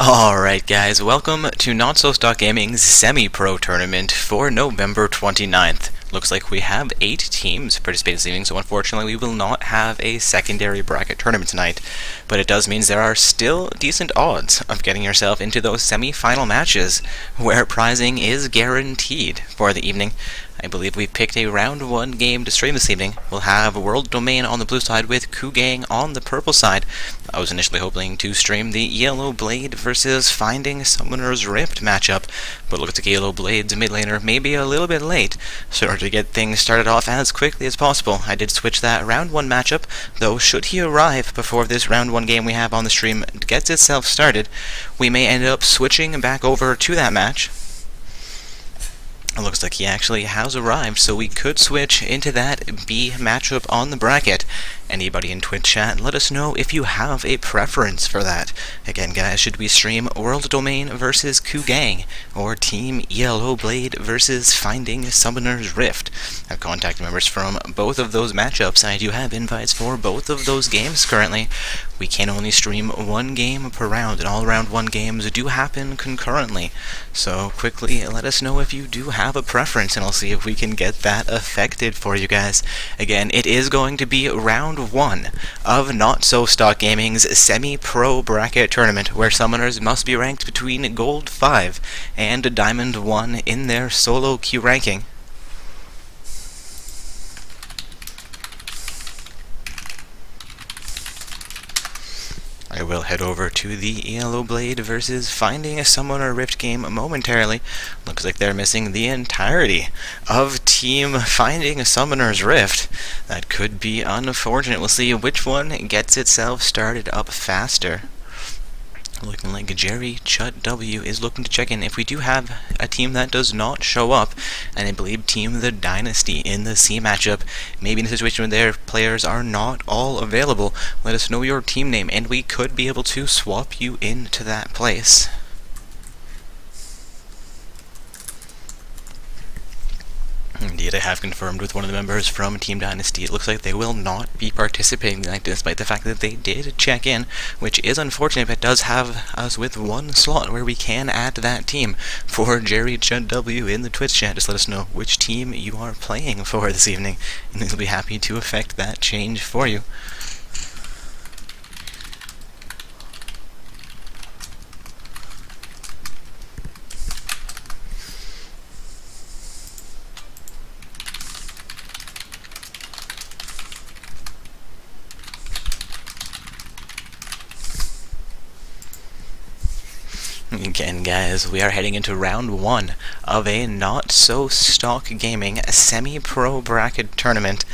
Alright guys, welcome to Not So Stock Gaming's Semi-Pro Tournament for November 29th. Looks like we have 8 teams participating this evening, so unfortunately we will not have a secondary bracket tournament tonight. But it does mean there are still decent odds of getting yourself into those semi-final matches, where prizing is guaranteed for the evening. I believe we picked a round 1 game to stream this evening. We'll have World Domain on the blue side with Kugang on the purple side. I was initially hoping to stream the Yellow Blade versus Finding Summoner's Rift matchup, but looks like Yellow Blade's mid laner may be a little bit late, so in order to get things started off as quickly as possible, I did switch that round 1 matchup, though should he arrive before this round 1 game we have on the stream gets itself started, we may end up switching back over to that match. It looks like he actually has arrived, so we could switch into that B matchup on the bracket. Anybody in Twitch chat, let us know if you have a preference for that. Again, guys, should we stream World Domain versus Kugang, or Team Yellow Blade versus Finding Summoner's Rift? I have contact members from both of those matchups, and I do have invites for both of those games currently. We can only stream 1 game per round, and all round 1 games do happen concurrently. So quickly, let us know if you do have a preference, and I'll see if we can get that affected for you guys. Again, it is going to be round 1 of Not So Stock Gaming's Semi-Pro Bracket Tournament, where summoners must be ranked between Gold 5 and Diamond 1 in their solo queue ranking. I will head over to the Yellow Blade versus Finding a Summoner Rift game momentarily. Looks like they're missing the entirety of Team Finding a Summoner's Rift. That could be unfortunate. We'll see which one gets itself started up faster. Looking like Jerry Chut W is looking to check in if we do have a team that does not show up, and I believe Team The Dynasty in the C matchup may be in a situation where their players are not all available. Let us know your team name, and we could be able to swap you into that place. Indeed, I have confirmed with one of the members from Team Dynasty. It looks like they will not be participating tonight, despite the fact that they did check in, which is unfortunate, but it does have us with 1 slot where we can add that team. For Jerry Chud W in the Twitch chat, just let us know which team you are playing for this evening, and we'll be happy to effect that change for you. Again, guys, we are heading into round 1 of a Not So Stock Gaming Semi-Pro Bracket Tournament.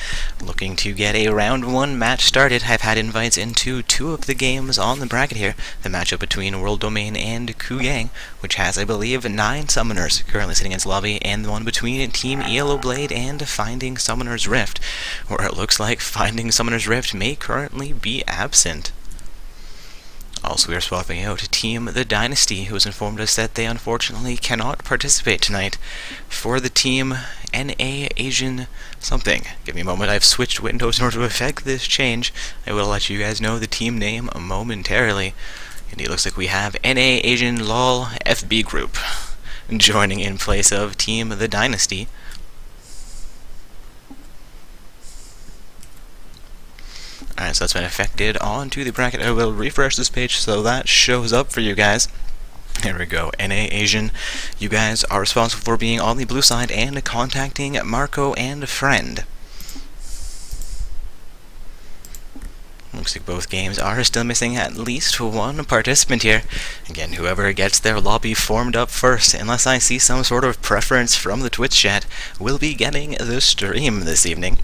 Looking to get a round 1 match started. I've had invites into 2 of the games on the bracket here. The matchup between World Domain and Kugang, which has, I believe, 9 summoners currently sitting against lobby, and the one between Team Yellow Blade and Finding Summoner's Rift, where it looks like Finding Summoner's Rift may currently be absent. Also, we are swapping out Team The Dynasty, who has informed us that they unfortunately cannot participate tonight. For the team NA Asian something. Give me a moment, I've switched windows in order to effect this change. I will let you guys know the team name momentarily. And it looks like we have NA Asian LOL FB Group joining in place of Team The Dynasty. Alright, so that's been affected onto the bracket. I will refresh this page so that shows up for you guys. There we go. NA Asian, you guys are responsible for being on the blue side and contacting Marco and Friend. Looks like both games are still missing at least 1 participant here. Again, whoever gets their lobby formed up first, unless I see some sort of preference from the Twitch chat, will be getting the stream this evening.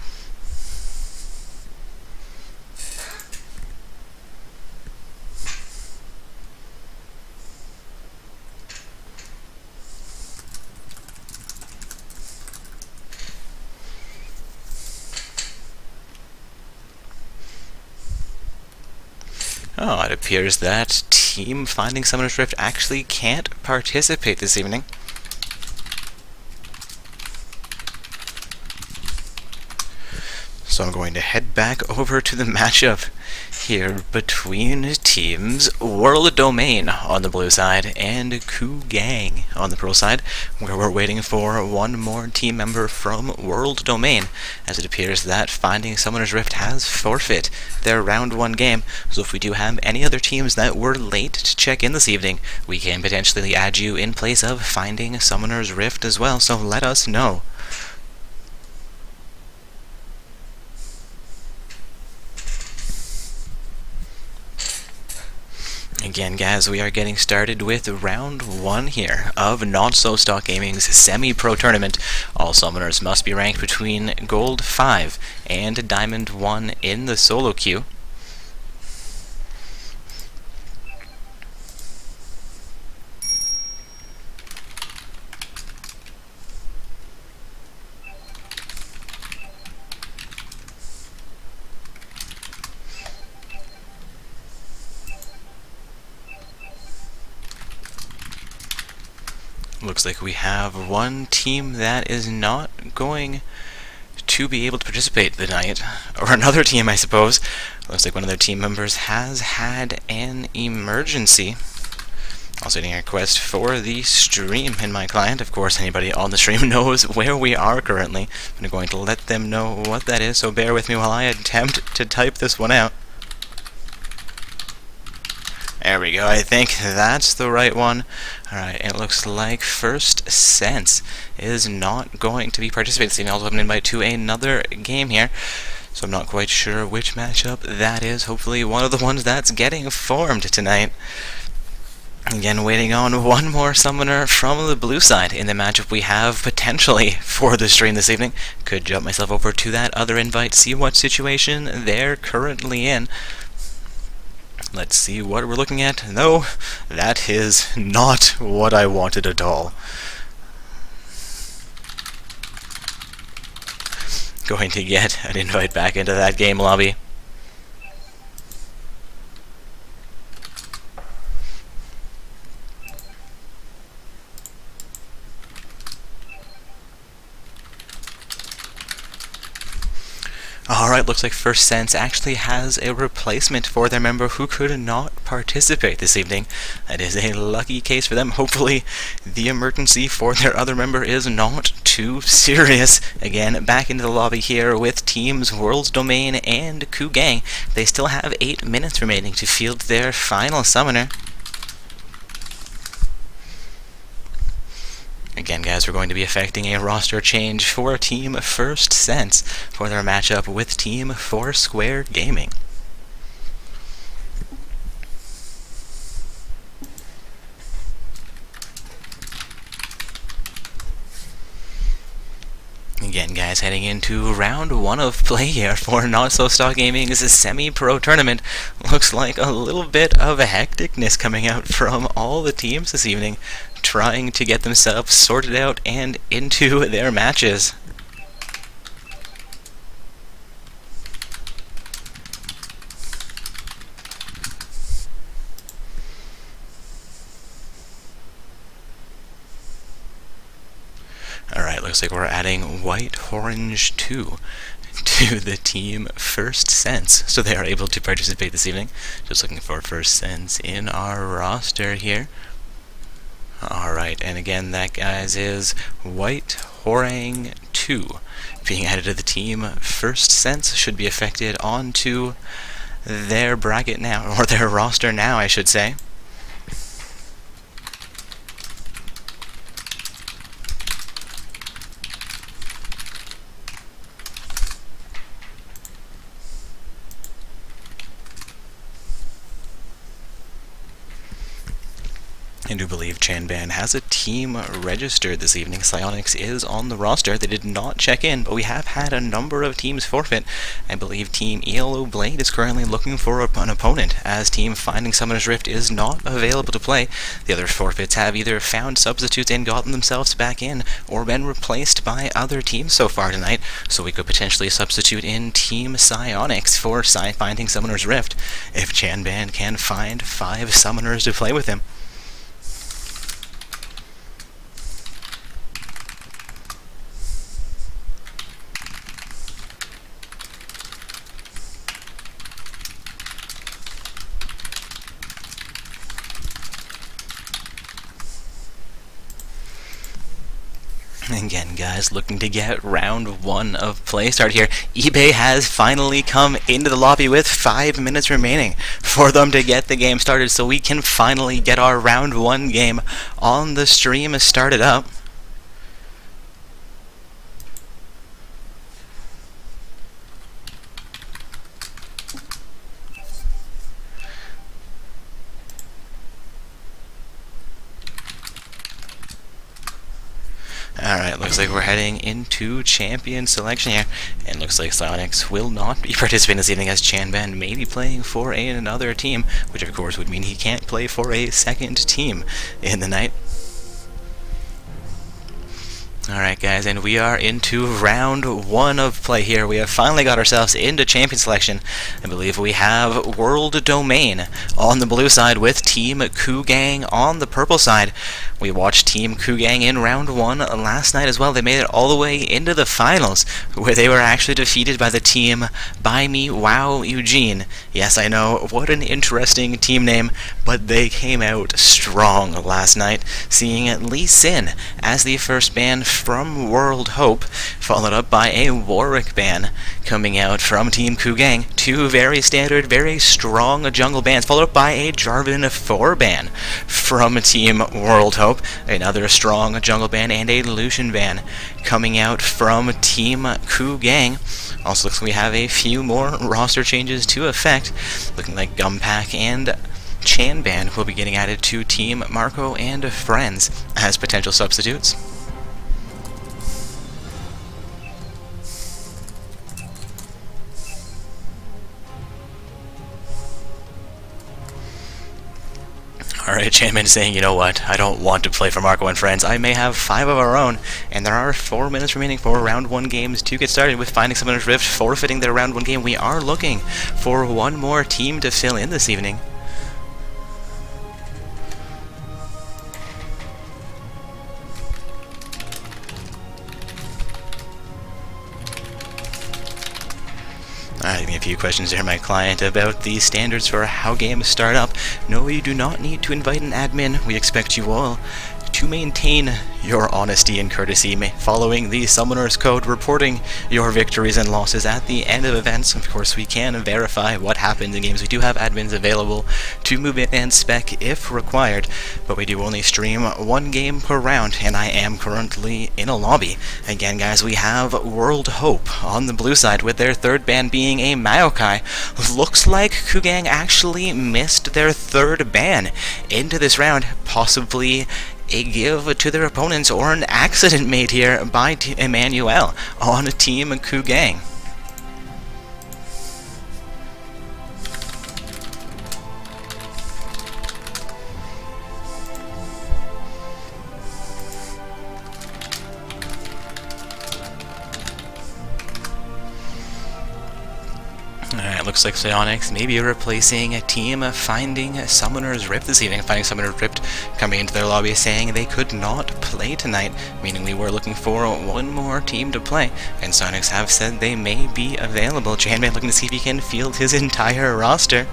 Oh, it appears that Team Finding Summoner's Rift actually can't participate this evening. So I'm going to head back over to the matchup here between teams World Domain on the blue side and Ku Gang on the purple side, where we're waiting for one more team member from World Domain, as it appears that Finding Summoner's Rift has forfeit their round 1 game. So if we do have any other teams that were late to check in this evening, we can potentially add you in place of Finding Summoner's Rift as well, so let us know. Again, guys, we are getting started with round 1 here of Not So Stock Gaming's Semi-Pro Tournament. All summoners must be ranked between Gold 5 and Diamond 1 in the solo queue. Looks like we have one team that is not going to be able to participate tonight, or another team, I suppose. Looks like one of their team members has had an emergency. Also getting a request for the stream in my client. Of course, anybody on the stream knows where we are currently. I'm going to let them know what that is, so bear with me while I attempt to type this one out. There we go, I think that's the right one. Alright, it looks like First Sense is not going to be participating. Also, I'm invited to another game here, so I'm not quite sure which matchup that is. Hopefully one of the ones that's getting formed tonight. Again, waiting on one more summoner from the blue side in the matchup we have potentially for the stream this evening. Could jump myself over to that other invite, see what situation they're currently in. Let's see what we're looking at. No, that is not what I wanted at all. Going to get an invite back into that game lobby. Alright, looks like First Sense actually has a replacement for their member who could not participate this evening. That is a lucky case for them. Hopefully the emergency for their other member is not too serious. Again, back into the lobby here with teams World Domain and Ku Gang. They still have 8 minutes remaining to field their final summoner. Again, guys, we're going to be effecting a roster change for Team First Sense for their matchup with Team Foursquare Gaming. Again, guys, heading into round 1 of play here for Not So Stock Gaming's Semi-Pro Tournament. Looks like a little bit of a hecticness coming out from all the teams this evening, trying to get themselves sorted out and into their matches. Alright, looks like we're adding White Orange 2 to the Team First Sense, so they are able to participate this evening. Just looking for First Sense in our roster here. Alright, and again, that, guys, is White Horang 2 being added to the Team First Sense. Should be affected onto their bracket now, or their roster now, I should say. I do believe Chanban has a team registered this evening. Psionics is on the roster. They did not check in, but we have had a number of teams forfeit. I believe Team ELO Blade is currently looking for an opponent, as Team Finding Summoner's Rift is not available to play. The other forfeits have either found substitutes and gotten themselves back in, or been replaced by other teams so far tonight, so we could potentially substitute in Team Psionics for Finding Summoner's Rift, if Chanban can find 5 summoners to play with him. Again, guys, looking to get round 1 of play started here. eBay has finally come into the lobby with 5 minutes remaining for them to get the game started, so we can finally get our round 1 game on the stream started up. Alright, looks like we're heading into champion selection here, and looks like Psyonix will not be participating this evening as Chanban may be playing for another team, which of course would mean he can't play for a second team in the night. Alright guys, and we are into round 1 of play here. We have finally got ourselves into champion selection. I believe we have World Domain on the blue side with Team Kugang on the purple side. We watched Team Kugang in round 1 last night as well. They made it all the way into the finals, where they were actually defeated by the team Buy Me Wow Eugene. Yes, I know, what an interesting team name, but they came out strong last night, seeing Lee Sin as the first ban from World Hope, followed up by a Warwick ban coming out from Team Kugang. 2 very standard, very strong jungle bans, followed up by a Jarvan 4 ban from Team World Hope. Another strong jungle ban and a Lucian ban coming out from Team Kugang. Also looks like we have a few more roster changes to effect, looking like Gumpak and Chanban will be getting added to Team Marco and Friends as potential substitutes. Alright, Chanman saying, you know what, I don't want to play for Marco and Friends. I may have 5 of our own, and there are 4 minutes remaining for round 1 games to get started with Finding Summoner's Rift forfeiting their round 1 game. We are looking for one more team to fill in this evening. Asking a few questions here, my client, about the standards for how games start up. No, you do not need to invite an admin. We expect you all to maintain your honesty and courtesy, following the Summoner's Code, reporting your victories and losses at the end of events. Of course, we can verify what happens in games. We do have admins available to move in and spec if required, but we do only stream 1 game per round, and I am currently in a lobby. Again, guys, we have World Hope on the blue side with their 3rd ban being a Maokai. Looks like Kugang actually missed their 3rd ban into this round, possibly a give to their opponents or an accident made here by Emmanuel on Team Kugang. Alright, looks like Psyonix may be replacing a team Finding Summoner's Rift this evening. Finding Summoner's Rift coming into their lobby saying they could not play tonight, meaning we were looking for one more team to play, and Psyonix have said they may be available. Chanman looking to see if he can field his entire roster.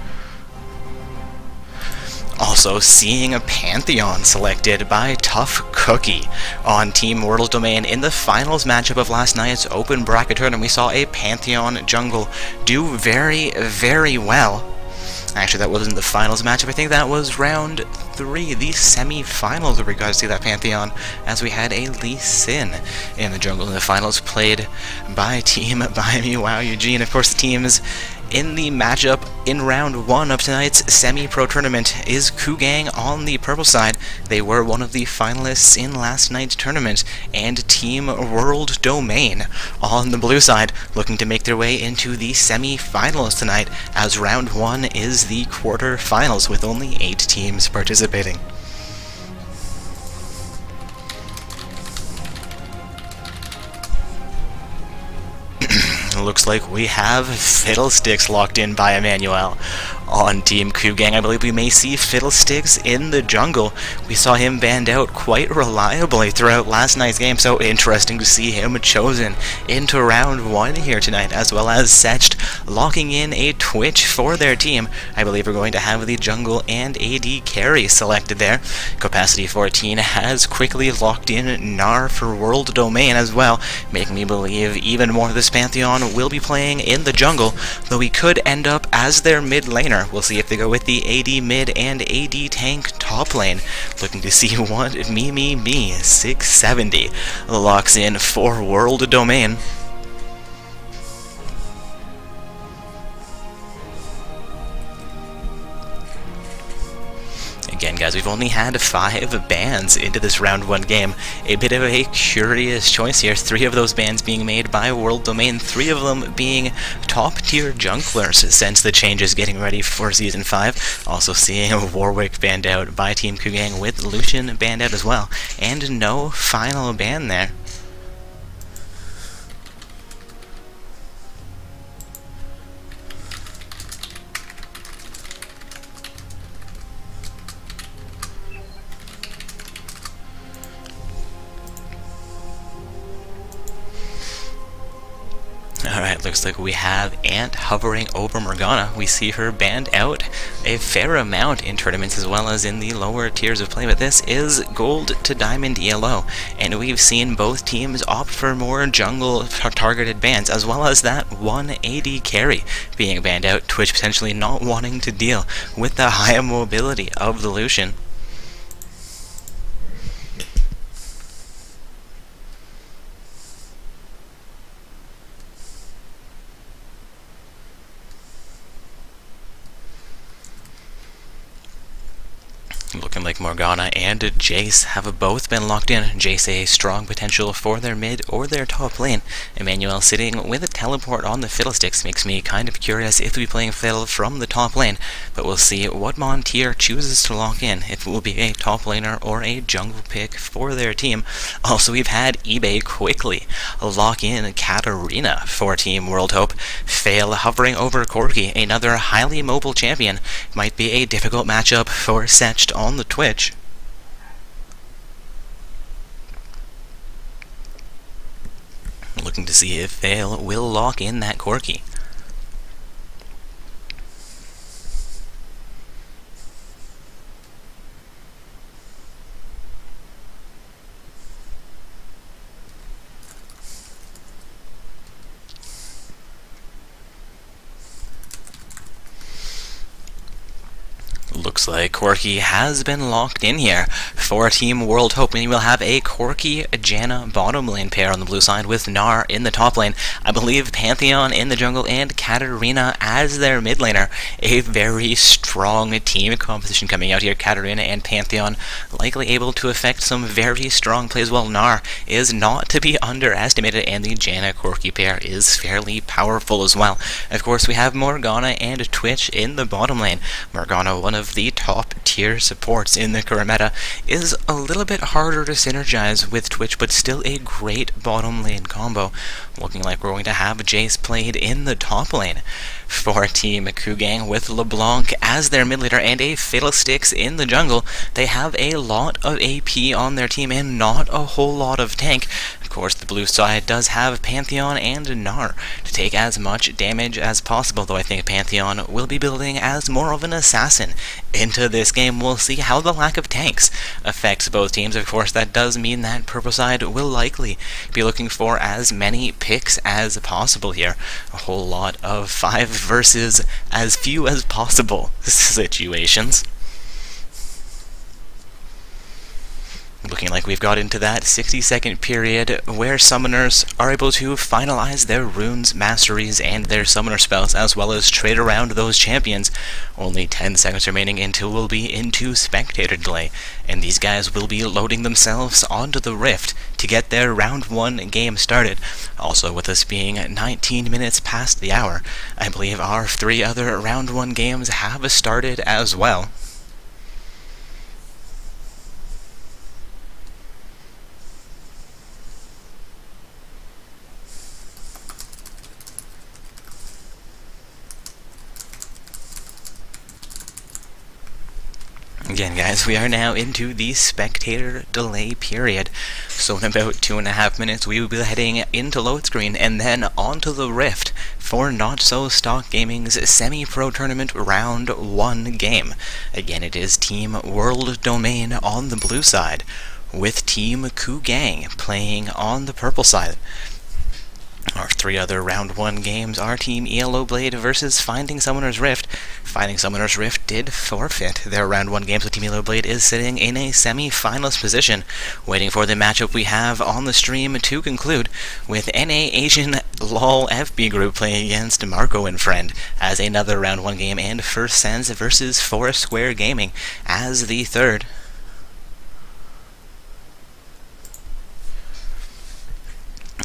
Also seeing a Pantheon selected by Tough Cookie on Team World Domain. In the finals matchup of last night's open bracket tournament, we saw a Pantheon jungle do very, very well. Actually, that wasn't the finals matchup. I think that was round 3, the semi-finals with regards to that Pantheon, as we had a Lee Sin in the jungle in the finals, played by Team Buy Me Wow Eugene. Of course, the teams in the matchup in round 1 of tonight's semi-pro tournament is Kugang on the purple side. They were one of the finalists in last night's tournament, and Team World Domain on the blue side, looking to make their way into the semi-finals tonight, as round 1 is the quarter-finals with only 8 teams participating. Looks like we have Fiddlesticks locked in by Emmanuel On Team Kugang, I believe we may see Fiddlesticks in the jungle. We saw him banned out quite reliably throughout last night's game, so interesting to see him chosen into round 1 here tonight, as well as Setched locking in a Twitch for their team. I believe we're going to have the jungle and AD carry selected there. Capacity 14 has quickly locked in Gnar for World Domain as well, making me believe even more this Pantheon will be playing in the jungle, though he could end up as their mid laner. We'll see if they go with the AD mid and AD tank top lane. Looking to see what me 670 locks in for World Domain. Again, guys, we've only had 5 bans into this round 1 game. A bit of a curious choice here. 3 of those bans being made by World Domain, 3 of them being top-tier junglers since the changes getting ready for Season 5. Also seeing Warwick banned out by Team Kugang with Lucian banned out as well. And no final ban there. Alright, looks like we have Ant hovering over Morgana. We see her banned out a fair amount in tournaments as well as in the lower tiers of play, but this is gold to diamond ELO, and we've seen both teams opt for more jungle targeted bans, as well as that one AD carry being banned out, Twitch potentially not wanting to deal with the high mobility of the Lucian. Looking like Morgana and Jace have both been locked in. Jace a strong potential for their mid or their top lane. Emmanuel sitting with a teleport on the Fiddlesticks makes me kind of curious if we'll be playing Fiddle from the top lane, but we'll see what Montier chooses to lock in, if it will be a top laner or a jungle pick for their team. Also, we've had eBay quickly lock in Katarina for Team World Hope. Fail hovering over Corki, another highly mobile champion. Might be a difficult matchup for Setched on the Twitch. Looking to see if Fail will lock in that Corki. Looks like Corki has been locked in here for Team World Hope. We will have a Corki Janna bottom lane pair on the blue side with Gnar in the top lane. I believe Pantheon in the jungle and Katarina as their mid laner. A very strong team composition coming out here. Katarina and Pantheon likely able to affect some very strong plays, while Gnar is not to be underestimated, and the Janna Corki pair is fairly powerful as well. Of course, we have Morgana and Twitch in the bottom lane. Morgana, one of the top tier supports in the current meta, is a little bit harder to synergize with Twitch, but still a great bottom lane combo. Looking like we're going to have Jace played in the top lane for Team Kugang with LeBlanc as their mid laner and a Fiddlesticks in the jungle. They have a lot of AP on their team and not a whole lot of tank. Of course, the blue side does have Pantheon and Gnar to take as much damage as possible, though I think Pantheon will be building as more of an assassin into this game. We'll see how the lack of tanks affects both teams. Of course, that does mean that purple side will likely be looking for as many picks as possible here. A whole lot of 5 versus as few as possible situations. Looking like we've got into that 60-second period where summoners are able to finalize their runes, masteries, and their summoner spells, as well as trade around those champions. Only 10 seconds remaining until we'll be into spectator delay, and these guys will be loading themselves onto the Rift to get their round 1 game started. Also, with us being 19 minutes past the hour, I believe our 3 other round 1 games have started as well. Again, guys, we are now into the spectator delay period. So in about 2.5 minutes, we will be heading into load screen and then onto the Rift for Not So Stock Gaming's Semi-Pro Tournament Round 1 game. Again, it is Team World Domain on the blue side, with Team Kugang playing on the purple side. Our three other Round 1 games are Team ELO Blade versus Finding Summoner's Rift. Finding Summoner's Rift did forfeit their Round 1 games, so Team ELO Blade is sitting in a semi-finalist position, waiting for the matchup we have on the stream to conclude, with NA Asian LOL FB Group playing against Marco and Friend as another Round 1 game, and First Sense versus Forest Square Gaming as the third.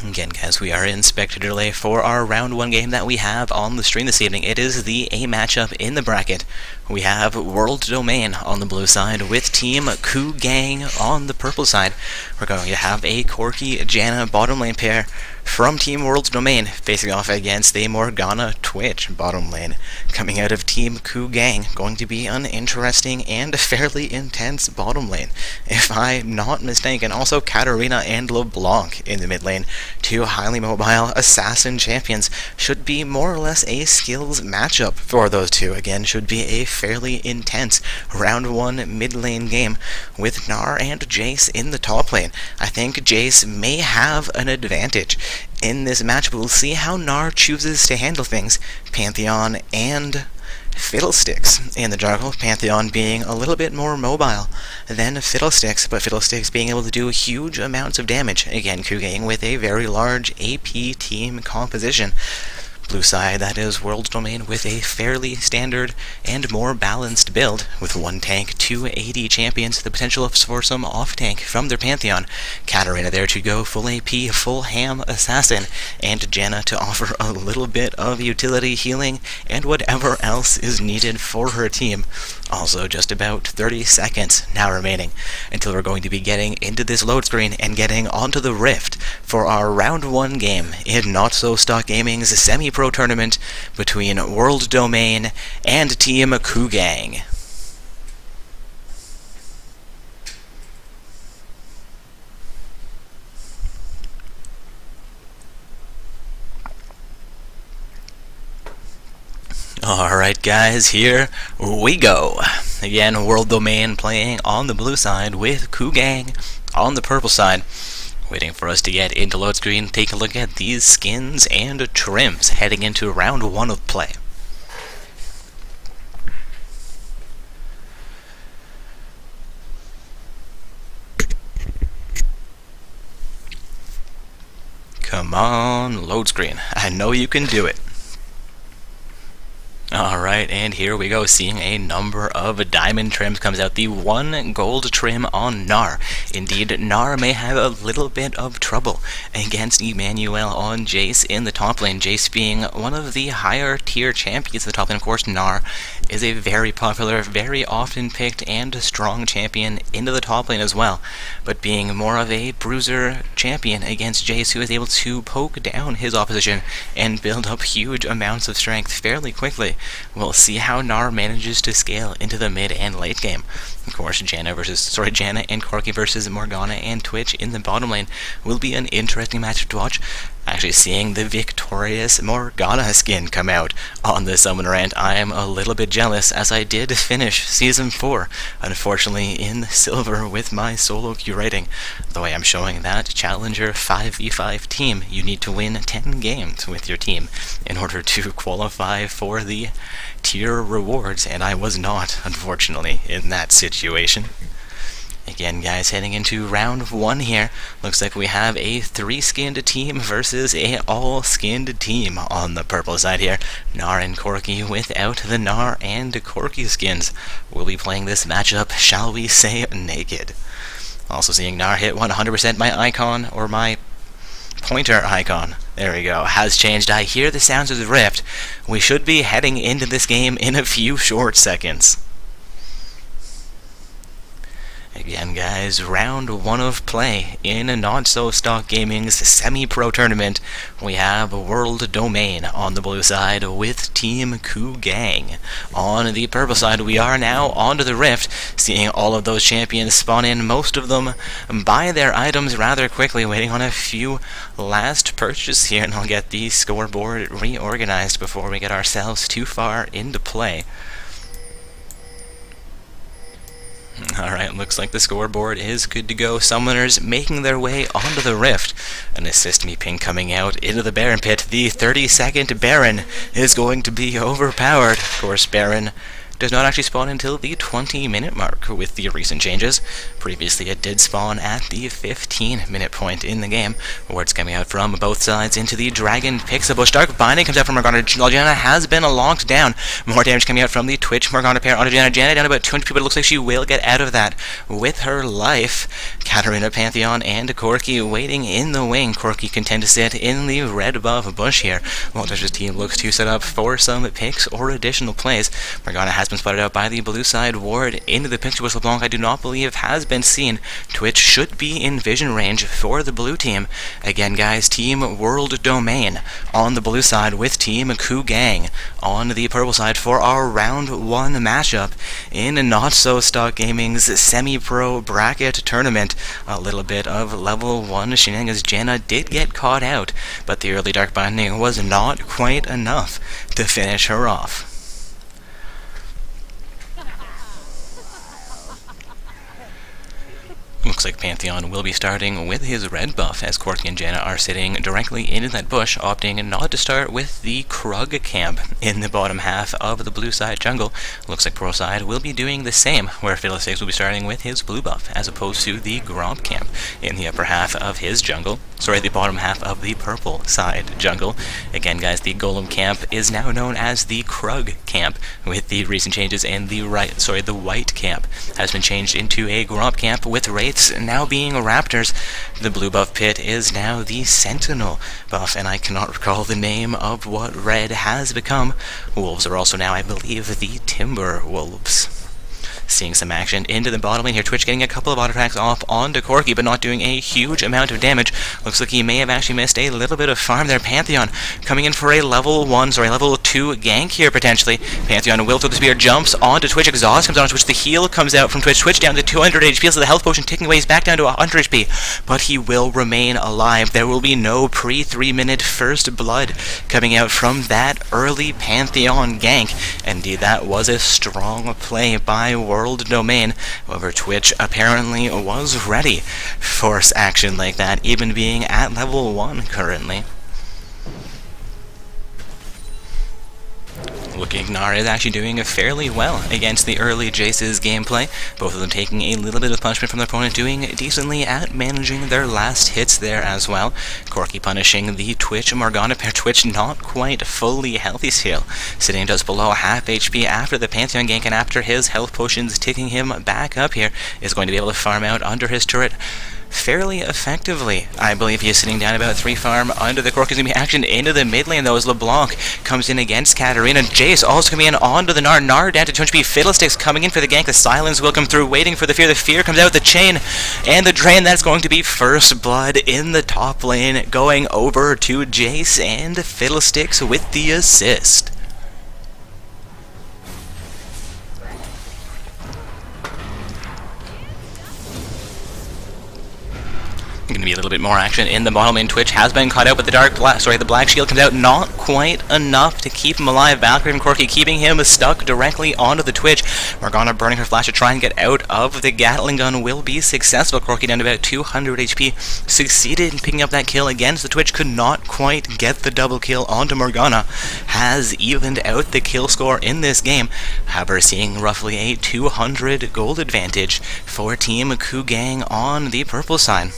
Again, guys, we are in spectator delay for our Round 1 game that we have on the stream this evening. It is the A matchup in the bracket. We have World Domain on the blue side with Team Kugang on the purple side. We're going to have a Corki Janna bottom lane pair from Team World Domain facing off against the Morgana Twitch bottom lane. Coming out of Team Kugang, going to be an interesting and fairly intense bottom lane, if I'm not mistaken. Also, Katarina and LeBlanc in the mid lane, two highly mobile assassin champions. Should be more or less a skills matchup for those two. Again, should be a fairly intense Round 1 mid lane game with Gnar and Jace in the top lane. I think Jace may have an advantage in this match, but we'll see how Gnar chooses to handle things. Pantheon and Fiddlesticks in the jungle, Pantheon being a little bit more mobile than Fiddlesticks, but Fiddlesticks being able to do huge amounts of damage. Again, Kugang with a very large AP team composition. Blue side, that is World Domain with a fairly standard and more balanced build, with one tank, two AD champions, the potential for some off-tank from their Pantheon. Katarina there to go full AP, full ham assassin, and Janna to offer a little bit of utility healing and whatever else is needed for her team. Also, just about 30 seconds now remaining until we're going to be getting into this load screen and getting onto the Rift for our Round 1 game in Not So Stock Gaming's Semi-Pro Tournament between World Domain and Team Kugang. Alright guys, here we go. Again, World Domain playing on the blue side with Kugang on the purple side. Waiting for us to get into load screen, take a look at these skins and trims heading into Round 1 of play. Come on, load screen. I know you can do it. Alright, and here we go, seeing a number of diamond trims comes out. The one gold trim on Gnar. Indeed, Gnar may have a little bit of trouble against Emmanuel on Jace in the top lane. Jace being one of the higher tier champions in the top lane. Of course, Gnar is a very popular, very often picked and strong champion into the top lane as well. But being more of a bruiser champion against Jace, who is able to poke down his opposition and build up huge amounts of strength fairly quickly. We'll see how Gnar manages to scale into the mid and late game. Of course, Janna and Corki versus Morgana and Twitch in the bottom lane will be an interesting matchup to watch. Actually, seeing the victorious Morgana skin come out on the Summoner Rant, I am a little bit jealous, as I did finish Season 4, unfortunately in silver with my solo queue rating. The way I'm showing that Challenger 5v5 team, you need to win 10 games with your team in order to qualify for the tier rewards, and I was not, unfortunately, in that situation. Again, guys, heading into Round 1 here. Looks like we have a 3-skinned team versus a all-skinned team on the purple side here. Gnar and Corki without the Gnar and Corki skins. We'll be playing this matchup, shall we say, naked. Also seeing Gnar hit 100% my icon, or my pointer icon. There we go. Has changed. I hear the sounds of the Rift. We should be heading into this game in a few short seconds. Again, guys, round 1 of play in Not So Stock Gaming's semi-pro tournament. We have World Domain on the blue side with Team Kugang. On the purple side, we are now onto the Rift, seeing all of those champions spawn in, most of them buy their items rather quickly, waiting on a few last purchases here, and I'll get the scoreboard reorganized before we get ourselves too far into play. Alright, looks like the scoreboard is good to go. Summoners making their way onto the Rift. An assist me ping coming out into the Baron pit. The 30-second Baron is going to be overpowered. Of course, Baron does not actually spawn until the 20-minute mark with the recent changes. Previously, it did spawn at the 15-minute point in the game. Words coming out from both sides into the Dragon picks a bush. Dark Binding comes out from Morgana. Janna has been locked down. More damage coming out from the Twitch Morgana pair onto Janna. Janna down about 200 people. It looks like she will get out of that with her life. Katarina, Pantheon, and Corki waiting in the wing. Corki content to sit in the red buff bush here, while Dutch's team looks to set up for some picks or additional plays. Morgana has been spotted out by the blue side ward into the picture. Whistle LeBlanc, I do not believe, has been seen. Twitch should be in vision range for the blue team. Again, guys, Team World Domain on the blue side with Team Kugang on the purple side for our round 1 matchup in Not So Stock Gaming's semi-pro bracket tournament. A little bit of level 1 shenanigans. Janna did get caught out, but the early Dark Binding was not quite enough to finish her off. Looks like Pantheon will be starting with his red buff, as Corki and Janna are sitting directly into that bush, opting not to start with the Krug camp in the bottom half of the blue side jungle. Looks like Pro side will be doing the same, where Fiddlesticks will be starting with his blue buff, as opposed to the Gromp camp in the upper half of his jungle. Sorry, the bottom half of the purple side jungle. Again, guys, the Golem camp is now known as the Krug camp, with the recent changes, and the white camp has been changed into a Gromp camp with Wraiths now being Raptors. The blue buff pit is now the Sentinel buff, and I cannot recall the name of what red has become. Wolves are also now, I believe, the Timber Wolves. Seeing some action into the bottom lane here. Twitch getting a couple of auto attacks off onto Corki, but not doing a huge amount of damage. Looks like he may have actually missed a little bit of farm there. Pantheon coming in for a level 2 gank here, potentially. Pantheon will throw the spear, jumps onto Twitch. Exhaust comes on Twitch. The heal comes out from Twitch. Twitch down to 200 HP, so the health potion taking away, he's back down to 100 HP, but he will remain alive. There will be no pre-3-minute first blood coming out from that early Pantheon gank. Indeed, that was a strong play by World Domain. However, Twitch apparently was ready for action like that, even being at level 1 currently. Looking, Gnar is actually doing fairly well against the early Jace's gameplay. Both of them taking a little bit of punishment from their opponent, doing decently at managing their last hits there as well. Corki punishing the Twitch Morgana pair. Twitch not quite fully healthy still, sitting just below half HP after the Pantheon gank, and after his health potions ticking him back up here, is going to be able to farm out under his turret fairly effectively. I believe he is sitting down about 3 farm under the Cork. Is going to be action into the mid lane though, as LeBlanc comes in against Katarina. Jace also coming in onto the Gnar. Gnar down to 200 HP. Fiddlesticks coming in for the gank. The silence will come through, waiting for the fear. The fear comes out with the chain and the drain. That's going to be first blood in the top lane, going over to Jace and Fiddlesticks with the assist. Going to be a little bit more action in the bottom lane. Twitch has been caught out, but the black shield comes out, not quite enough to keep him alive. Valkyrie and Corki keeping him stuck directly onto the Twitch. Morgana burning her flash to try and get out of the Gatling gun will be successful. Corki down to about 200 HP, succeeded in picking up that kill against the Twitch, could not quite get the double kill onto Morgana, has evened out the kill score in this game. However, seeing roughly a 200 gold advantage for Team Kugang on the purple side.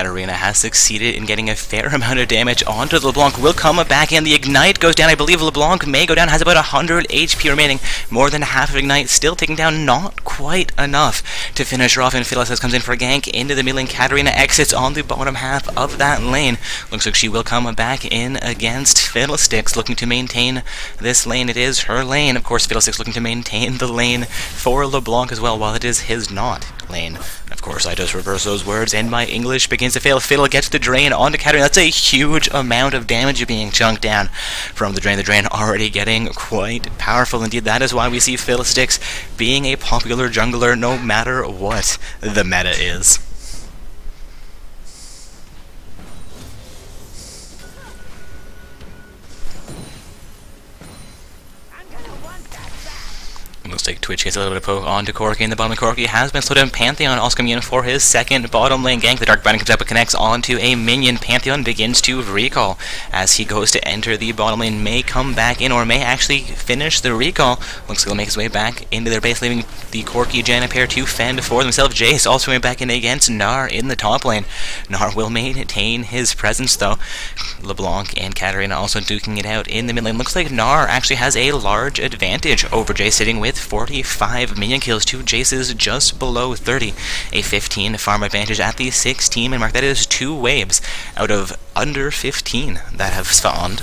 Katarina has succeeded in getting a fair amount of damage onto the LeBlanc. Will come back in. The Ignite goes down. I believe LeBlanc may go down. Has about 100 HP remaining. More than half of Ignite. Still taking down. Not quite enough to finish her off. And Phyllis comes in for a gank into the mid lane. Katarina exits on the bottom half of that lane. Looks like she will come back in against Fiddlesticks, looking to maintain this lane. It is her lane. Of course, Fiddlesticks looking to maintain the lane for LeBlanc as well, while it is his not lane. Of course, I just reverse those words, and my English begins to fail. Fiddle gets the drain onto Katarina. That's a huge amount of damage being chunked down from the drain. The drain already getting quite powerful indeed. That is why we see Fiddlesticks being a popular jungler no matter what the meta is. Looks like Twitch gets a little bit of poke onto Corki in the bottom. Corki has been slowed down. Pantheon also coming in for his second bottom lane gank. The Dark Binding comes up and connects onto a minion. Pantheon begins to recall as he goes to enter the bottom lane. May come back in, or may actually finish the recall. Looks like he'll make his way back into their base, leaving the Corki Janna pair to fend for themselves. Jace also going back in against Gnar in the top lane. Gnar will maintain his presence though. LeBlanc and Katarina also duking it out in the mid lane. Looks like Gnar actually has a large advantage over Jace, sitting with 45 minion kills to Jace's just below 30. A 15 farm advantage at the 16 man mark. That is 2 waves out of under 15 that have spawned.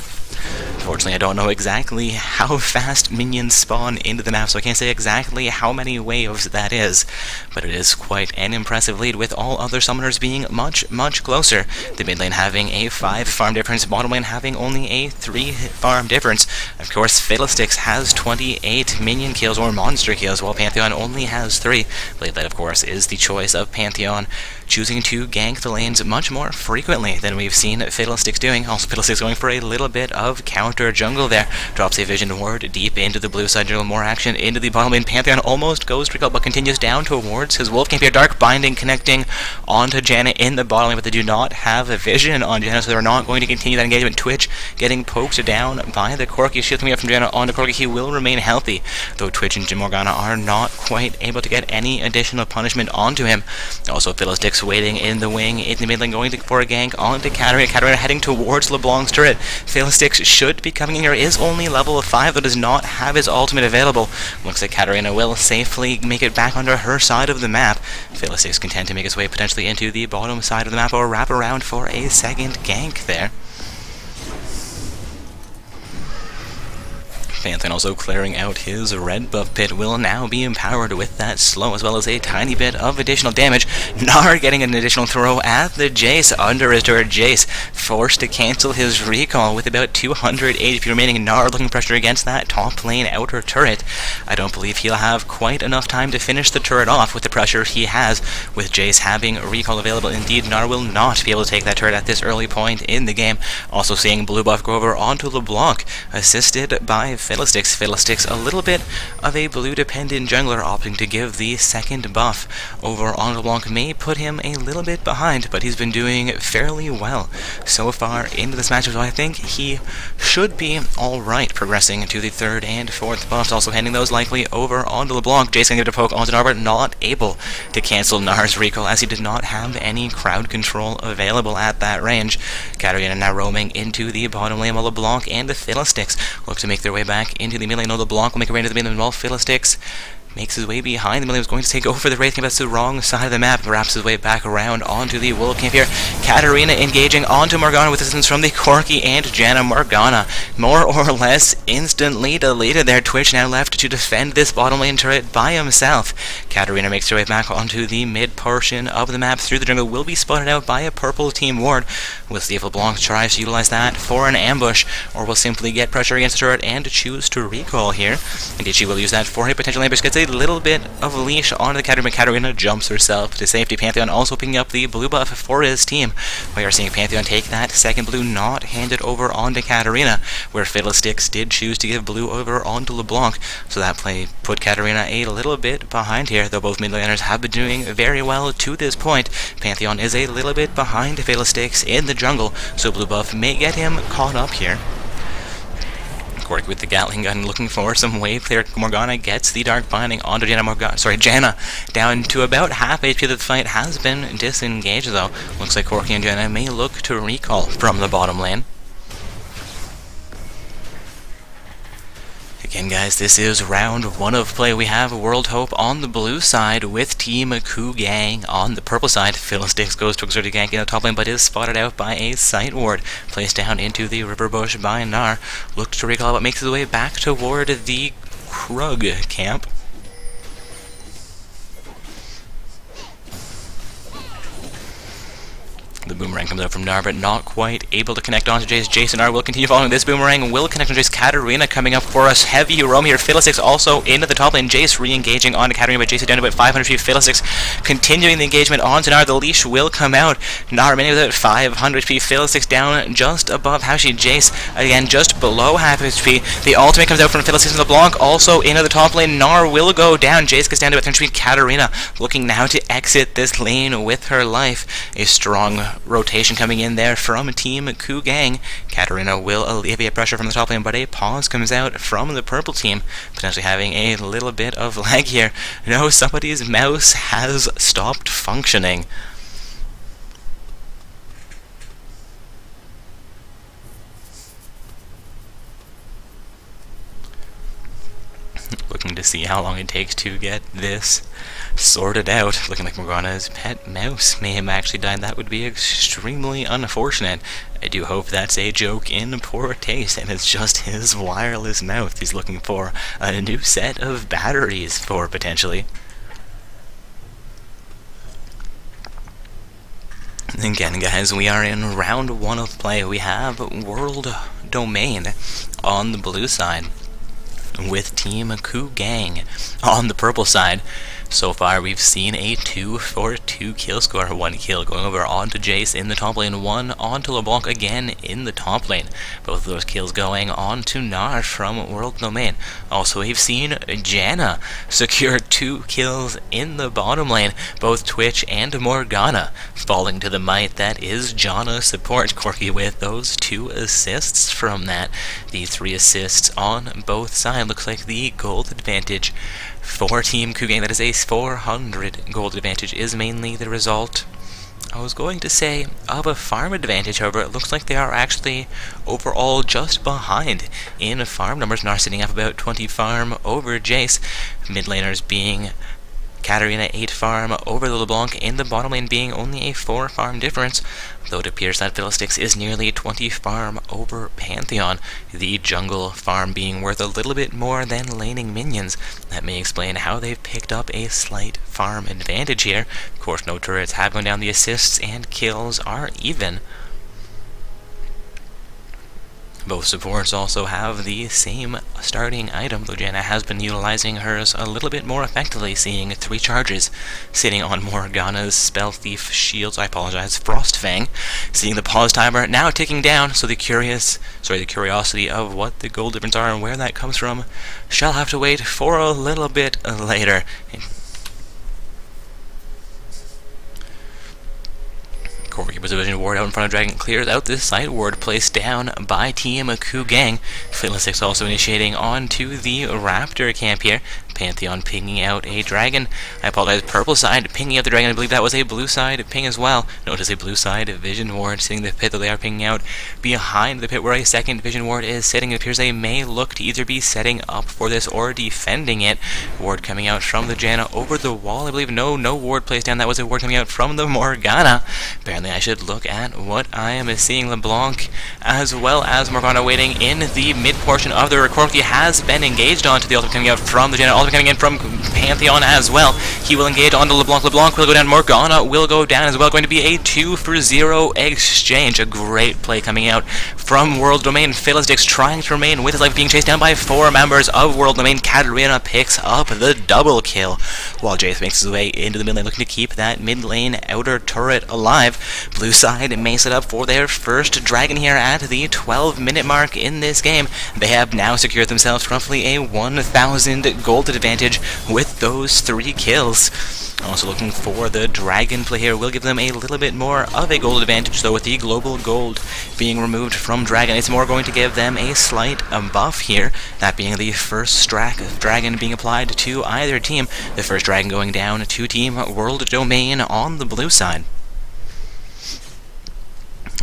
Unfortunately, I don't know exactly how fast minions spawn into the map, so I can't say exactly how many waves that is, but it is quite an impressive lead, with all other summoners being much, much closer. The mid lane having a 5 farm difference, bottom lane having only a 3 farm difference. Of course, Fiddlesticks has 28 minion kills or monster kills, while Pantheon only has 3. I believe that, of course, is the choice of Pantheon choosing to gank the lanes much more frequently than we've seen Fiddlesticks doing. Also, Fiddlesticks going for a little bit of counter jungle there. Drops a vision ward deep into the blue side jungle. More action into the bottom lane. Pantheon almost goes to recall, but continues down towards his Wolf Camp here. Dark Binding connecting onto Janna in the bottom lane, but they do not have a vision on Janna, so they're not going to continue that engagement. Twitch getting poked down by the Corki. Shield coming up from Janna onto Corki. He will remain healthy, though Twitch and Morgana are not quite able to get any additional punishment onto him. Also, Fiddlesticks waiting in the wing in the mid lane, going for a gank onto Katarina. Katarina heading towards LeBlanc's turret. Fiddlesticks should be coming in here. Is only level 5, though does not have his ultimate available. Looks like Katarina will safely make it back onto her side of the map. Fiddlesticks content to make his way potentially into the bottom side of the map, or wrap around for a second gank there. Pantheon also clearing out his red buff pit, will now be empowered with that slow, as well as a tiny bit of additional damage. Gnar getting an additional throw at the Jace under his turret. Jace forced to cancel his recall with about 200 HP remaining. Gnar looking pressure against that top lane outer turret. I don't believe he'll have quite enough time to finish the turret off with the pressure he has, with Jace having recall available. Indeed, Gnar will not be able to take that turret at this early point in the game. Also seeing blue buff go over onto LeBlanc, assisted by Fiddlesticks. Fiddlesticks, a little bit of a blue-dependent jungler, opting to give the second buff over on LeBlanc. May put him a little bit behind, but he's been doing fairly well so far into this matchup, so I think he should be alright progressing to the 3rd and 4th buffs. Also handing those likely over onto LeBlanc. Jason gonna give it a poke onto Gnar, but not able to cancel Gnar's recall, as he did not have any crowd control available at that range. Katarina now roaming into the bottom lane, while LeBlanc and the Fiddlesticks look to make their way back into the mid lane. No, LeBlanc will make a way into the mid lane, while Fiddlesticks makes his way behind the mid lane. Was going to take over the Wraith Camp. That's the wrong side of the map. Wraps his way back around onto the Wolf Camp here. Katarina engaging onto Morgana with assistance from the Corki and Janna. Morgana more or less instantly deleted there. Twitch now left to defend this bottom lane turret by himself. Katarina makes her way back onto the mid portion of the map through the jungle. Will be spotted out by a purple team ward. We'll see if LeBlanc tries to utilize that for an ambush, or will simply get pressure against the turret and choose to recall here. Indeed, she will use that for a potential ambush. Gets a little bit of leash onto the Katarina. Katarina jumps herself to safety. Pantheon also picking up the blue buff for his team. We are seeing Pantheon take that second blue, not handed over onto Katarina, where Fiddlesticks did choose to give blue over onto LeBlanc, so that play put Katarina a little bit behind here, though both mid laners have been doing very well to this point. Pantheon is a little bit behind Fiddlesticks in the jungle, so blue buff may get him caught up here. Cork with the Gatling gun looking for some wave clear. Morgana gets the Dark Binding onto Janna down to about half HP. The fight has been disengaged though. Looks like Corky and Janna may look to recall from the bottom lane. Again, guys, this is round 1 of play. We have World Hope on the blue side with Team Koogang on the purple side. Fiddlesticks goes to exert a gank in the top lane, but is spotted out by a sight ward placed down into the river bush by Gnar. Looks to recall, but makes his way back toward the Krug camp. The boomerang comes out from Gnar, but not quite able to connect onto Jace. Jace and Gnar will continue following this boomerang, will connect on Jace. Katarina coming up for us. Heavy roam here. Fiddlesticks also into the top lane. Jace re-engaging onto Katarina, but Jace is down to about 500 feet. Fiddlesticks continuing the engagement onto Gnar. The leash will come out. Gnar remaining with about 500 feet. Fiddlesticks down just above Hashi. Jace, again, just below half HP. The ultimate comes out from Fiddlesticks and LeBlanc, also into the top lane. Gnar will go down. Jace gets down to about 300 feet. Katarina looking now to exit this lane with her life. A strong rotation coming in there from Team Koogang. Katarina will alleviate pressure from the top lane, but a pause comes out from the purple team, potentially having a little bit of lag here. No, somebody's mouse has stopped functioning. Looking to see how long it takes to get this sorted out. Looking like Morgana's pet mouse may have actually died. That would be extremely unfortunate. I do hope that's a joke in poor taste and it's just his wireless mouth. He's looking for a new set of batteries for potentially. Again, guys, we are in round 1 of play. We have World Domain on the blue side with Team Koogang on the purple side. So far, we've seen a 2-for-2 kill score. 1 kill going over onto Jace in the top lane, 1 onto LeBlanc again in the top lane. Both of those kills going on to Gnar from World Domain. Also, we've seen Janna secure 2 kills in the bottom lane. Both Twitch and Morgana falling to the might that is Janna support. Corky with those 2 assists from that. The 3 assists on both sides. Looks like the gold advantage for Team Koogang, that is a 400 gold advantage, is mainly the result, I was going to say, of a farm advantage. However, it looks like they are actually overall just behind in farm numbers. Gnar sitting up about 20 farm over Jace, mid laners being Katarina 8 farm over the LeBlanc, and the bottom lane being only a 4 farm difference, though it appears that Fiddlesticks is nearly 20 farm over Pantheon, the jungle farm being worth a little bit more than laning minions. That may explain how they've picked up a slight farm advantage here. Of course, no turrets have gone down, the assists and kills are even. Both supports also have the same starting item, though Janna has been utilizing hers a little bit more effectively, seeing 3 charges sitting on Morgana's Spell Thief shields. I apologize, Frostfang. Seeing the pause timer now ticking down, so the curiosity of what the gold difference are and where that comes from shall have to wait for a little bit later. Corky was a vision ward out in front of Dragon, clears out this side ward placed down by Team Koogang. Fiddlesticks also initiating onto the Raptor camp here. Pantheon pinging out a dragon. I apologize, purple side pinging out the dragon. I believe that was a blue side ping as well. Notice a blue side vision ward sitting in the pit that they are pinging out behind the pit where a second vision ward is sitting. It appears they may look to either be setting up for this or defending it. Ward coming out from the Janna over the wall. I believe no ward placed down. That was a ward coming out from the Morgana. Apparently I should look at what I am seeing. LeBlanc as well as Morgana waiting in the mid portion of the Corky has been engaged onto the ultimate coming out from the Janna. Ultimate coming in from Pantheon as well. He will engage onto LeBlanc. LeBlanc will go down. Morgana will go down as well. Going to be a 2-for-0 exchange. A great play coming out from World Domain. Fiddlesticks trying to remain with his life, being chased down by 4 members of World Domain. Katarina picks up the double kill, while Jace makes his way into the mid lane, looking to keep that mid lane outer turret alive. blue side mace it up for their first dragon here at the 12-minute mark in this game. They have now secured themselves roughly a 1,000 gold advantage with those 3 kills. Also looking for the dragon play here will give them a little bit more of a gold advantage, though with the global gold being removed from dragon, it's more going to give them a slight buff here, that being the first dragon being applied to either team. The first dragon going down to Team World Domain on the blue side.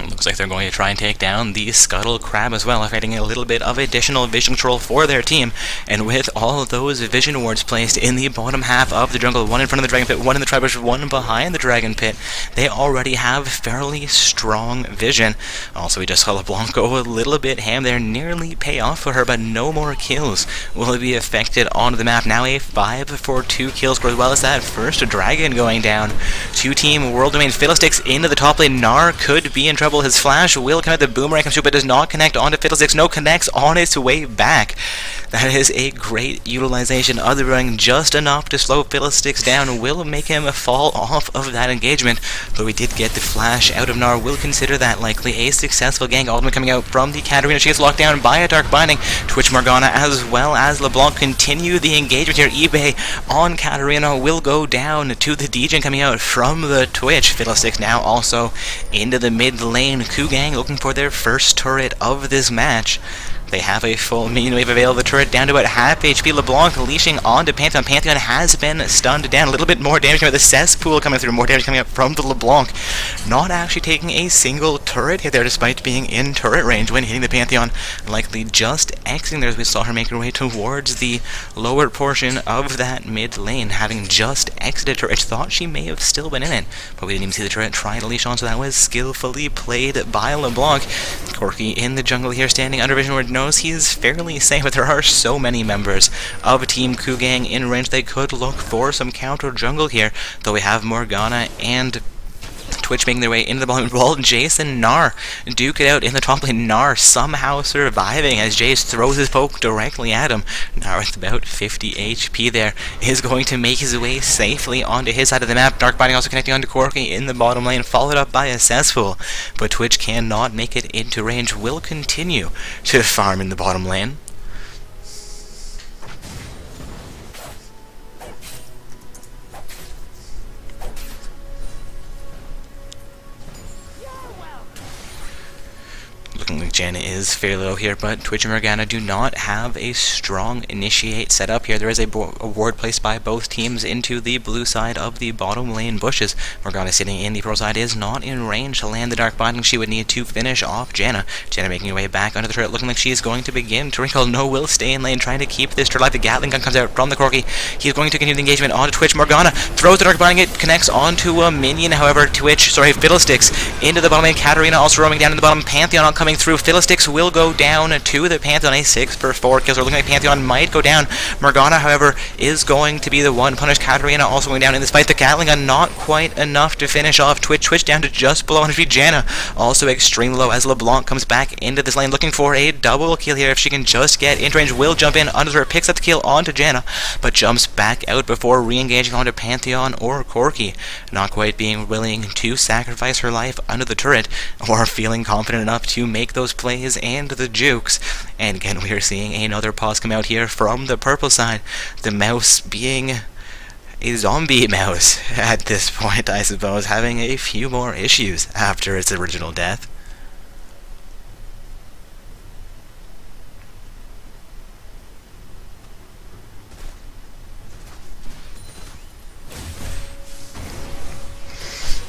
It looks like they're going to try and take down the Scuttle Crab as well, adding a little bit of additional vision control for their team. And with all of those vision wards placed in the bottom half of the jungle, one in front of the dragon pit, one in the tribush, one behind the dragon pit, they already have fairly strong vision. Also, we just saw LeBlanc go a little bit ham there, nearly pay off for her, but no more kills will be affected on the map. Now a 5 for 2 kill score, as well as that first dragon going down to Team World Domain. Fiddlesticks into the top lane. Gnar could be in trouble. His flash will connect, the boomerang comes through, but does not connect onto Fiddlesticks. No, connects on its way back. That is a great utilization of the boomerang, just enough to slow Fiddlesticks down, will make him fall off of that engagement. Though we did get the flash out of Gnar, will consider that likely a successful gank. Ultimate coming out from the Katarina. She gets locked down by a Dark Binding. Twitch Morgana as well as LeBlanc continue the engagement here. eBay on Katarina will go down to the DJ coming out from the Twitch. Fiddlesticks now also into the mid lane. Kugang looking for their first turret of this match. They have a full minion wave available. The turret down to about half HP. LeBlanc leashing onto Pantheon. Pantheon has been stunned down. A little bit more damage coming out. The cesspool coming through. More damage coming out from the LeBlanc. Not actually taking a single turret hit there, despite being in turret range when hitting the Pantheon. Likely just exiting there as we saw her make her way towards the lower portion of that mid lane. Having just exited turret. Thought she may have still been in it, but we didn't even see the turret try to leash on, so that was skillfully played by LeBlanc. Corki in the jungle here, standing under vision ward, knows he is fairly safe, but there are so many members of Team Kugang in range. They could look for some counter jungle here, though we have Morgana and Twitch making their way into the bottom wall. Jace and Gnar duke it out in the top lane. Gnar somehow surviving as Jace throws his poke directly at him. Gnar with about 50 HP there is going to make his way safely onto his side of the map. Dark Binding also connecting onto Corki in the bottom lane, followed up by a cesspool. But Twitch cannot make it into range. Will continue to farm in the bottom lane. Looking like Janna is fairly low here, but Twitch and Morgana do not have a strong initiate set up here. There is a ward placed by both teams into the blue side of the bottom lane bushes. Morgana sitting in the pro side is not in range to land the Dark Binding. She would need to finish off Janna. Janna making her way back under the turret, looking like she is going to begin to wrinkle. No, will stay in lane, trying to keep this turret alive. The Gatling gun comes out from the Corki. He is going to continue the engagement onto Twitch. Morgana throws the Dark Binding. It connects onto a minion. However, Fiddlesticks into the bottom lane. Katarina also roaming down in the bottom. Pantheon coming through. Fiddlesticks will go down to the Pantheon. A 6 for 4 kills. We're looking like Pantheon might go down. Morgana, however, is going to be the one punished. Katarina also going down in this fight. The Gatling gun not quite enough to finish off Twitch. Twitch down to just below 100 HP. Janna also extremely low as LeBlanc comes back into this lane looking for a double kill here. If she can just get into range, will jump in under her, picks up the kill onto Janna, but jumps back out before re-engaging onto Pantheon or Corki. Not quite being willing to sacrifice her life under the turret, or feeling confident enough to make those plays and the jukes. And again, we are seeing another pause come out here from the purple side. The mouse being a zombie mouse at this point, I suppose, having a few more issues after its original death.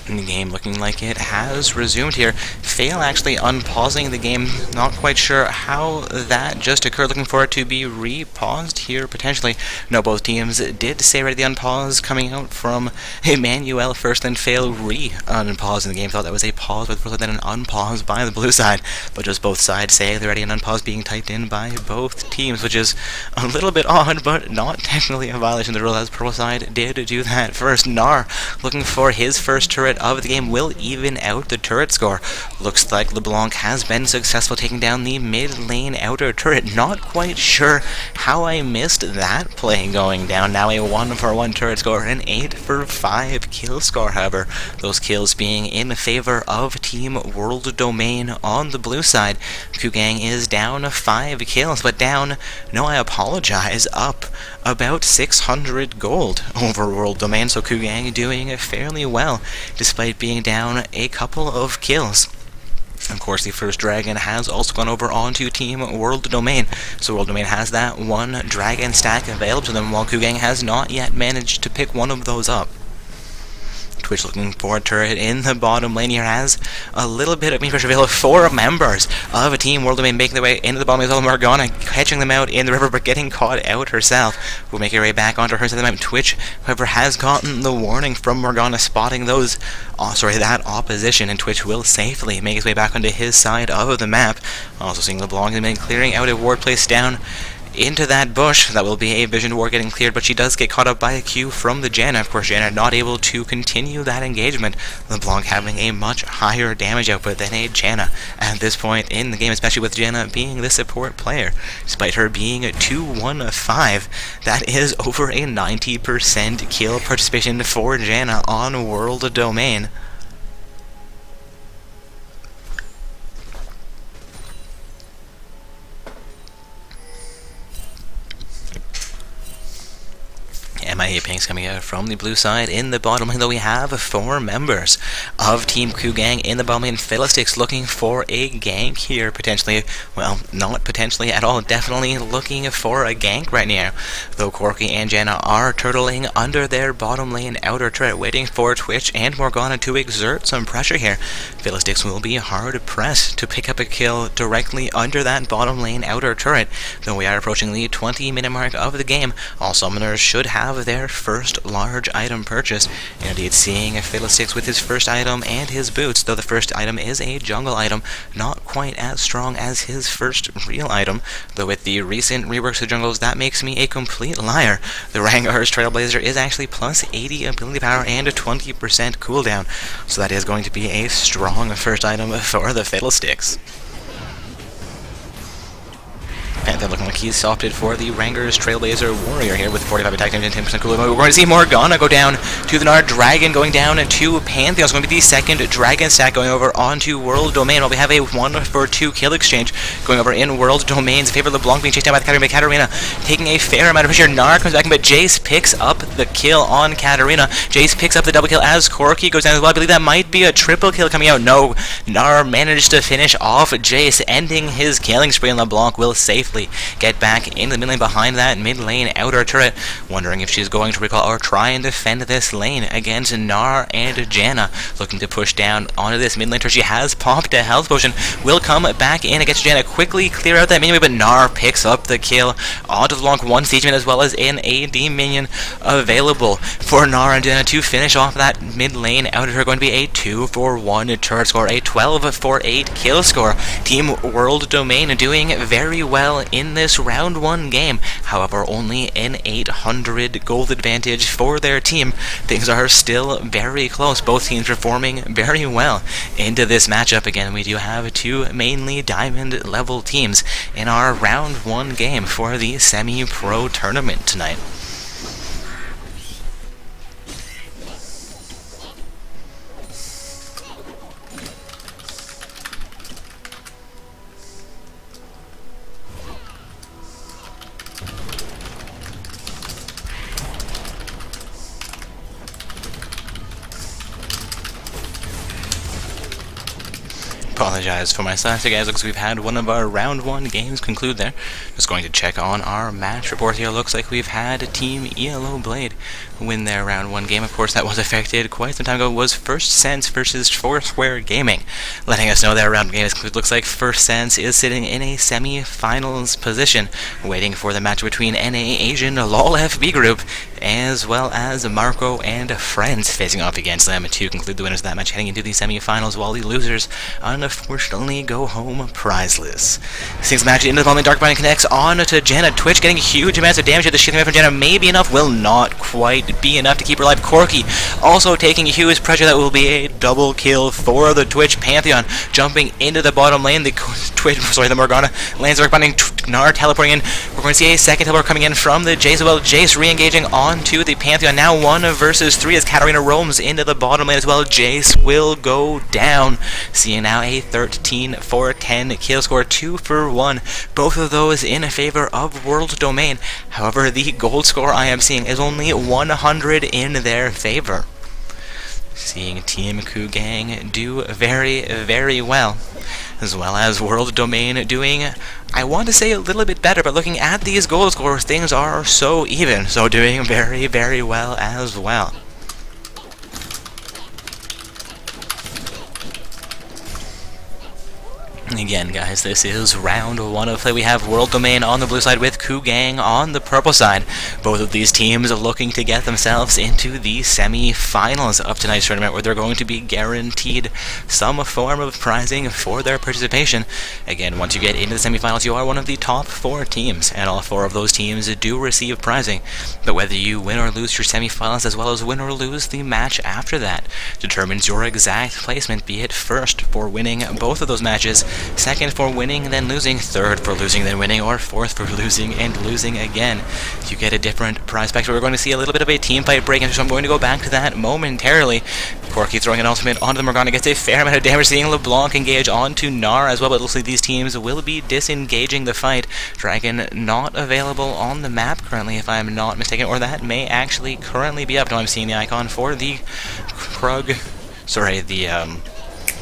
The game looking like it has resumed here. Fail actually unpausing the game. Not quite sure how that just occurred. Looking for it to be repaused here potentially. No, both teams did say ready the unpause coming out from Emmanuel first, then Fail re-unpausing the game. Thought that was a pause, but then an unpause by the blue side. But just both sides say they're ready, an unpause being typed in by both teams, which is a little bit odd, but not technically a violation of the rule, as purple side did do that first. Gnar looking for his first turret of the game will even out the turret score. Looks like LeBlanc has been successful taking down the mid lane outer turret. Not quite sure how I missed that play going down. Now a 1-for-1 turret score and 8-for-5 kill score, however. Those kills being in favor of Team World Domain on the blue side. Kugang is down 5 kills, but down, no I apologize, up about 600 gold over World Domain, so Kugang doing fairly well despite being down a couple of kills. Of course, the first dragon has also gone over onto Team World Domain, so World Domain has that one dragon stack available to them, while Kugang has not yet managed to pick one of those up. Twitch looking for a turret in the bottom lane here, has a little bit of mean pressure available. 4 members of a Team World Domain making their way into the bottom lane. Morgana catching them out in the river, but getting caught out herself. Will make her way back onto her side of the map. Twitch, however, has gotten the warning from Morgana spotting that opposition, and Twitch will safely make his way back onto his side of the map. Also seeing LeBlanc has been clearing out a ward placed down into that bush. That will be a vision ward getting cleared, but she does get caught up by a Q from the Janna. Of course, Janna not able to continue that engagement. LeBlanc having a much higher damage output than a Janna at this point in the game, especially with Janna being the support player. Despite her being a 2-1-5, that is over a 90% kill participation for Janna on World Domain. MIA pings coming out from the blue side in the bottom lane, though we have 4 members of Team Kugang in the bottom lane. Fiddlesticks looking for a gank here, potentially. Well, not potentially at all, definitely looking for a gank right now. Though Corki and Janna are turtling under their bottom lane outer turret, waiting for Twitch and Morgana to exert some pressure here. Fiddlesticks will be hard pressed to pick up a kill directly under that bottom lane outer turret. Though we are approaching the 20-minute mark of the game, all summoners should have their first large item purchase. And indeed, seeing Fiddlesticks with his first item and his boots, though the first item is a jungle item, not quite as strong as his first real item. Though with the recent reworks of jungles, that makes me a complete liar. The Rangar's Trailblazer is actually plus 80 ability power and a 20% cooldown, so that is going to be a strong first item for the Fiddlesticks. And then looking like he's opted for the Rangar's Trailblazer Warrior here with 45 attack damage and 10% cooldown. We're going to see Morgana go down to the Nard Dragon, going down to Pantheon. It's going to be the second Dragon stack going over onto World Domain, while we have a 1-for-2 kill exchange going over in World Domain's favor. LeBlanc being chased down by the Katarina, taking a fair amount of pressure. Gnar comes back, but Jace picks up the kill on Katarina. Jace picks up the double kill as Corki goes down as well. I believe that might be a triple kill coming out. No, Gnar managed to finish off Jace, ending his killing spree, and LeBlanc will safely get back in the mid lane behind that mid lane outer turret, wondering if she's going to recall or try and defend this lane against Gnar and Janna, looking to push down onto this mid lane turret. She has popped a health potion, will come back in against Janna, quickly clear out that minion, but Gnar picks up the kill onto the LeBlanc, 1 siege minion as well as an AD minion available for Gnar and Janna to finish off that mid lane outer turret. Going to be a 2-for-1 turret score, a 12-for-8 kill score. Team World Domain doing very well in this round 1 game, however only an 800 gold advantage for their team. Things are still very close, both teams performing very well into this matchup. Again, we do have 2 mainly diamond level teams in our round 1 game for the semi-pro tournament tonight. Apologize for my silence here, guys, because we've had one of our round 1 games conclude there. Just going to check on our match report here. Looks like we've had Team ELO Blade win their round 1 game. Of course, that was affected quite some time ago. It was First Sense versus Foursquare Gaming, letting us know that round 1 game is concluded. Looks like First Sense is sitting in a semi-finals position, waiting for the match between NA Asian LOL FB Group, as well as Marco and Friends facing off against them to conclude the winners of that match, heading into the semi-finals, while the losers, unfortunately go home prizeless. Seems match into the moment, Dark Binding connects on to Janna. Twitch getting huge amounts of damage to the shielding from Janna. Maybe enough, will not quite be enough to keep her alive. Corki also taking huge pressure. That will be a double kill for the Twitch Pantheon. Jumping into the bottom lane, the Morgana lands Dark Binding. Gnar teleporting in. We're going to see a second teleport coming in from the Jace as well. Jace re-engaging onto the Pantheon. Now 1 versus 3 as Katarina roams into the bottom lane as well. Jace will go down. Seeing now a 13 for 10 kill score, 2 for 1. Both of those in favor of World Domain. However, the gold score I am seeing is only 100 in their favor. Seeing Team Kugang do very, very well. As well as World Domain doing, I want to say a little bit better, but looking at these gold scores, things are so even. So doing very, very well as well. Again, guys, this is round 1 of play. We have World Domain on the blue side with Kugang on the purple side. Both of these teams are looking to get themselves into the semi-finals of tonight's tournament, where they're going to be guaranteed some form of prizing for their participation. Again, once you get into the semi-finals, you are one of the top 4 teams, and all 4 of those teams do receive prizing. But whether you win or lose your semi-finals, as well as win or lose the match after that, determines your exact placement, be it first for winning both of those matches, second for winning then losing, third for losing then winning, or fourth for losing and losing again. You get a different prize pack. So we're going to see a little bit of a team fight break, so I'm going to go back to that momentarily. Corki throwing an ultimate onto the Morgana, gets a fair amount of damage, seeing LeBlanc engage onto Gnar as well, but it looks like these teams will be disengaging the fight. Dragon not available on the map currently, if I'm not mistaken, or that may actually currently be up. Now I'm seeing the icon for the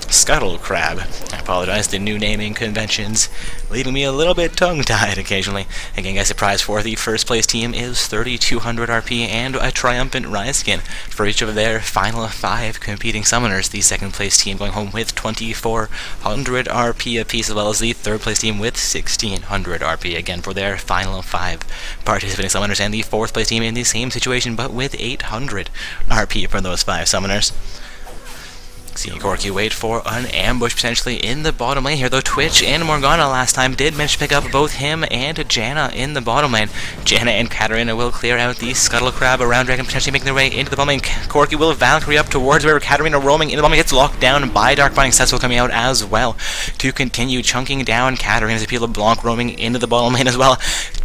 Scuttle Crab. I apologize, the new naming conventions leaving me a little bit tongue-tied occasionally. Again, guys, the prize for the first place team is 3,200 RP and a triumphant Rise skin for each of their final 5 competing summoners. The second place team going home with 2,400 RP apiece, as well as the third place team with 1,600 RP, again, for their final 5 participating summoners, and the fourth place team in the same situation, but with 800 RP for those 5 summoners. Seeing Corki wait for an ambush potentially in the bottom lane here, though Twitch and Morgana last time did manage to pick up both him and Janna in the bottom lane. Janna and Katarina will clear out the Scuttle Crab around Dragon, potentially making their way into the bottom lane. Corki will Valkyrie up towards where Katarina roaming into the bottom lane, gets locked down by Dark Binding. Setsuo coming out as well to continue chunking down Katarina. As LeBlanc roaming into the bottom lane as well.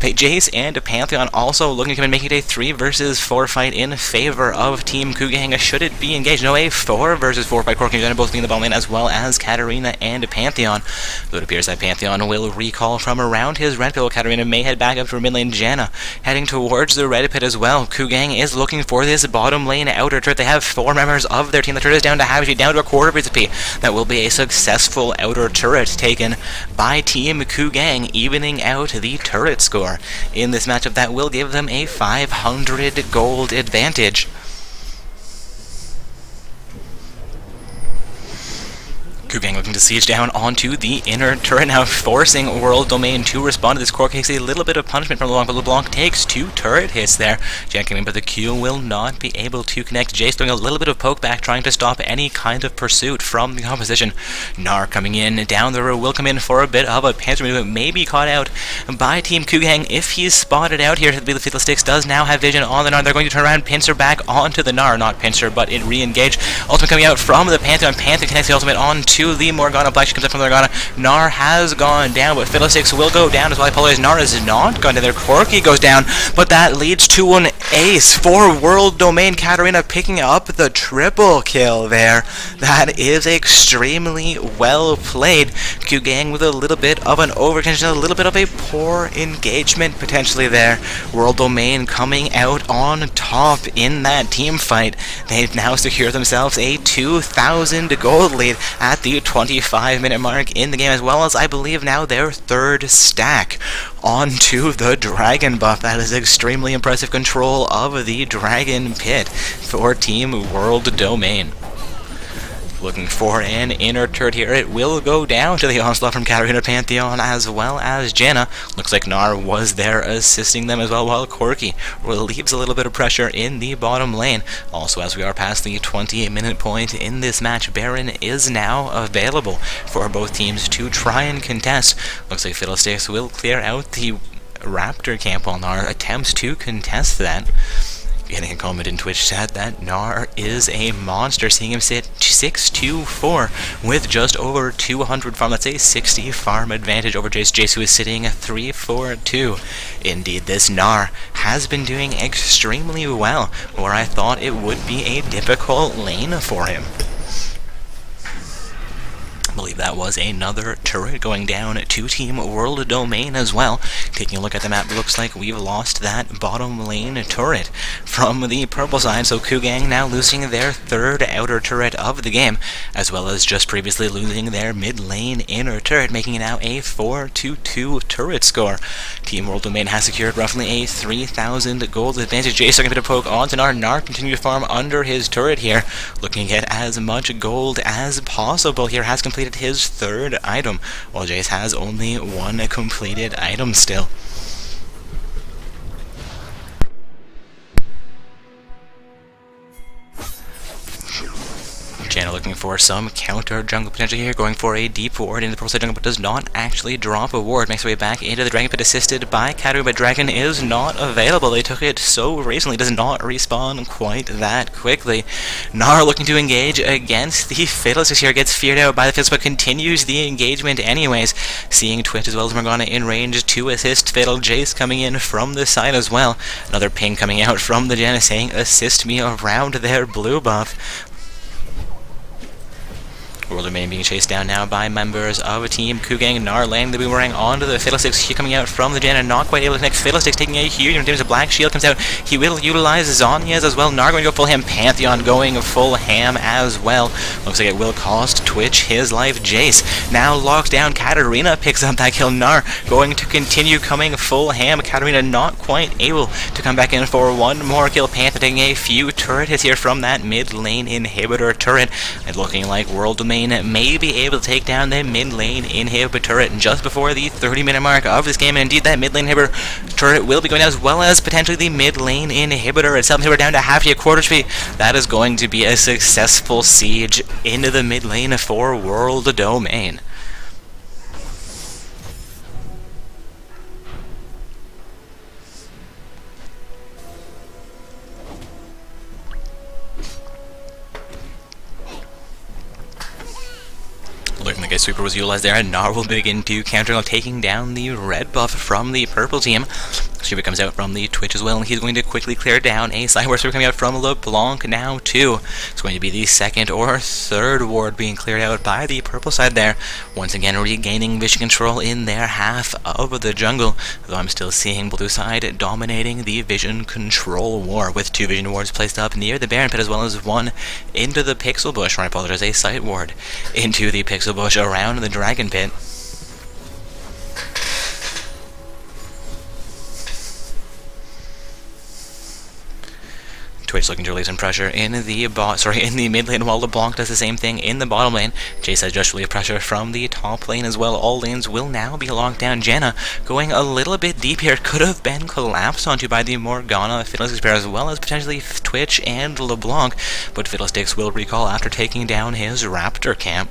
Jace and Pantheon also looking to come in, making it a 3 versus 4 fight in favor of Team Kugang. Should it be engaged? No, a 4 versus 4 fight. Corki and Janna both being in the bottom lane, as well as Katarina and Pantheon. Though it appears that Pantheon will recall from around his red pit. Katarina may head back up to her mid lane. Janna heading towards the red pit as well. Kugang is looking for this bottom lane outer turret. They have 4 members of their team. The turret is down to half HP, down to a quarter of HP. That will be a successful outer turret taken by Team Kugang, evening out the turret score in this matchup. That will give them a 500 gold advantage. Kugang looking to siege down onto the inner turret, now forcing World Domain to respond to this. Corki takes a little bit of punishment from LeBlanc, but LeBlanc takes 2 turret hits there. Jan coming in, but the Q will not be able to connect. Jace doing a little bit of poke back, trying to stop any kind of pursuit from the opposition. Gnar coming in down the row, will come in for a bit of a panzer movement, may be caught out by Team Kugang if he's spotted out here. The Fiddlesticks does now have vision on the Gnar. They're going to turn around, pincer back onto the Gnar, not pincer, but it re-engaged. Ultimate coming out from the Pantheon. Pantheon connects the ultimate onto the Morgana. Black comes up from the Morgana. Gnar has gone down, but Fiddlesticks will go down as well. I apologize, Gnar is not gone down there. Corki goes down, but that leads to an ace for World Domain. Katarina picking up the triple kill there. That is extremely well played. Kugang with a little bit of an overextension, a little bit of a poor engagement potentially there. World Domain coming out on top in that team fight. They've now secured themselves a 2,000 gold lead at the 25-minute mark in the game, as well as I believe now their 3rd stack onto the Dragon buff. That is extremely impressive control of the Dragon pit for Team World Domain. Looking for an inner turret here. It will go down to the onslaught from Katarina Pantheon as well as Janna. Looks like Gnar was there assisting them as well, while Corki relieves a little bit of pressure in the bottom lane. Also, as we are past the 28-minute point in this match, Baron is now available for both teams to try and contest. Looks like Fiddlesticks will clear out the Raptor camp while Gnar attempts to contest that. Getting a comment in Twitch chat that Gnar is a monster, seeing him sit 6-2-4 with just over 200 farm. That's a 60 farm advantage over Jace. Jace, who is sitting 3-4-2. Indeed, this Gnar has been doing extremely well, where I thought it would be a difficult lane for him. I believe that was another turret going down to Team World Domain as well. Taking a look at the map, it looks like we've lost that bottom lane turret from the purple side, so Kugang now losing their third outer turret of the game, as well as just previously losing their mid lane inner turret, making it now a 4-2 turret score. Team World Domain has secured roughly a 3,000 gold advantage. Jace looking to poke onto Gnar. Gnar continue to farm under his turret here, looking to get as much gold as possible here. Has completed his third item, while Jace has only one completed item still. Janna looking for some counter jungle potential here, going for a deep ward in the purple side jungle, but does not actually drop a ward. Makes her way back into the Dragon Pit, assisted by Katarina, but Dragon is not available. They took it so recently, does not respawn quite that quickly. Gnar looking to engage against the Fiddlesticks here, gets feared out by the Fiddlesticks, but continues the engagement anyways. Seeing Twitch as well as Morgana in range to assist Fiddle. Jace coming in from the side as well. Another ping coming out from the Janna saying, assist me around their blue buff. World Domain being chased down now by members of a team. Kugang, Gnar laying the boomerang onto the Fiddlesticks. He coming out from the Janna, not quite able to connect. Fiddlesticks taking a huge damage. A black shield comes out. He will utilize Zhonya's as well. Gnar going to go full ham. Pantheon going full ham as well. Looks like it will cost Twitch his life. Jace now locked down. Katarina picks up that kill. Gnar going to continue coming full ham. Katarina not quite able to come back in for one more kill. Pantheon taking a few turret hits here from that mid lane inhibitor turret. And looking like World Domain may be able to take down the mid lane inhibitor turret just before the 30-minute mark of this game. And indeed, that mid lane inhibitor turret will be going down, as well as potentially the mid lane inhibitor itself. Inhibitor down to half a quarter speed. That is going to be a successful siege into the mid lane for World Domain. Looking like a sweeper was utilized there, and Gnar will begin to counter, taking down the red buff from the purple team. Sweeper comes out from the Twitch as well, and he's going to quickly clear down a sideward sweeper coming out from LeBlanc now too. It's going to be the second or third ward being cleared out by the purple side there. Once again regaining vision control in their half of the jungle, though I'm still seeing blue side dominating the vision control war, with two vision wards placed up near the Baron Pit, as well as one into the Pixel Bush, or I apologize, a sight ward into the Pixel Bush around the Dragon Pit. Twitch looking to relieve some pressure in the mid lane, while LeBlanc does the same thing in the bottom lane. Jace has just relieved pressure from the top lane as well. All lanes will now be locked down. Janna going a little bit deep here. Could have been collapsed onto by the Morgana Fiddlesticks pair, as well as potentially Twitch and LeBlanc, but Fiddlesticks will recall after taking down his Raptor camp.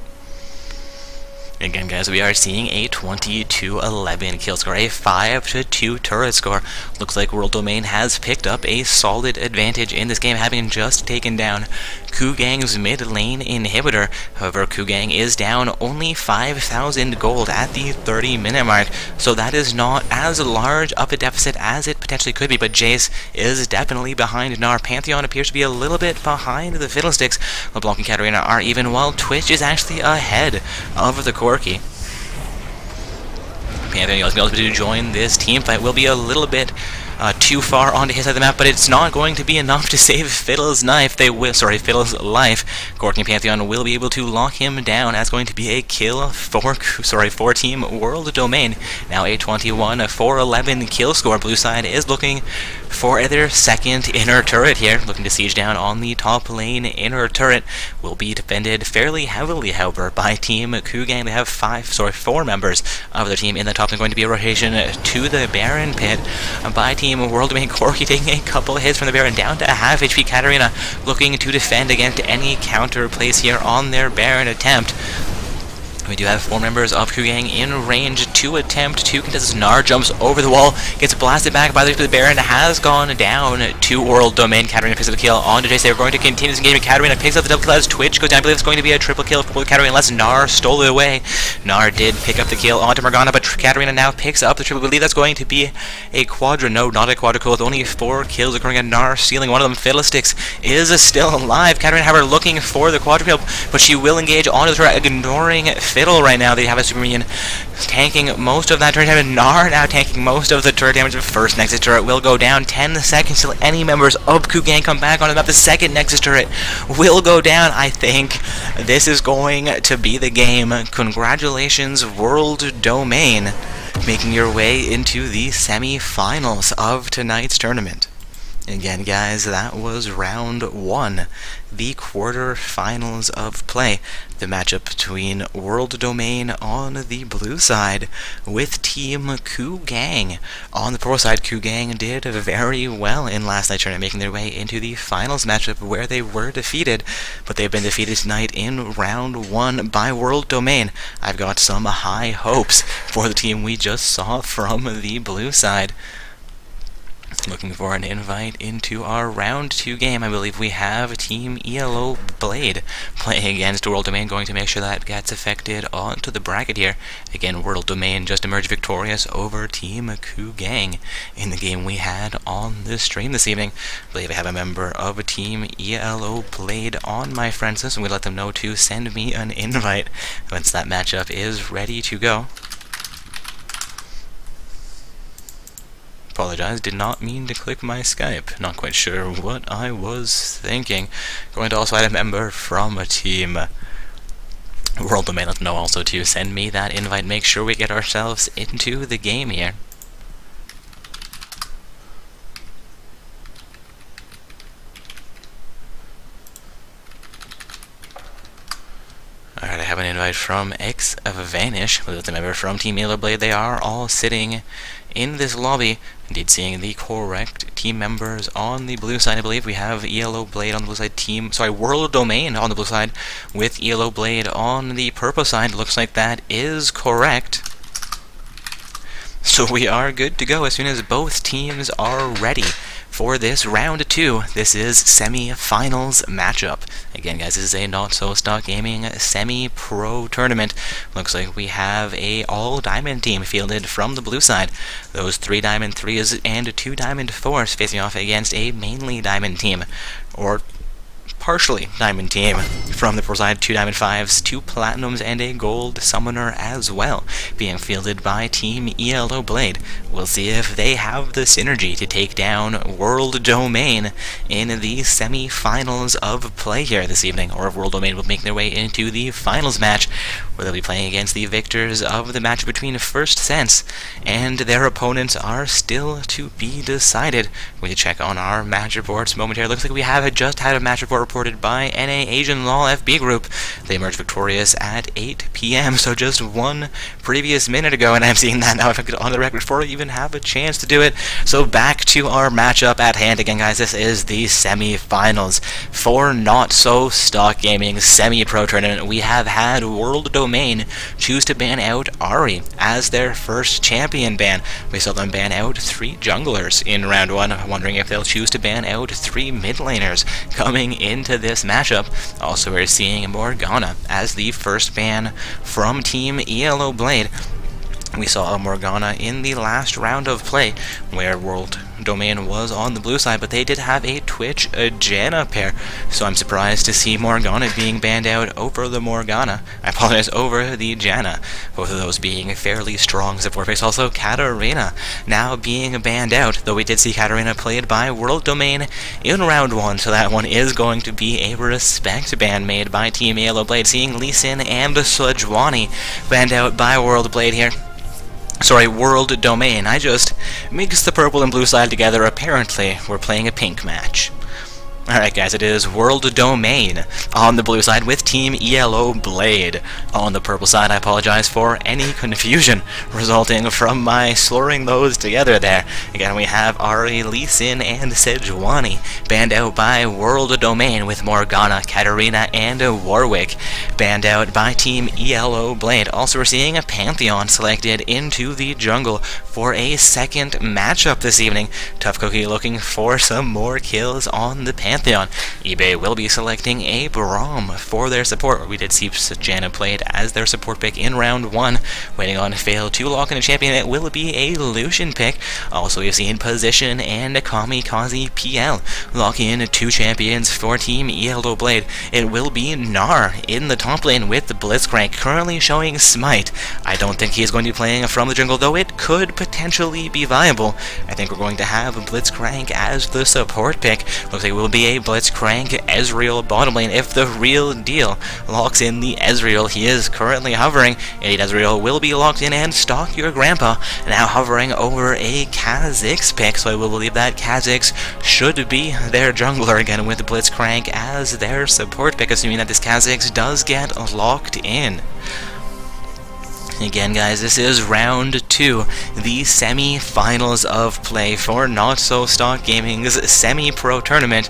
Again, guys, we are seeing a 20-11 kill score, a 5-2 turret score. Looks like World Domain has picked up a solid advantage in this game, having just taken down Kugang's mid lane inhibitor. However, Kugang is down only 5,000 gold at the 30-minute mark, so that is not as large of a deficit as it potentially could be, but Jace is definitely behind Gnar. Pantheon appears to be a little bit behind the Fiddlesticks. LeBlanc and Katarina are even, while Twitch is actually ahead of the Corki. Pantheon is able to join this team fight. Will be a little bit too far onto his side of the map, but it's not going to be enough to save Fiddle's life. Fiddle's life. Corki and Pantheon will be able to lock him down. That's going to be a kill for Team World Domain. Now a 21-4-11 kill score. Blue side is looking for their second inner turret here, looking to siege down on the top lane. Inner turret will be defended fairly heavily, however, by Team Kugang. They have 4 members of their team in the top. They're going to be a rotation to the Baron pit by Team World Domain. Corki taking a couple hits from the Baron, down to half HP. Katarina looking to defend against any counter place here on their Baron attempt. We do have 4 members of Kugang in range to attempt to contest. Gnar jumps over the wall, gets blasted back by the Baron, has gone down to World Domain. Katarina picks up the kill onto Jace. They're going to continue this engagement. Katarina picks up the double kill as Twitch goes down. I believe it's going to be a triple kill for Katarina unless Gnar stole it away. Gnar did pick up the kill onto Morgana, but Katarina now picks up the triple. I believe that's going to be a quadra. No, not a quadruple, with only 4 kills occurring, and Gnar stealing one of them. Fiddlesticks is still alive. Katarina, however, looking for the quadruple, but she will engage onto the turret, ignoring Fiddle right now. They have a super minion tanking most of that turret damage. Gnar now tanking most of the turret damage. The first Nexus turret will go down. 10 seconds till any members of Kugang come back onto the map. The second Nexus turret will go down. I think this is going to be the game. Congratulations, World Domain, making your way into the semi-finals of tonight's tournament. Again, guys, that was round 1, the quarter-finals of play. The matchup between World Domain on the blue side with Team Kugang on the purple side. Kugang did very well in last night's tournament, making their way into the finals matchup where they were defeated, but they've been defeated tonight in round 1 by World Domain. I've got some high hopes for the team we just saw from the blue side. Looking for an invite into our round 2 game. I believe we have Team ELO Blade playing against World Domain, going to make sure that gets affected onto the bracket here. Again, World Domain just emerged victorious over Team Kugang in the game we had on the stream this evening. I believe I have a member of Team ELO Blade on, my friends, and we let them know to send me an invite once that matchup is ready to go. Apologize, did not mean to click my Skype. Not quite sure what I was thinking. Going to also add a member from a team World Domain. Let them know also to send me that invite. Make sure we get ourselves into the game here. Alright, I have an invite from X of Vanish, with a member from Team ELO Blade. They are all sitting in this lobby. Indeed, seeing the correct team members on the blue side. I believe we have ELO Blade on the blue side, World Domain on the blue side, with ELO Blade on the purple side. Looks like that is correct. So we are good to go as soon as both teams are ready for this round 2. This is semi-finals matchup. Again, guys, this is a Not So Stock Gaming semi-pro tournament. Looks like we have a all-diamond team fielded from the blue side. Those 3 diamond 3s and 2 diamond 4s facing off against a mainly diamond team, or partially diamond team from the purple side. 2 diamond 5s, 2 platinums, and a gold summoner as well, being fielded by Team ELO Blade. We'll see if they have the synergy to take down World Domain in the semi-finals of play here this evening, or if World Domain will make their way into the finals match, where they'll be playing against the victors of the match between First Sense, and their opponents are still to be decided. We check on our match reports momentarily. Looks like we have just had a match report reported by NA Asian Law FB Group. They emerged victorious at 8 p.m., so just 1 previous minute ago, and I'm seeing that now. If I could on the record before I even have a chance to do it. So back to our matchup at hand again, guys. This is the semi-finals for Not So Stock Gaming semi-pro tournament. We have had World Domain choose to ban out Ahri as their first champion ban. We saw them ban out 3 junglers in round 1. I'm wondering if they'll choose to ban out 3 mid laners coming into this matchup. Also, we're seeing Morgana as the first ban from Team ELO Blade. We saw Morgana in the last round of play, where World Domain was on the blue side, but they did have a Twitch Janna pair, so I'm surprised to see Morgana being banned out over the Morgana. I apologize, over the Janna. Both of those being fairly strong support picks. Also, Katarina now being banned out, though we did see Katarina played by World Domain in round 1, so that one is going to be a respect ban made by Team ELO Blade. Seeing Lee Sin and Sejuani banned out by World Blade here. Sorry, World Domain. I just mixed the purple and blue side together. Apparently, we're playing a pink match. Alright guys, it is World Domain on the blue side with Team ELO Blade. On the purple side, I apologize for any confusion resulting from my slurring those together there. Again, we have Ari, Lee Sin, and Sejuani banned out by World Domain with Morgana, Katarina, and Warwick banned out by Team ELO Blade. Also, we're seeing a Pantheon selected into the jungle for a second matchup this evening. Tough Cookie looking for some more kills on the Pantheon. eBay will be selecting a Braum for their support. We did see Janna played as their support pick in round 1. Waiting on Fail to lock in a champion, it will be a Lucian pick. Also, we've seen Position and Kamikaze PL lock in 2 champions for Team ELO Blade. It will be Gnar in the top lane with the Blitzcrank, currently showing Smite. I don't think he's going to be playing from the jungle, though it could potentially be viable. I think we're going to have Blitzcrank as the support pick. Looks like it will be a Blitzcrank Ezreal bottom lane if the real deal locks in the Ezreal. He is currently hovering. Elite Ezreal will be locked in, and Stalk Your Grandpa now hovering over a Kha'Zix pick, so I will believe that Kha'Zix should be their jungler again with Blitzcrank as their support pick, assuming that this Kha'Zix does get locked in. Again, guys, this is round 2, the semi-finals of play for Not So Stock Gaming's semi-pro tournament.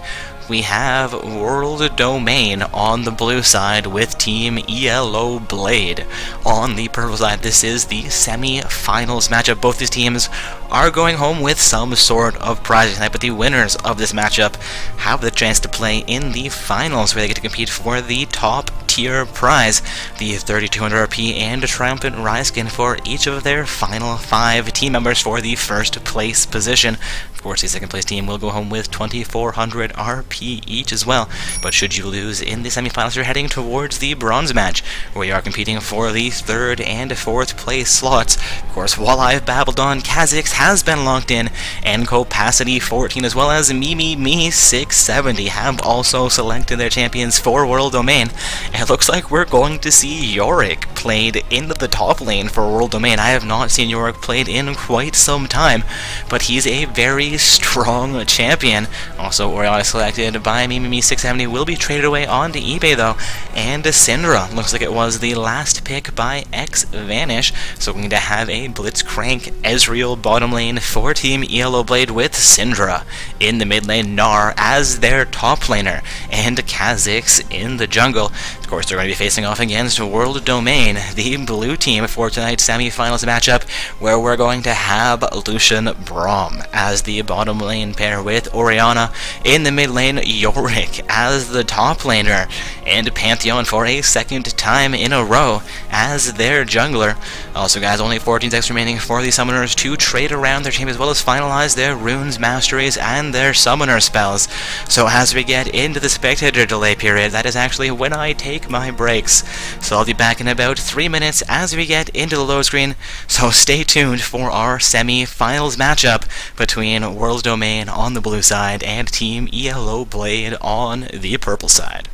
We have World Domain on the blue side with Team ELO Blade. On the purple side, this is the semi-finals matchup. Both these teams are going home with some sort of prize tonight, but the winners of this matchup have the chance to play in the finals, where they get to compete for the top tier prize, the 3200 RP and a Triumphant Rise skin for each of their final 5 team members for the first place position. Of course, the second place team will go home with 2400 RP each as well, but should you lose in the semifinals, you're heading towards the bronze match, where you are competing for the 3rd and 4th place slots. Of course, while I've babbled on, Kha'Zix has been locked in, and Copacity 14 as well as Me 670 have also selected their champions for World Domain. And it looks like we're going to see Yorick played into the top lane for World Domain. I have not seen Yorick played in quite some time, but he's a very strong champion. Also, Orianna selected by Me 670 will be traded away onto eBay though, and Syndra looks like it was the last pick by Vanish, so we're going to have a Blitzcrank Ezreal bottom lane for Team ELO Blade with Syndra in the mid lane, Gnar as their top laner, and Kha'Zix in the jungle. Of course, they're going to be facing off against World Domain, the blue team, for tonight's semi-finals matchup, where we're going to have Lucian Braum as the bottom lane pair with Orianna in the mid lane, Yorick as the top laner, and Pantheon for a second time in a row as their jungler. Also, guys, only 14 seconds remaining for the summoners to trade around their team as well as finalize their runes, masteries, and their summoner spells. So as we get into the spectator delay period, that is actually when I take my breaks. So I'll be back in about 3 minutes as we get into the load screen, so stay tuned for our semi-finals matchup between World Domain on the blue side and Team ELO Blade on the purple side.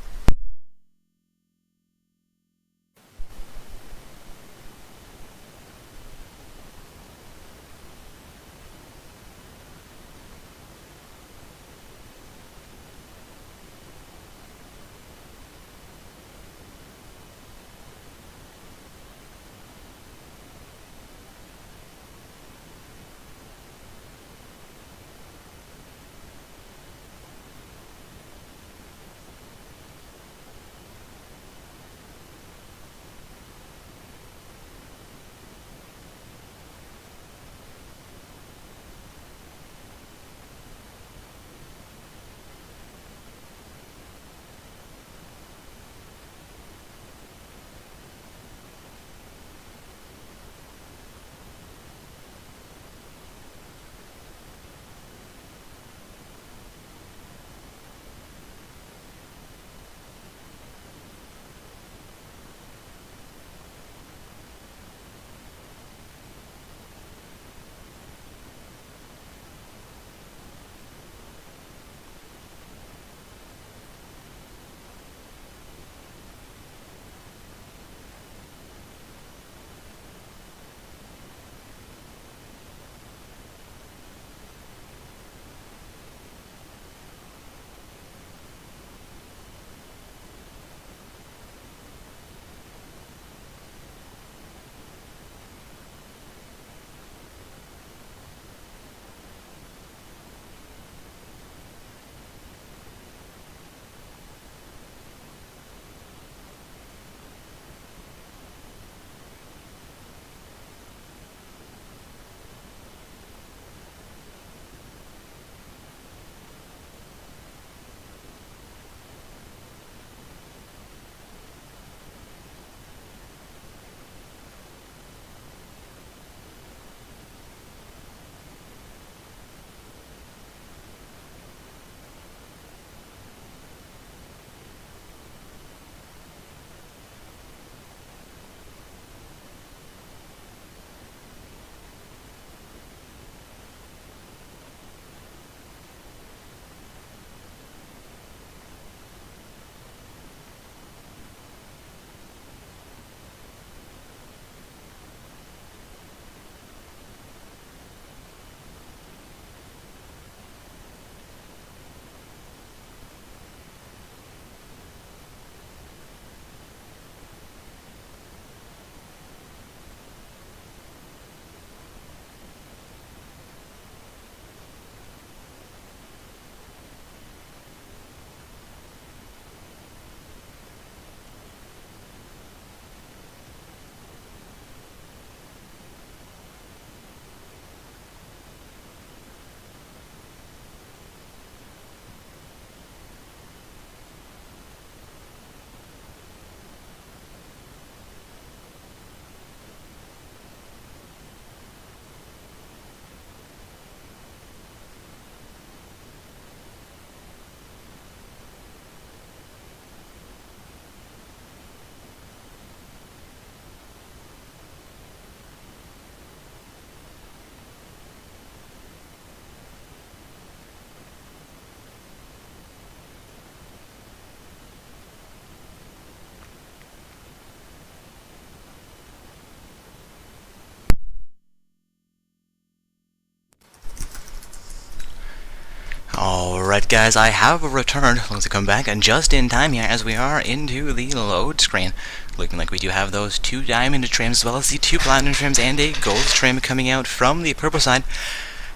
Alright guys, I have returned. Let's come back and just in time here as we are into the load screen. Looking like we do have those 2 diamond trims as well as the 2 platinum trims and a gold trim coming out from the purple side.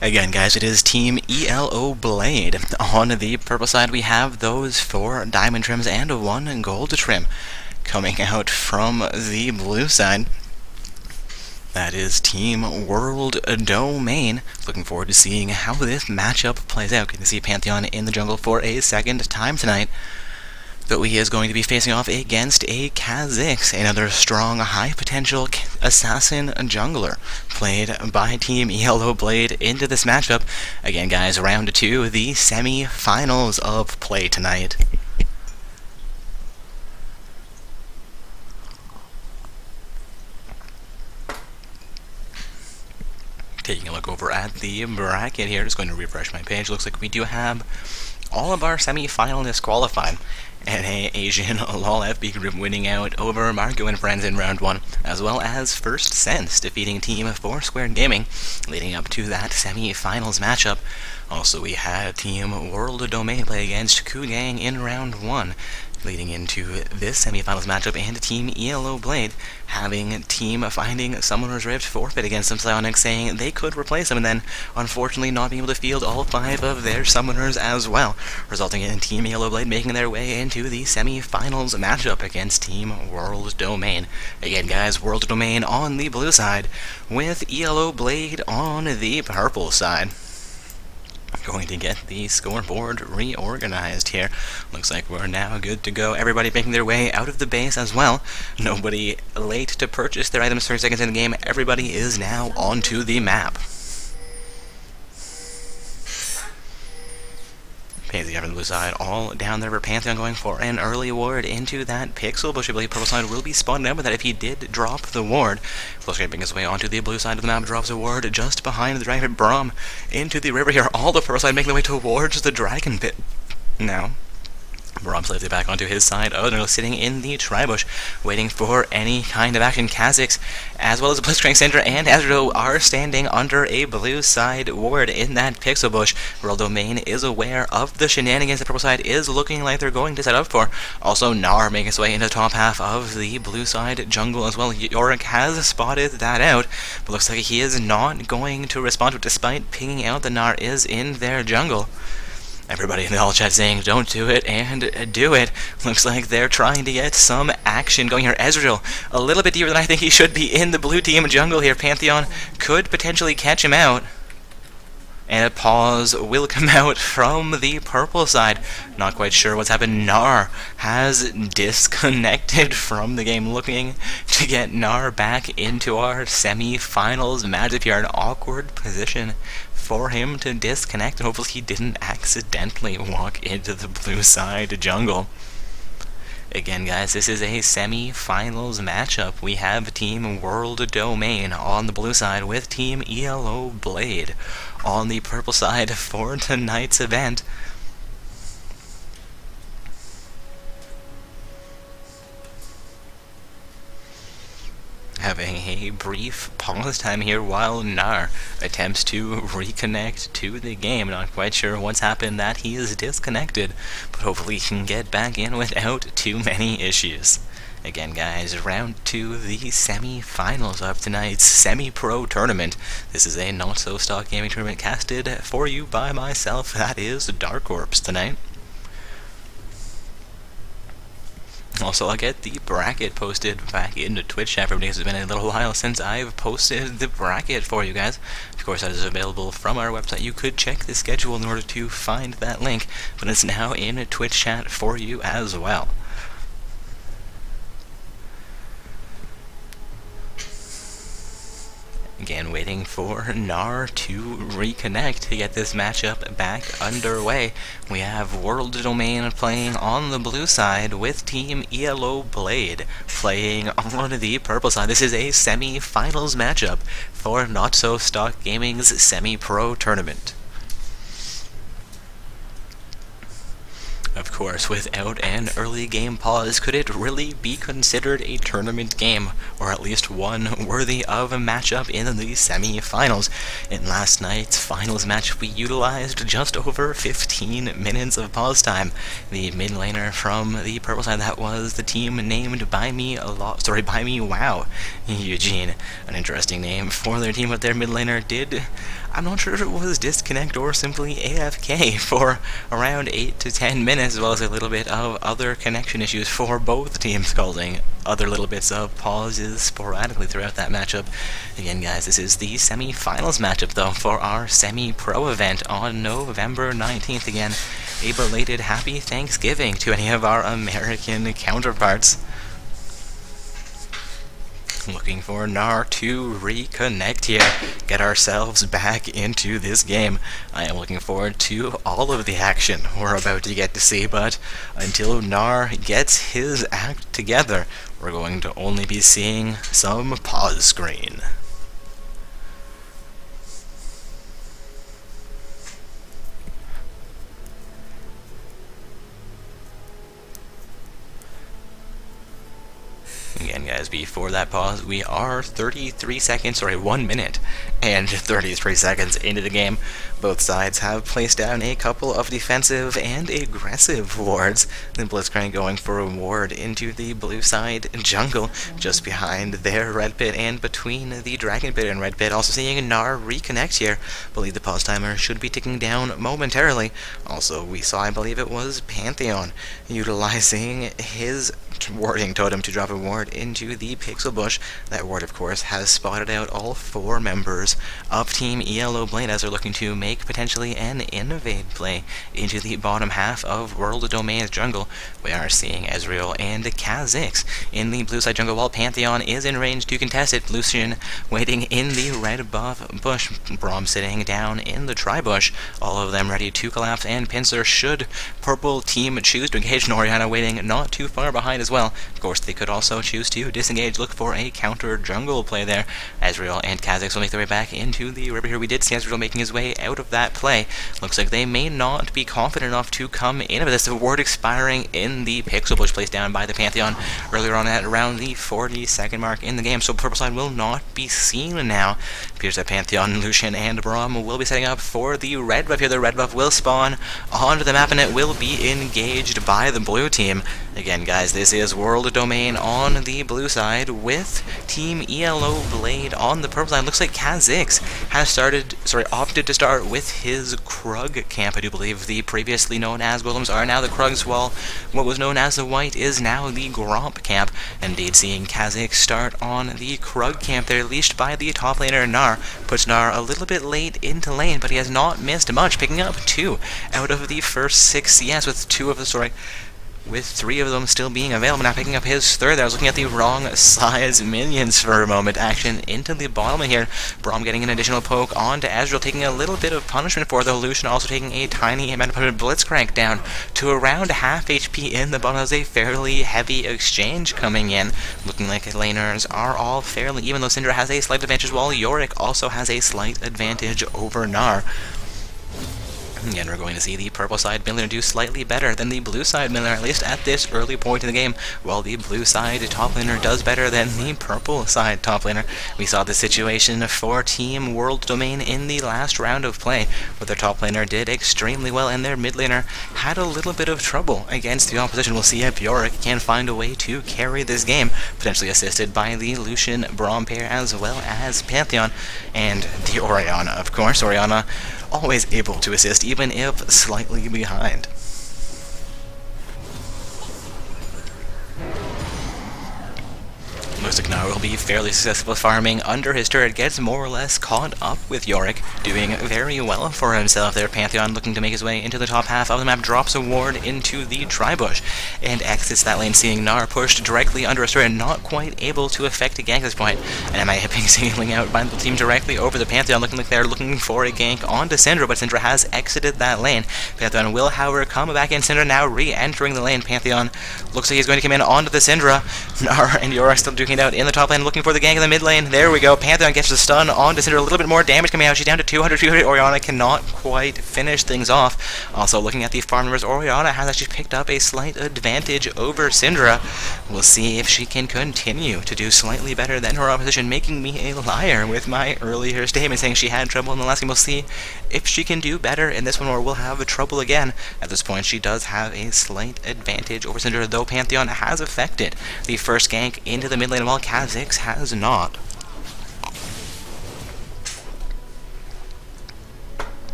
Again guys, it is Team ELO Blade. On the purple side we have those 4 diamond trims and 1 gold trim. Coming out from the blue side, that is Team World Domain. Looking forward to seeing how this matchup plays out. Good to see Pantheon in the jungle for a second time tonight. But he is going to be facing off against a Kha'Zix, another strong, high-potential assassin jungler, played by Team ELO Blade into this matchup. Again, guys, round 2, the semi-finals of play tonight. Taking a look over at the bracket here, just going to refresh my page. Looks like we do have all of our semi-finalists qualified. And a Asian LOL FB group winning out over Marco and Friends in round 1, as well as First Sense defeating Team Foursquare Gaming, leading up to that semi-finals matchup. Also, we had Team World Domain play against Kugang in round 1. Leading into this semi-finals matchup, and Team ELO Blade having Team Finding Summoner's Rift forfeit against some Psionics, saying they could replace them, and then unfortunately not being able to field all 5 of their summoners as well, resulting in Team ELO Blade making their way into the semi-finals matchup against Team World Domain. Again guys, World Domain on the blue side, with ELO Blade on the purple side. Going to get the scoreboard reorganized here. Looks like we're now good to go. Everybody making their way out of the base as well. Nobody late to purchase their items 30 seconds in the game. Everybody is now onto the map. Pansy on the blue side, all down there for Pantheon going for an early ward into that pixel bush. I believe purple side will be spotted out with that if he did drop the ward. Flush scraping his way onto the blue side of the map, drops a ward just behind the Dragon Pit. Braum into the river here. All the purple side making their way towards the Dragon Pit now. Braum safely back onto his side. They're sitting in the Tribush, waiting for any kind of action. Kha'Zix, as well as the Blitzcrank Center and Ezreal, are standing under a blue side ward in that pixel bush. World Domain is aware of the shenanigans the purple side is looking like they're going to set up for. Also, Gnar making his way into the top half of the blue side jungle as well. Yorick has spotted that out, but looks like he is not going to respond to it, despite pinging out that Gnar is in their jungle. Everybody in the all chat saying, don't do it, and do it. Looks like they're trying to get some action going here. Ezreal, a little bit deeper than I think he should be in the blue team jungle here. Pantheon could potentially catch him out. And a pause will come out from the purple side. Not quite sure what's happened. Gnar has disconnected from the game. Looking to get Gnar back into our semi-finals matchup here. An awkward position for him to disconnect, and hopefully he didn't accidentally walk into the blue side jungle. Again guys, this is a semi-finals matchup. We have Team World Domain on the blue side with Team ELO Blade on the purple side for tonight's event. Having a brief pause time here while Gnar attempts to reconnect to the game. Not quite sure what's happened that he is disconnected, but hopefully he can get back in without too many issues. Again guys, round 2, the semi-finals of tonight's semi-pro tournament. This is a not-so-stock gaming tournament casted for you by myself, that is Dark Corpse tonight. Also, I'll get the bracket posted back into Twitch chat for because it's been a little while since I've posted the bracket for you guys. Of course, that is available from our website. You could check the schedule in order to find that link, but it's now in Twitch chat for you as well. Again, waiting for Gnar to reconnect to get this matchup back underway. We have World Domain playing on the blue side with Team ELO Blade playing on the purple side. This is a semi-finals matchup for Not So Stock Gaming's semi-pro tournament. Of course, without an early game pause, could it really be considered a tournament game, or at least one worthy of a matchup in the semi-finals? In last night's finals match, we utilized just over 15 minutes of pause time. The mid laner from the purple side, that was the team named by me Wow, Eugene. An interesting name for their team, but their mid laner did, I'm not sure if it was disconnect or simply AFK for around 8 to 10 minutes, as well as a little bit of other connection issues for both teams, causing other little bits of pauses sporadically throughout that matchup. Again, guys, this is the semi-finals matchup, though, for our semi-pro event on November 19th. Again, a belated happy Thanksgiving to any of our American counterparts. Looking for Gnar to reconnect here, get ourselves back into this game. I am looking forward to all of the action we're about to get to see, but until Gnar gets his act together, we're going to only be seeing some pause screen. Again, guys, before that pause, we are 1 minute and 33 seconds into the game. Both sides have placed down a couple of defensive and aggressive wards. The Blitzcrank going for a ward into the blue side jungle, just behind their red pit and between the dragon pit and red pit. Also seeing Gnar reconnect here. Believe the pause timer should be ticking down momentarily. Also, we saw, I believe it was Pantheon, utilizing his warding totem to drop a ward into the pixel bush. That ward, of course, has spotted out all 4 members of Team ELO Blade as they're looking to make potentially an invade play into the bottom half of World Domain's jungle. We are seeing Ezreal and Kha'Zix in the blue side jungle, while Pantheon is in range to contest it. Lucian waiting in the red buff bush, Braum sitting down in the tri-bush, all of them ready to collapse, and Pinsir, should purple team choose to engage. Orianna waiting not too far behind as well. Of course, they could also choose to disengage, look for a counter jungle play there. Ezreal and Kha'Zix will make their way back into the river here. We did see Ezreal making his way out of that play. Looks like they may not be confident enough to come in with this. The ward expiring in the pixel bush placed down by the Pantheon earlier on at around the 40-second mark in the game, so purple side will not be seen now. It appears that Pantheon, Lucian, and Braum will be setting up for the red buff here. The red buff will spawn onto the map, and it will be engaged by the blue team. Again, guys, this is World Domain on the blue side with Team ELO Blade on the purple side. Looks like Kha'Zix has opted to start with his Krug camp. I do believe the previously known as Golems are now the Krugs, while what was known as the White is now the Gromp camp. Indeed, seeing Kha'Zix start on the Krug camp there, leashed by the top laner Gnar, puts Gnar a little bit late into lane, but he has not missed much, picking up 2 out of the first 6 CS with 3 of them still being available. Now picking up his third. I was looking at the wrong size minions for a moment. Action into the bottom here. Braum getting an additional poke onto Ezreal, taking a little bit of punishment for the Lucian, also taking a tiny amount of punishment. Blitzcrank down to around half HP in the bottom. There's a fairly heavy exchange coming in. Looking like the laners are all fairly even, though Syndra has a slight advantage, while Yorick also has a slight advantage over Gnar. Again, we're going to see the purple side mid laner do slightly better than the blue side mid laner, at least at this early point in the game, while the blue side top laner does better than the purple side top laner. We saw the situation for Team World Domain in the last round of play, where their top laner did extremely well, and their mid laner had a little bit of trouble against the opposition. We'll see if Yorick can find a way to carry this game, potentially assisted by the Lucian Braum pair, as well as Pantheon and the Orianna, of course. Orianna always able to assist, even if slightly behind. Looks like Gnar will be fairly successful farming under his turret, gets more or less caught up with Yorick, doing very well for himself there. Pantheon looking to make his way into the top half of the map, drops a ward into the tri-bush, and exits that lane, seeing Gnar pushed directly under his turret, not quite able to effect a gank at this point. And MI being sailing out by the team directly over the Pantheon, looking like they're looking for a gank onto Syndra, but Syndra has exited that lane. Pantheon will, however, come back in. Syndra now re-entering the lane. Pantheon looks like he's going to come in onto the Syndra. Gnar and Yorick still duking down. about in the top lane, looking for the gank in the mid lane. There we go. Pantheon gets the stun on to Cinder. A little bit more damage coming out. She's down to 200. Orianna cannot quite finish things off. Also, looking at the farm numbers, Orianna has actually picked up a slight advantage over Syndra. We'll see if she can continue to do slightly better than her opposition, making me a liar with my earlier statement saying she had trouble in the last game. We'll see if she can do better in this one, or we'll have trouble again. At this point, she does have a slight advantage over Syndra, though Pantheon has affected the first gank into the mid lane, while Kha'Zix has not.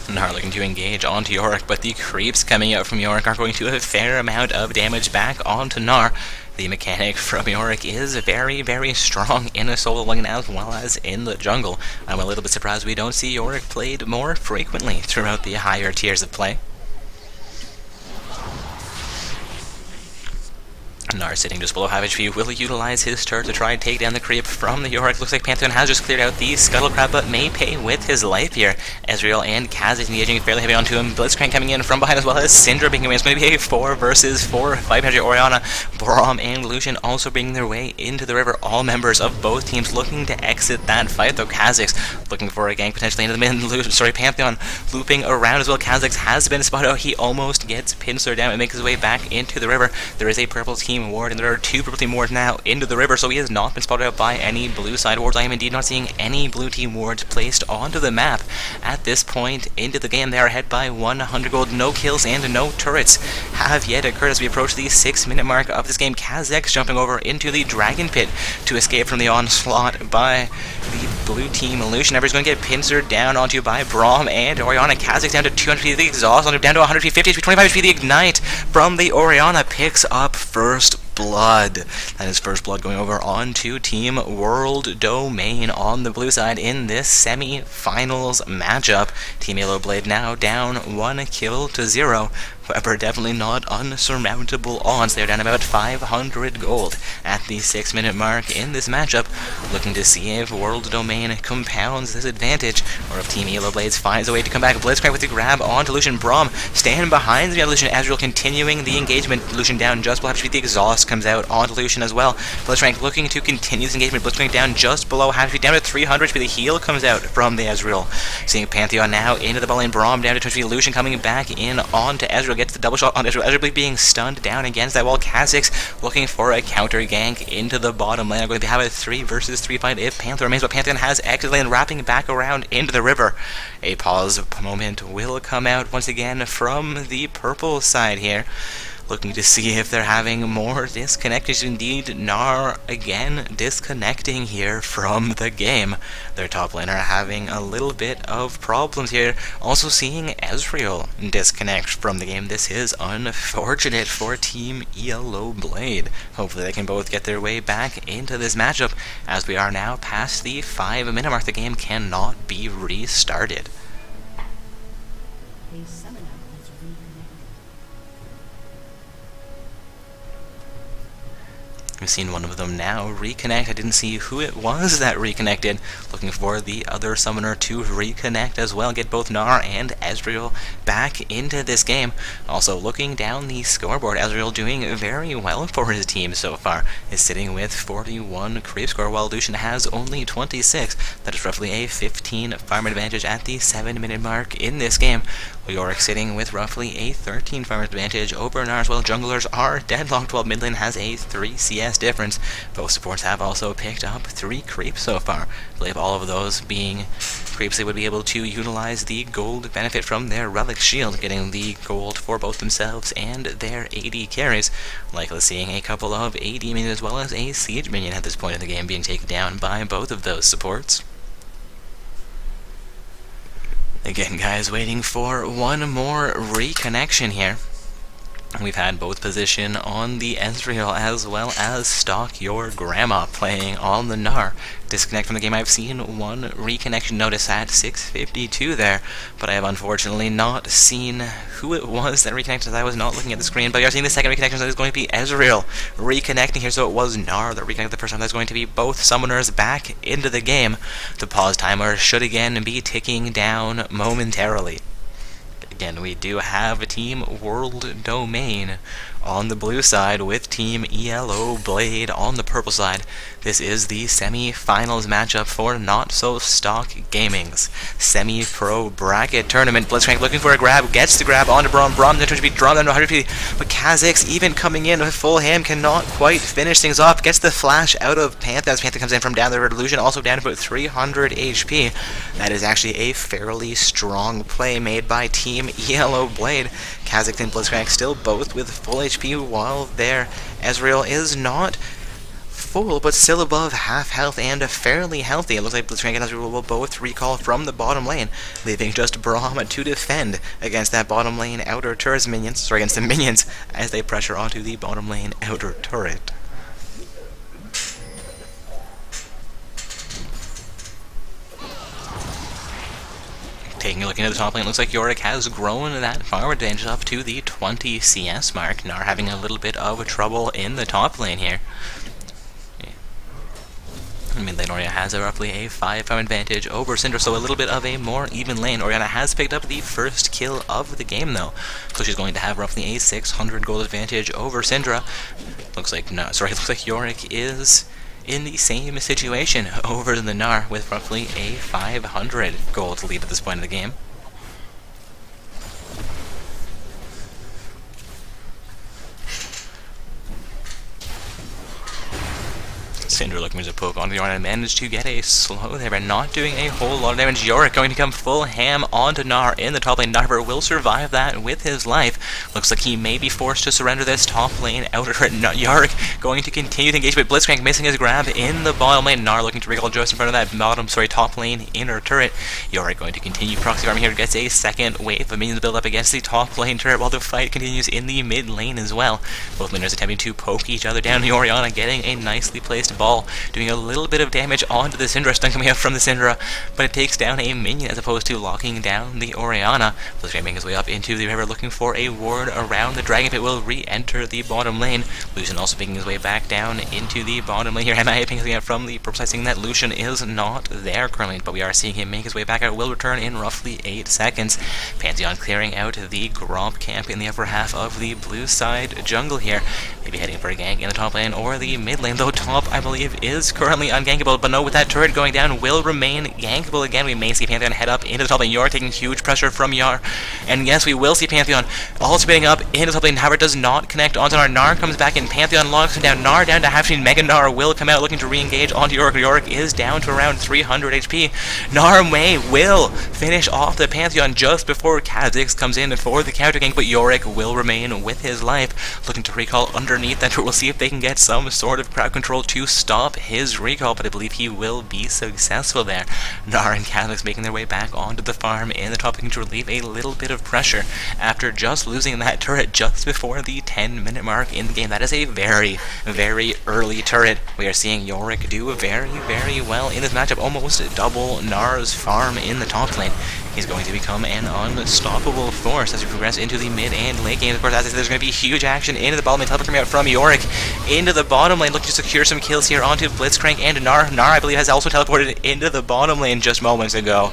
Gnar looking to engage onto Yorick, but the creeps coming out from Yorick are going to do a fair amount of damage back onto Gnar. The mechanic from Yorick is very, very strong in a solo lane as well as in the jungle. I'm a little bit surprised we don't see Yorick played more frequently throughout the higher tiers of play. Gnar sitting just below half HP will utilize his turret to try and take down the creep from the Yorick. Looks like Pantheon has just cleared out the Scuttlecrab, but may pay with his life here. Ezreal and Kha'Zix engaging fairly heavy onto him. Blitzcrank coming in from behind as well as Syndra being away. It's going to be a 4 versus 4 fight. Orianna, Braum, and Lucian also bringing their way into the river. All members of both teams looking to exit that fight, though Kha'Zix looking for a gank potentially into the mid. Pantheon looping around as well. Kha'Zix has been spotted out. He almost gets pincered down and makes his way back into the river. There is a purple team ward, and there are 2 purple team wards now into the river, so he has not been spotted out by any blue side wards. I am indeed not seeing any blue team wards placed onto the map at this point into the game. They are ahead by 100 gold. No kills and no turrets have yet occurred as we approach the 6-minute mark of this game. Kha'Zix jumping over into the dragon pit to escape from the onslaught by the blue team. Lucian is going to get pincered down onto by Braum and Orianna. Kha'Zix down to 200 HP, the exhaust, down to 150 HP, 25 HP, the ignite from the Orianna picks up first blood. That is first blood going over onto Team World Domain on the blue side in this semi-finals matchup. Team Yellow Blade now down 1 kill to 0. However, definitely not unsurmountable odds. They're down about 500 gold at the 6-minute mark in this matchup, looking to see if World Domain compounds this advantage, or if Team Yellow Blades finds a way to come back. Blitzcrank with the grab onto Lucian. Braum stand behind the Lucian. Ezreal continuing the engagement. Lucian down just below half HP. The exhaust comes out onto Lucian as well. Blitzcrank looking to continue this engagement. Blitzcrank down just below half HP, down to 300 HP. The heal comes out from the Ezreal. Seeing Pantheon now into the ball lane. Braum down to 20 HP. Lucian coming back in onto Ezreal. Gets the double shot on Ezreal. Ezreal being stunned down against that wall. Kha'Zix looking for a counter gank into the bottom lane. I'm going to have a 3 versus 3 fight if Pantheon remains, but Pantheon has exited lane, wrapping back around into the river. A pause moment will come out once again from the purple side here, looking to see if they're having more disconnections. Indeed, Gnar again disconnecting here from the game. Their top laner having a little bit of problems here. Also seeing Ezreal disconnect from the game. This is unfortunate for Team Yellow Blade. Hopefully they can both get their way back into this matchup, as we are now past the 5-minute mark. The game cannot be restarted. We've seen one of them now reconnect. I didn't see who it was that reconnected. Looking for the other summoner to reconnect as well. Get both Gnar and Ezreal back into this game. Also looking down the scoreboard, Ezreal doing very well for his team so far. Is sitting with 41 creep score, while Lucian has only 26. That is roughly a 15 farm advantage at the 7-minute mark in this game. Yorick sitting with roughly a 13 farm advantage over Gnar as well. Junglers are deadlocked, while mid lane has a 3 CS difference. Both supports have also picked up 3 creeps so far. I believe all of those being creeps they would be able to utilize the gold benefit from their relic shield, getting the gold for both themselves and their AD carries. Likely seeing a couple of AD minions as well as a siege minion at this point in the game being taken down by both of those supports. Again, guys, waiting for one more reconnection here. We've had both position on the Ezreal as well as Stalk Your Grandma playing on the Gnar. Disconnect from the game. I've seen one reconnection notice at 6:52 there, but I have unfortunately not seen who it was that reconnected. I was not looking at the screen, but you're seeing the second reconnection. That is going to be Ezreal reconnecting here, so it was Gnar that reconnected the first time. That's going to be both summoners back into the game. The pause timer should again be ticking down momentarily. Again, we do have a Team World Domain on the blue side with Team ELO Blade on the purple side. This is the semi-finals matchup for Not So Stock Gaming's semi-pro bracket tournament. Blitzcrank looking for a grab, gets the grab onto Braum. Braum then tries to be drawn down to 150, but Kha'Zix even coming in with full ham cannot quite finish things off. Gets the flash out of Pantheon as Pantheon comes in from down the Illusion, also down to about 300 HP. That is actually a fairly strong play made by Team ELO Blade. Kha'Zix and Blitzcrank still both with full HP, while their Ezreal is not full, but still above half health and fairly healthy. It looks like Blitzcrank and Ezreal will both recall from the bottom lane, leaving just Braum to defend against that bottom lane outer turret's minions, sorry, against the minions as they pressure onto the bottom lane outer turret. Taking a look into the top lane, looks like Yorick has grown that farm advantage up to the 20 CS mark. Gnar having a little bit of trouble in the top lane here. Mid lane Orianna has roughly a 5 farm advantage over Syndra, so a little bit of a more even lane. Orianna has picked up the first kill of the game though, so she's going to have roughly a 600 gold advantage over Syndra. Looks like Yorick is in the same situation over the Gnar with roughly a 500 gold lead at this point in the game. Syndra looking to poke onto the Orianna, managed to get a slow there, but not doing a whole lot of damage. Yorick going to come full ham onto Gnar in the top lane. Gnar will survive that with his life. Looks like he may be forced to surrender this top lane outer turret. Yorick going to continue to engage, but Blitzcrank missing his grab in the bottom lane. Gnar looking to recall just in front of that top lane inner turret. Yorick going to continue proxy farming here, gets a second wave of minions build up against the top lane turret while the fight continues in the mid lane as well. Both laners attempting to poke each other down. Orianna getting a nicely placed ball, doing a little bit of damage onto the Syndra, stun coming out from the Syndra, but it takes down a minion as opposed to locking down the Orianna. Blitzcrank making his way up into the river, looking for a ward around the Dragon Pit, will re-enter the bottom lane. Lucian also making his way back down into the bottom lane here. MIA picking out from the purple side, saying that Lucian is not there currently, but we are seeing him make his way back out. Will return in roughly 8 seconds. Pantheon clearing out the Gromp camp in the upper half of the blue side jungle here. Maybe heading for a gank in the top lane or the mid lane, though top, I believe, is currently ungankable, but no, with that turret going down, will remain gankable again. We may see Pantheon head up into the top lane. Yorick taking huge pressure from Yar, and yes, we will see Pantheon all speeding up into the top lane. However, does not connect onto Gnar. Gnar comes back and Pantheon locks him down. Gnar down to half speed. Mega Gnar will come out looking to re-engage onto Yorick. Yorick is down to around 300 HP. Gnar will finish off the Pantheon just before Kha'Zix comes in for the counter gank, but Yorick will remain with his life, looking to recall underneath that. We'll see if they can get some sort of crowd control to stop his recall, but I believe he will be successful there. Gnar and Kha'Zix making their way back onto the farm in the top, looking to relieve a little bit of pressure after just losing that turret just before the 10-minute mark in the game. That is a very, very early turret. We are seeing Yorick do very, very well in this matchup, almost double Gnar's farm in the top lane. He's going to become an unstoppable force as we progress into the mid and late game. Of course, as I said, there's going to be huge action into the bottom lane. Teleport coming out from Yorick into the bottom lane, looking to secure some kills here onto Blitzcrank and Gnar. Gnar, I believe, has also teleported into the bottom lane just moments ago.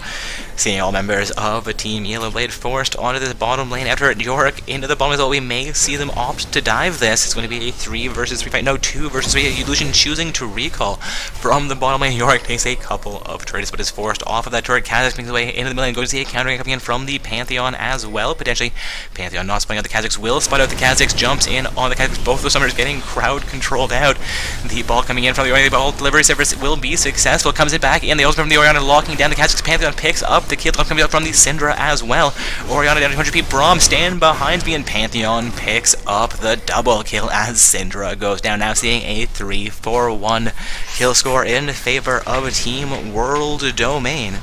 Seeing all members of Team ELO Blade forced onto the bottom lane after Yorick into the bottom lane, so we may see them opt to dive this. It's going to be a 3 versus 3 fight. No, 2 versus 3. Lucian choosing to recall from the bottom lane. Yorick takes a couple of turrets, but is forced off of that turret. Kha'Zix makes his way into the middle lane. Going to see a counter coming in from the Pantheon as well, potentially. Pantheon not spotting out the Kha'Zix, will spot out the Kha'Zix, jumps in on the Kha'Zix. Both of those summoners getting crowd controlled out. The ball coming in from the Orianna. The ball delivery service will be successful. Comes it back in. The ultimate from the Orianna locking down the Kha'Zix. Pantheon picks up the kill coming out from the Syndra as well. Orianna down to 200 HP. Braum stand behind me, and Pantheon picks up the double kill as Syndra goes down. Now seeing a 3-4-1 kill score in favor of Team World Domain.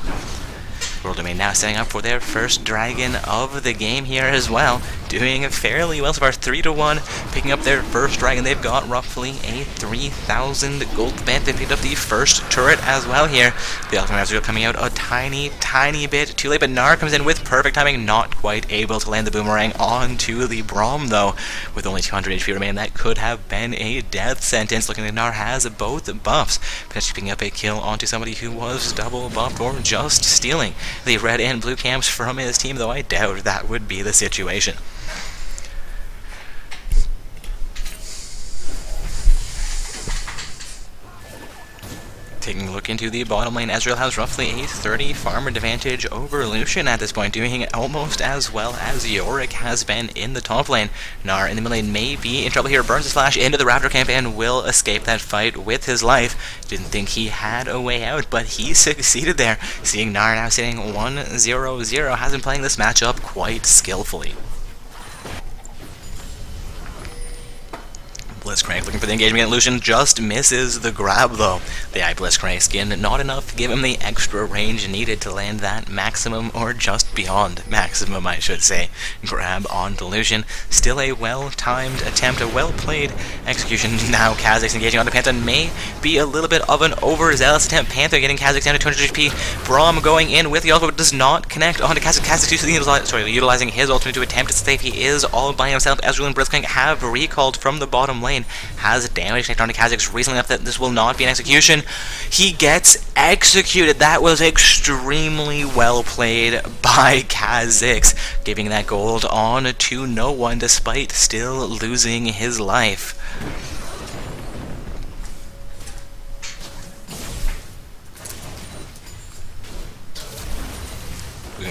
World Domain now setting up for their first dragon of the game here as well. Doing fairly well so far, 3-1, picking up their first dragon. They've got roughly a 3,000 gold advantage. They picked up the first turret as well here. The Ultimate Ezreal coming out a tiny bit too late, but Gnar comes in with perfect timing, not quite able to land the boomerang onto the Braum though. With only 200 HP remaining, that could have been a death sentence. Looking like Gnar has both buffs, potentially picking up a kill onto somebody who was double buffed or just stealing the red and blue camps from his team, though I doubt that would be the situation. Taking a look into the bottom lane, Ezreal has roughly a 30 farm advantage over Lucian at this point, doing almost as well as Yorick has been in the top lane. Gnar in the mid lane may be in trouble here, burns his flash into the Raptor camp and will escape that fight with his life. Didn't think he had a way out, but he succeeded there. Seeing Gnar now sitting 1-0-0, has been playing this matchup quite skillfully. Blitzcrank looking for the engagement, and Lucian just misses the grab though. The eye Blitzcrank skin, not enough to give him the extra range needed to land that maximum, or just beyond maximum I should say, grab onto Lucian. Still a well-timed attempt, a well-played execution. Now Kha'Zix engaging onto Pantheon, may be a little bit of an overzealous attempt. Pantheon getting Kha'Zix down to 200 HP. Braum going in with the ultimate, but does not connect onto Kha'Zix. Kha'Zix utilizing his ultimate to attempt to save. He is all by himself. Ezreal and Blitzcrank have recalled from the bottom lane. Has damage connected onto Kha'Zix recently enough that this will not be an execution. He gets executed. That was extremely well played by Kha'Zix, giving that gold on to no one despite still losing his life.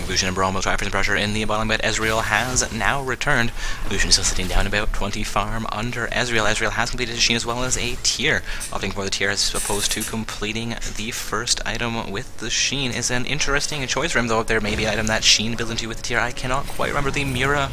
Lucian and Braum will try for some pressure in the bottom, but Ezreal has now returned. Lucian is still sitting down about 20 farm under Ezreal. Ezreal has completed his Sheen as well as a tier. Opting for the tier as opposed to completing the first item with the Sheen is an interesting choice for him, though there may be an item that Sheen builds into with the tier. I cannot quite remember the Mira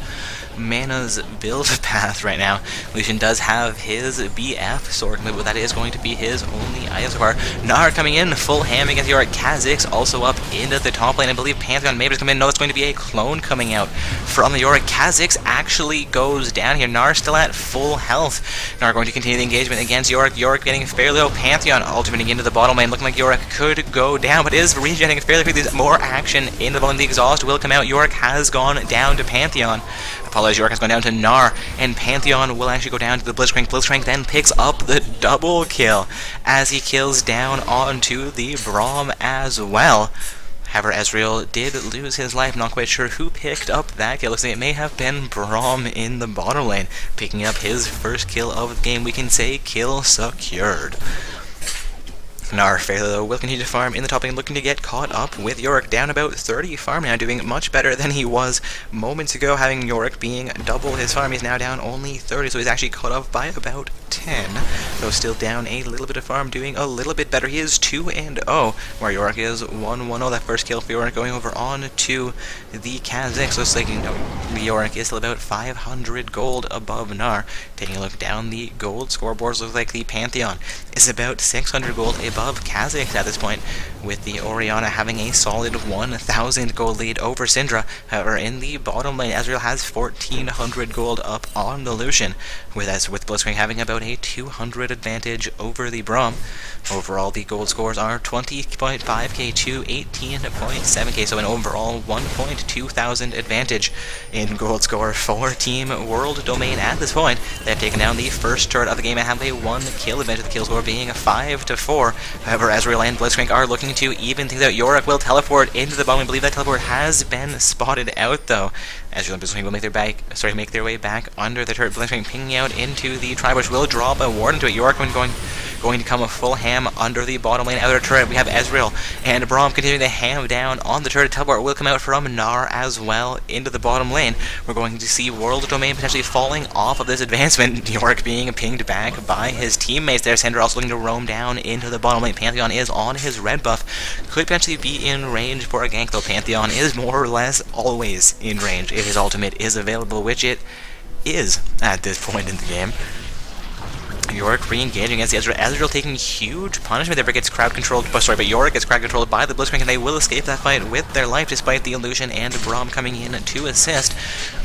Mana's build path right now. Lucian does have his BF sword, but that is going to be his only item so far. Gnar coming in, full ham against Yorick. Kha'Zix also up into the top lane. I believe Pantheon may just come in. No, it's going to be a clone coming out from the Yorick. Kha'Zix actually goes down here. Gnar still at full health. Gnar going to continue the engagement against Yorick. Yorick getting fairly low. Pantheon ultimating into the bottom lane, looking like Yorick could go down, but is regenerating fairly quickly. There's more action in the bottom. The exhaust will come out. Yorick has gone down to Pantheon. Apologies, Yorick has gone down to Gnar, and Pantheon will actually go down to the Blitzcrank. Blitzcrank then picks up the double kill as he kills down onto the Braum as well. However, Ezreal did lose his life. Not quite sure who picked up that kill. Looks like it may have been Braum in the bottom lane, picking up his first kill of the game. We can say kill secured. Gnar fairly though will continue to farm in the top lane, looking to get caught up with Yorick, down about 30 farm now, doing much better than he was moments ago, having Yorick being double his farm. He's now down only 30, so he's actually caught up by about 10, though still down a little bit of farm, doing a little bit better. He is 2-0, where Yorick is 1-1-0. That first kill for Yorick going over on to the Kha'Zix. So it's like, Yorick is still about 500 gold above Gnar. Taking a look down the gold scoreboards, looks like the Pantheon is about 600 gold above Kha'Zix at this point, with the Orianna having a solid 1,000 gold lead over Syndra. However, in the bottom lane, Ezreal has 1,400 gold up on the Lucian, with Blitzcrank having about a 200 advantage over the Braum. Overall, the gold scores are 20.5k to 18.7k, so an overall 1.2 thousand advantage in gold score for Team World Domain at this point. They have taken down the first turret of the game and have a 1 kill advantage, the kill score being 5-4. However, Ezreal and Blitzcrank are looking to even things out. Yorick will teleport into the bottom. I believe that teleport has been spotted out though. Ezreal and Blitzcrank will make their way back under the turret. Blitzcrank pinging out into the Tribush will drop a ward into it. Yorick going to come a full ham under the bottom lane outer turret. We have Ezreal and Braum continuing to ham down on the turret. Teleport will come out from Gnar as well into the bottom lane. We're going to see World Domain potentially falling off of this advancement. Yorick being pinged back by his teammates there. Syndra also looking to roam down into the bottom lane. Pantheon is on his red buff. Could potentially be in range for a gank, though Pantheon is more or less always in range if his ultimate is available, which it is at this point in the game. Yorick re-engaging against the Ezreal. Ezreal taking huge punishment there, but gets crowd controlled. But Yorick gets crowd controlled by the Blitzcrank, and they will escape that fight with their life despite the illusion and Braum coming in to assist.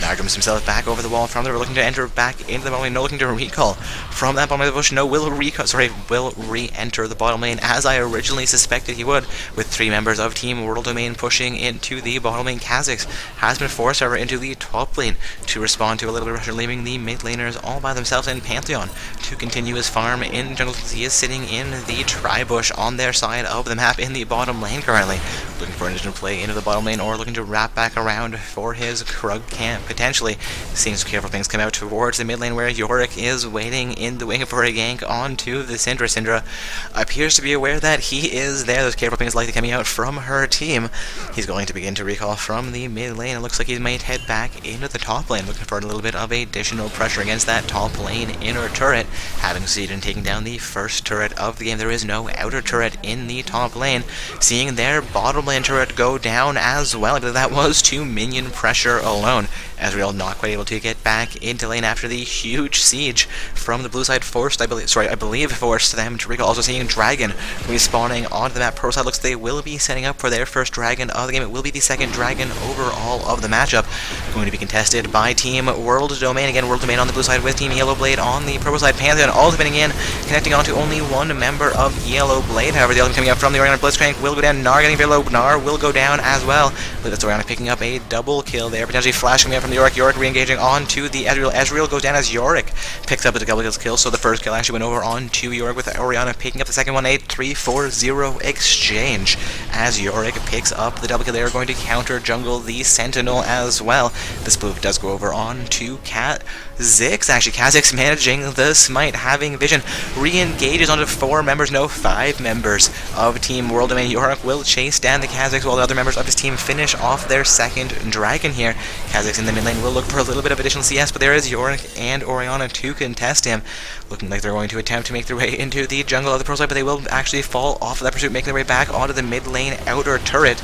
Nair jumps himself back over the wall from there, looking to enter back into the bottom lane. No, looking to recall from that bottom of the bush. No, will re-enter the bottom lane as I originally suspected he would, with 3 members of Team World Domain pushing into the bottom lane. Kha'Zix has been forced over into the top lane to respond to a little bit of pressure, leaving the mid laners all by themselves, and Pantheon to continue his farm in jungle. He is sitting in the tri-bush on their side of the map in the bottom lane currently, looking for an additional play into the bottom lane, or looking to wrap back around for his Krug camp potentially. Seeing some careful things come out towards the mid lane where Yorick is waiting in the wing for a gank onto the Syndra. Syndra appears to be aware that he is there. Those careful things likely coming out from her team. He's going to begin to recall from the mid lane. It looks like he might head back into the top lane, looking for a little bit of additional pressure against that top lane inner turret. Having succeeded in taking down the first turret of the game, there is no outer turret in the top lane. Seeing their bottom lane turret go down as well, I believe that was 2 minion pressure alone. Ezreal not quite able to get back into lane after the huge siege from the blue side forced, I believe forced them to recall. Also seeing Dragon respawning onto the map. Pro side looks they will be setting up for their first Dragon of the game. It will be the second Dragon overall of the matchup. Going to be contested by Team World Domain. Again, World Domain on the blue side with Team Yellow Blade on the purple side. Pantheon all spinning in, connecting onto only 1 member of Yellow Blade. However, the other coming up from the Orianna Blitzcrank will go down. Gnar getting very low. Gnar will go down as well. I believe that's Orianna picking up a double kill there. Potentially flash coming out from the Yorick. Yorick re-engaging onto the Ezreal. Ezreal goes down as Yorick picks up a double kill. So the first kill actually went over onto Yorick, with Orianna picking up the second one. A 3-4-0 exchange as Yorick picks up the double kill. They are going to counter jungle the Sentinel as well. This move does go over onto Kha'Zix. Actually, Kha'Zix managing the smite, having vision, re-engages onto 4 members, no 5 members of Team World Domain. Yorick will chase down the Kha'Zix while the other members of his team finish off their second dragon here. Kha'Zix in the mid lane will look for a little bit of additional CS, but there is Yorick and Orianna to contest him. Looking like they're going to attempt to make their way into the jungle of the pro side, but they will actually fall off of that pursuit, making their way back onto the mid lane outer turret.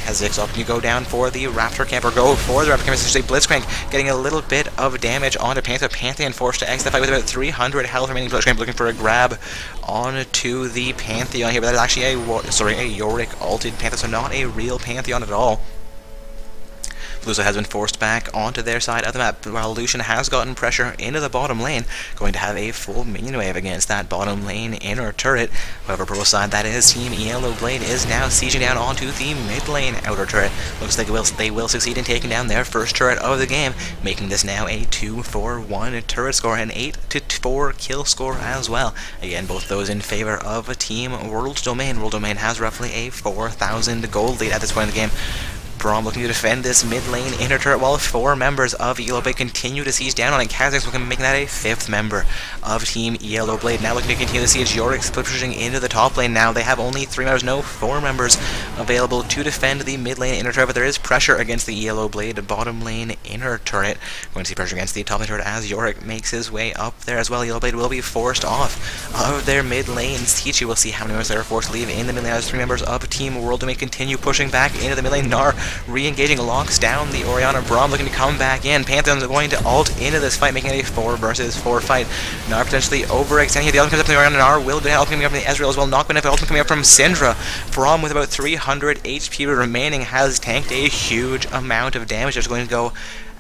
Kha'Zix opting to go down for the Raptor camp, or go for the Raptor camp, essentially Blitzcrank getting a little bit of damage onto Pantheon. Pantheon forced to exit the fight with about 300 health remaining. Blitzcrank looking for a grab onto the Pantheon here, but that is actually a Yorick ulted Pantheon, so not a real Pantheon at all. Blue side has been forced back onto their side of the map, while Lucian has gotten pressure into the bottom lane, going to have a full minion wave against that bottom lane inner turret. However, purple side, that is Team Yellow Blade, is now sieging down onto the mid lane outer turret. Looks like they will succeed in taking down their first turret of the game, making this now a 2-4-1 turret score, an 8-4 kill score as well. Again, both those in favor of Team World Domain. World Domain has roughly a 4,000 gold lead at this point in the game. Braum looking to defend this mid lane inner turret while 4 members of Yellow Blade continue to siege down on it. Kha'Zix looking to make that a 5th member of Team Yellow Blade. Now looking to continue the siege. Yorick split pushing into the top lane now. They have only 3 members, no 4 members available to defend the mid lane inner turret, but there is pressure against the Yellow Blade bottom lane inner turret. Going to see pressure against the top lane turret as Yorick makes his way up there as well. Yellow Blade will be forced off of their mid lane siege. We'll see how many members they are forced to leave in the mid lane as 3 members of Team World Domain continue pushing back into the mid lane. Gnar re-engaging, locks down the Orianna. Braum looking to come back in. Pantheon's going to ult into this fight, making it a 4 versus 4 fight. Gnar potentially overextending here. The ultimate comes up from the Orianna. Gnar will get help coming up from the Ezreal as well. Not going to have ultimate coming up from Syndra. Braum with about 300 HP remaining has tanked a huge amount of damage. It's going to go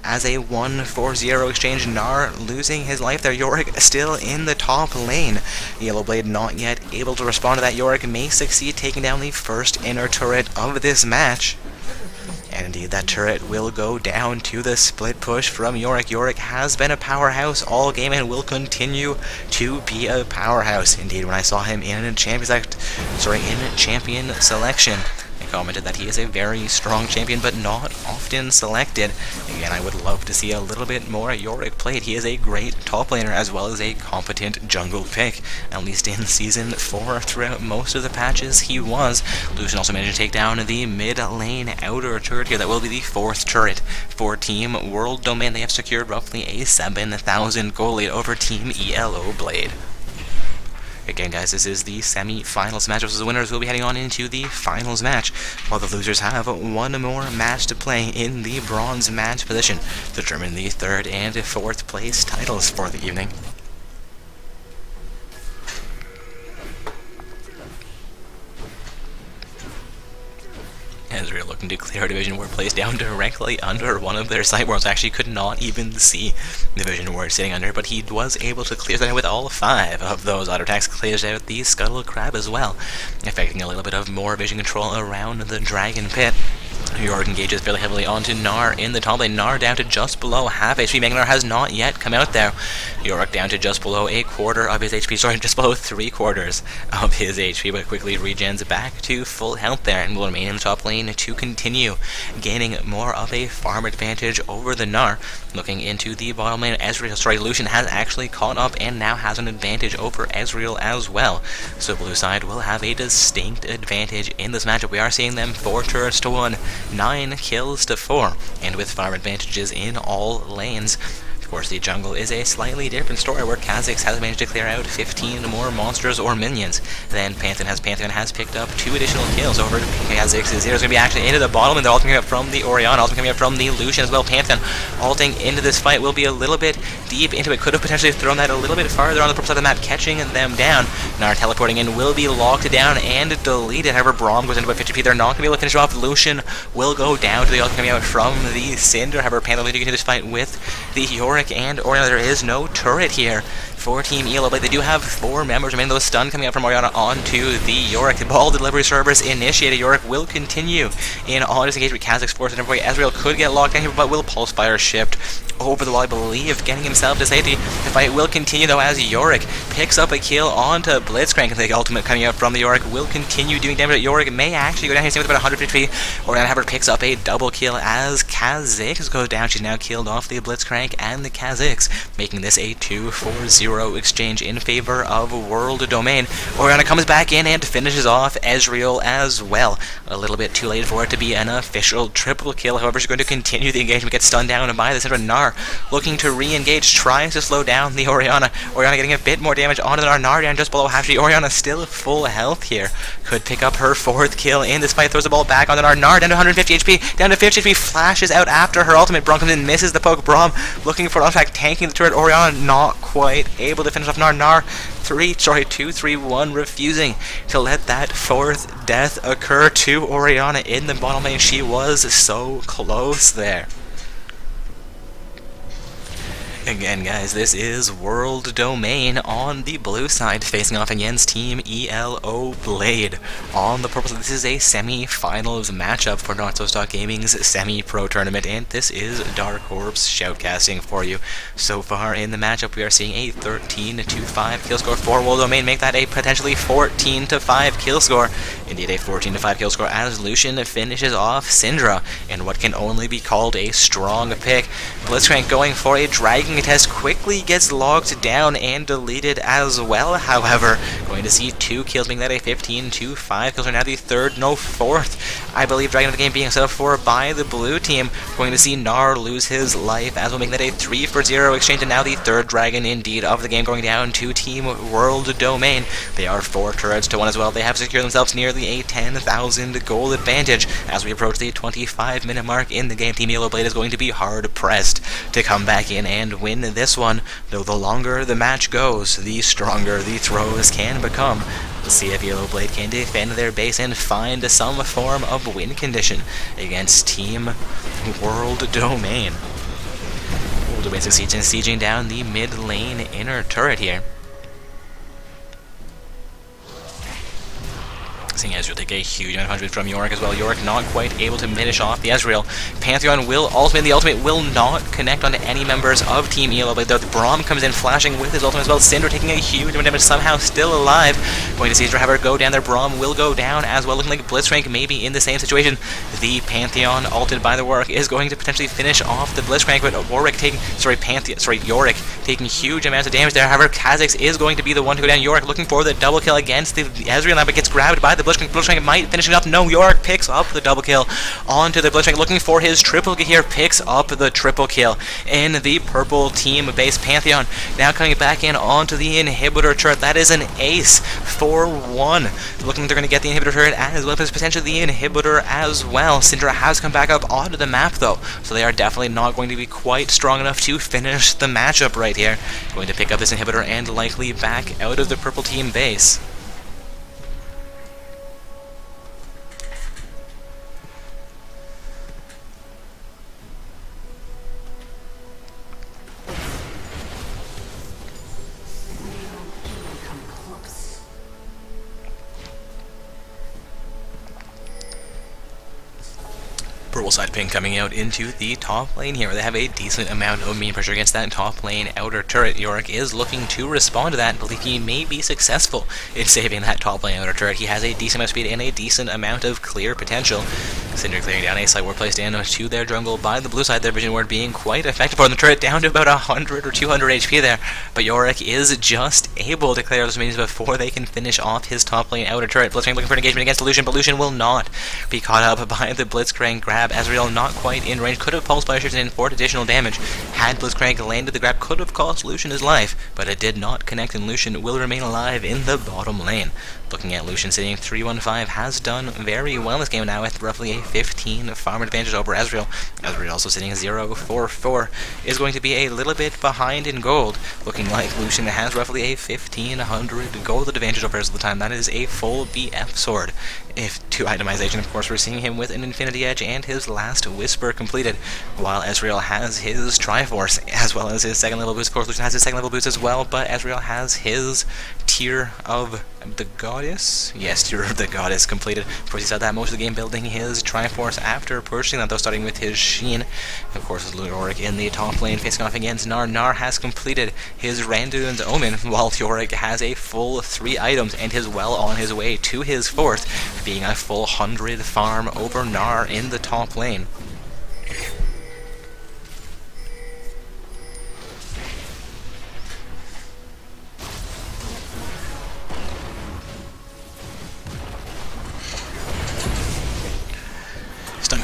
as a 1-4-0 exchange. Gnar losing his life there. Yorick still in the top lane. Yellow Blade not yet able to respond to that. Yorick may succeed taking down the first inner turret of this match. And indeed, that turret will go down to the split push from Yorick. Yorick has been a powerhouse all game and will continue to be a powerhouse. Indeed, when I saw him in champion selection, I commented that he is a very strong champion, but not often selected. Again, I would love to see a little bit more Yorick played. He is a great top laner as well as a competent jungle pick. At least in Season 4, throughout most of the patches, he was. Lucian also managed to take down the mid lane outer turret here. That will be the 4th turret for Team World Domain. They have secured roughly a 7,000 gold lead over Team Yellow Blade. Again, guys, this is the semi-finals match. The winners will be heading on into the finals match, while the losers have one more match to play in the bronze match position to determine the 3rd and 4th place titles for the evening. clear a Vision Ward placed down directly under one of their site worlds. Actually could not even see the Vision Ward sitting under, but he was able to clear that with all 5 of those auto attacks. Clears out the Scuttle Crab as well, affecting a little bit of more vision control around the Dragon Pit. Yorick engages fairly heavily onto Gnar in the top lane. Gnar down to just below half HP. Mega Gnar has not yet come out there. Yorick down to just below a quarter of his HP. Sorry, just below 3/4 of his HP, but quickly regens back to full health there and will remain in the top lane to continue gaining more of a farm advantage over the Gnar. Looking into the bottom lane, Lucian has actually caught up and now has an advantage over Ezreal as well. So blue side will have a distinct advantage in this matchup. We are seeing them 4 turrets to 1. 9 kills to 4, and with farm advantages in all lanes. Of course, the jungle is a slightly different story, where Kha'Zix has managed to clear out 15 more monsters or minions than Pantheon has. Pantheon has picked up 2 additional kills over Kha'Zix. Zero's going to be actually into the bottom, and they're ulting coming up from the Orianna, ulting coming up from the Lucian as well. Pantheon ulting into this fight will be a little bit deep into it. Could have potentially thrown that a little bit farther on the purple side of the map, catching them down. Gnar teleporting in will be locked down and deleted. However, Braum goes into about 50 HP. They're not going to be able to finish off. Lucian will go down to the ulting coming out from the Cinder. However, Pantheon leading into this fight with the Yorick and Orianna. There is no turret here for Team ELO, but they do have 4 members remaining. Those stun coming out from Orianna onto the Yorick. The ball delivery service initiated. Yorick will continue in on disengage with Kha'Zix forced in every way. Ezreal could get locked down here, but will pulse fire shift over the wall, I believe, getting himself to safety. The fight will continue though as Yorick picks up a kill onto Blitzcrank, and the ultimate coming out from the Yorick will continue doing damage. Yorick may actually go down here with about 150 HP. Orianna, however, picks up a double kill as Kha'Zix goes down. She's now killed off the Blitzcrank and the Kha'Zix, making this a 2-4-0 exchange in favor of World Domain. Orianna comes back in and finishes off Ezreal as well. A little bit too late for it to be an official triple kill. However, she's going to continue the engagement, gets stunned down by the Cinder. Gnar looking to re-engage, tries to slow down the Orianna. Orianna getting a bit more damage onto the Gnar. Gnar down just below half HP. Orianna still full health here. Could pick up her 4th kill in this fight. Throws the ball back on the Gnar. Gnar down to 150 HP. Down to 50 HP. Flashes out after her ultimate. Braum comes in, misses the poke. Braum looking for an attack, tanking the turret. Orianna not quite able to finish off Gnar. Gnar 2-3-1, refusing to let that 4th death occur to Orianna in the bottom lane. She was so close there. Again, guys, this is World Domain on the blue side, facing off against Team ELO Blade on the purple side. This is a semi-finals matchup for NotSoStock Gaming's semi-pro tournament, and this is Dark Orbs shoutcasting for you. So far in the matchup, we are seeing a 13-5 kill score for World Domain, make that a potentially 14-5 kill score. Indeed, a 14-5 kill score as Lucian finishes off Syndra in what can only be called a strong pick. Blitzcrank going for a Dragon Test quickly gets locked down and deleted as well. However, going to see 2 kills, making that a 15-5 kills. Now the 3rd, no 4th, I believe, Dragon of the game being set up for by the blue team. Going to see Gnar lose his life as well, making that a 3-0 exchange. And now the 3rd Dragon indeed of the game going down to Team World Domain. They are 4 turrets to 1 as well. They have secured themselves nearly a 10,000 gold advantage as we approach the 25-minute mark in the game. Team ELO Blade is going to be hard pressed to come back in and win this one, though the longer the match goes, the stronger the throws can become. We'll see if ELO Blade can defend their base and find some form of win condition against Team World Domain. World Domain succeeds in sieging down the mid lane inner turret here. Seeing Ezreal take a huge amount of punishment from Yorick as well. Yorick not quite able to finish off the Ezreal. Pantheon will ultimate. The ultimate will not connect onto any members of Team ELO, but the Braum comes in flashing with his ultimate as well. Syndra taking a huge amount of damage, somehow still alive. Going to see Syndra have her go down there. Braum will go down as well, looking like Blitzcrank maybe in the same situation. The Pantheon, ulted by the Warwick, is going to potentially finish off the Blitzcrank, but Yorick taking huge amounts of damage there. However, Kha'Zix is going to be the one to go down. Yorick looking for the double kill against the Ezreal now, but gets grabbed by the Blitzcrank. Blitzcrank might finish it up. No, Yorick picks up the double kill onto the Blitzcrank, looking for his triple kill here. Picks up the triple kill in the purple team base. Pantheon now coming back in onto the inhibitor turret. That is an ace for 1. Looking they're going to get the inhibitor turret as well as potentially the inhibitor as well. Syndra has come back up onto the map though, so they are definitely not going to be quite strong enough to finish the matchup right here. Going to pick up this inhibitor and likely back out of the purple team base. side ping coming out into the top lane here, where they have a decent amount of mean pressure against that top lane outer turret. Yorick is looking to respond to that and believe he may be successful in saving that top lane outer turret. He has a decent amount of speed and a decent amount of clear potential. Syndra clearing down a side ward placed in to their jungle by the blue side. Their vision ward being quite effective for the turret, down to about 100 or 200 HP there. But Yorick is just able to clear those minions before they can finish off his top lane outer turret. Blitzcrank looking for an engagement against Lucian, but Lucian will not be caught up by the Blitzcrank grab. Ezreal not quite in range, could have pulse Splashes in for additional damage. Had Blitzcrank landed the grab, could have cost Lucian his life, but it did not connect, and Lucian will remain alive in the bottom lane. Looking at Lucian sitting 3-1-5, has done very well this game now with roughly a 15 farm advantage over Ezreal. Ezreal also sitting 0-4-4, is going to be a little bit behind in gold, looking like Lucian has roughly a 1500 gold advantage over Ezreal at the time. That is a full BF sword. If to itemization, of course, we're seeing him with an Infinity Edge and his last Whisper completed, while Ezreal has his Triforce, as well as his second level boost. Of course, Lucian has his second level boost as well, but Ezreal has his Tear of the Goddess? Yes, Tear of the Goddess completed. Of course, he said that most of the game building his Triforce after purchasing that, though, starting with his Sheen. Of course, with Yorick in the top lane facing off against Gnar. Gnar has completed his Randuin's Omen, while Yorick has a full 3 items and is well on his way to his 4th, being a full 100 farm over Gnar in the top lane.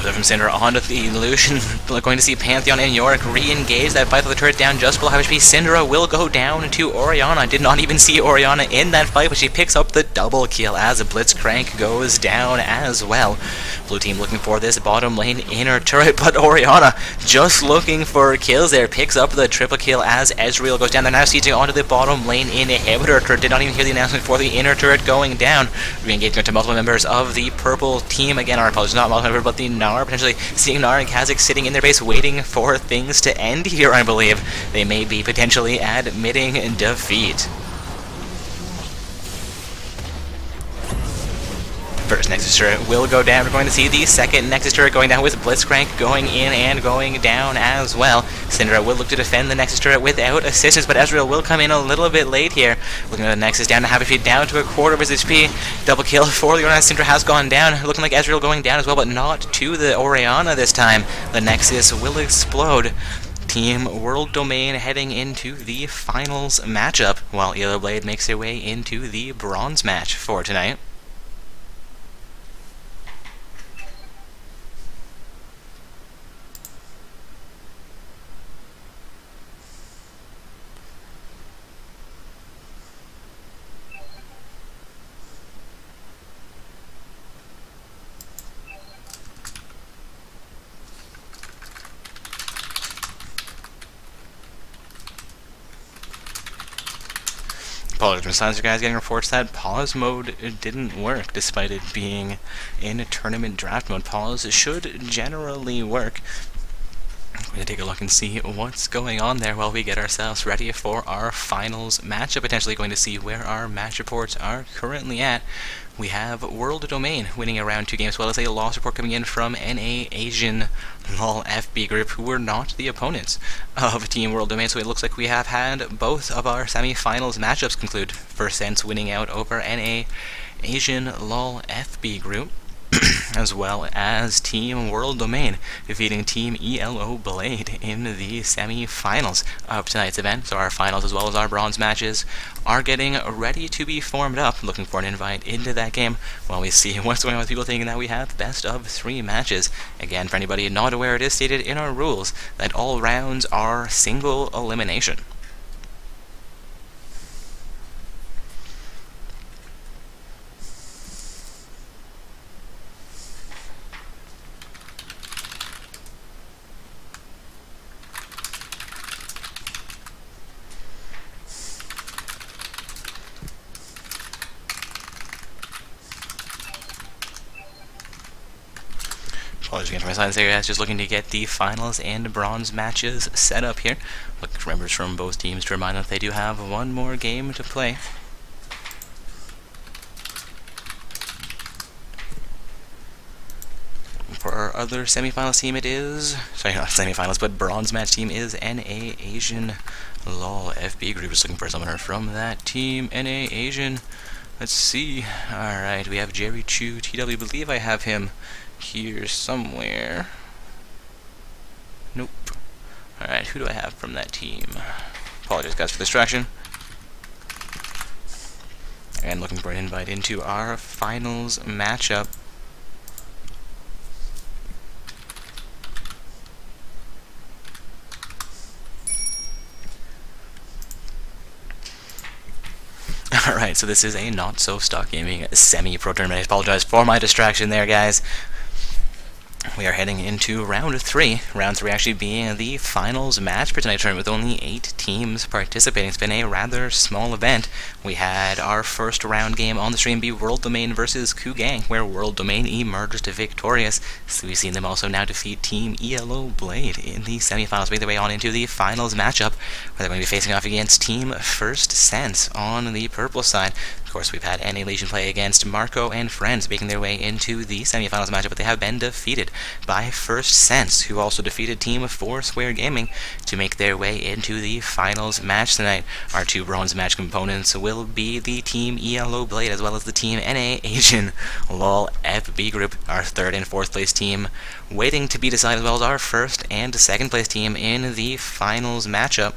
From Syndra onto the Lucian. Going to see Pantheon and Yorick re-engage that fight with the turret down just below HP. Syndra will go down to Orianna. Did not even see Orianna in that fight, but she picks up the double kill as a Blitzcrank goes down as well. Blue team looking for this bottom lane inner turret, but Orianna just looking for kills there. Picks up the triple kill as Ezreal goes down. They're now sieging onto the bottom lane inhibitor turret. Did not even hear the announcement for the inner turret going down. Re-engaging to multiple members of the purple team. Again, our apologies, not multiple members, but the Gnar, potentially seeing Gnar and Kha'Zix sitting in their base waiting for things to end here, I believe. They may be potentially admitting defeat. First Nexus turret will go down. We're going to see the second Nexus turret going down with Blitzcrank going in and going down as well. Syndra will look to defend the Nexus turret without assistance, but Ezreal will come in a little bit late here. Looking at the Nexus down to half HP, down to a quarter of his HP. Double kill for the Orianna. Syndra has gone down. Looking like Ezreal going down as well, but not to the Orianna this time. The Nexus will explode. Team World Domain heading into the finals matchup, while Elo Blade makes their way into the bronze match for tonight. Apologies for silence, you guys getting reports that pause mode didn't work despite it being in a tournament draft mode. Pause should generally work. I'm going to take a look and see what's going on there while we get ourselves ready for our finals matchup. Potentially going to see where our match reports are currently at. We have World Domain winning around 2 games, as well as a loss report coming in from NA Asian LOL FB Group, who were not the opponents of Team World Domain. So it looks like we have had both of our semi-finals matchups conclude. First Sense winning out over NA Asian LOL FB Group, as well as Team World Domain defeating Team ELO Blade in the semi-finals of tonight's event. So our finals as well as our bronze matches are getting ready to be formed up. Looking for an invite into that game while we see what's going on with people thinking that we have best of 3 matches. Again, for anybody not aware, it is stated in our rules that all rounds are single elimination. Apologies again for my silence there, guys. Just looking to get the finals and bronze matches set up here. Looking for members from both teams to remind them that they do have one more game to play. For our other semifinals team, it is... Sorry, not semifinals, but bronze match team is NA Asian. Lol, FB group is looking for a summoner from that team. NA Asian. Let's see. Alright, we have Jerry Chu, TW. Believe I have him here somewhere. Nope. Alright, who do I have from that team? Apologize, guys, for the distraction. And looking for an invite into our finals matchup. Alright, so this is a Not So Stock Gaming semi-pro tournament. I apologize for my distraction there, guys. We are heading into round 3. Round 3 actually being the finals match for tonight's tournament with only 8 teams participating. It's been a rather small event. We had our first round game on the stream be World Domain versus Kugang, where World Domain emerged victorious. So we've seen them also now defeat Team ELO Blade in the semifinals, make their way on into the finals matchup, where they're going to be facing off against Team First Sense on the purple side. Of course, we've had NA Legion play against Marco and Friends, making their way into the semifinals matchup, but they have been defeated by First Sense, who also defeated Team Foursquare Gaming to make their way into the finals match tonight. Our 2 bronze match components will be the Team ELO Blade as well as the Team NA Asian LOL FB group. Our 3rd and 4th place team waiting to be decided, as well as our 1st and 2nd place team in the finals matchup.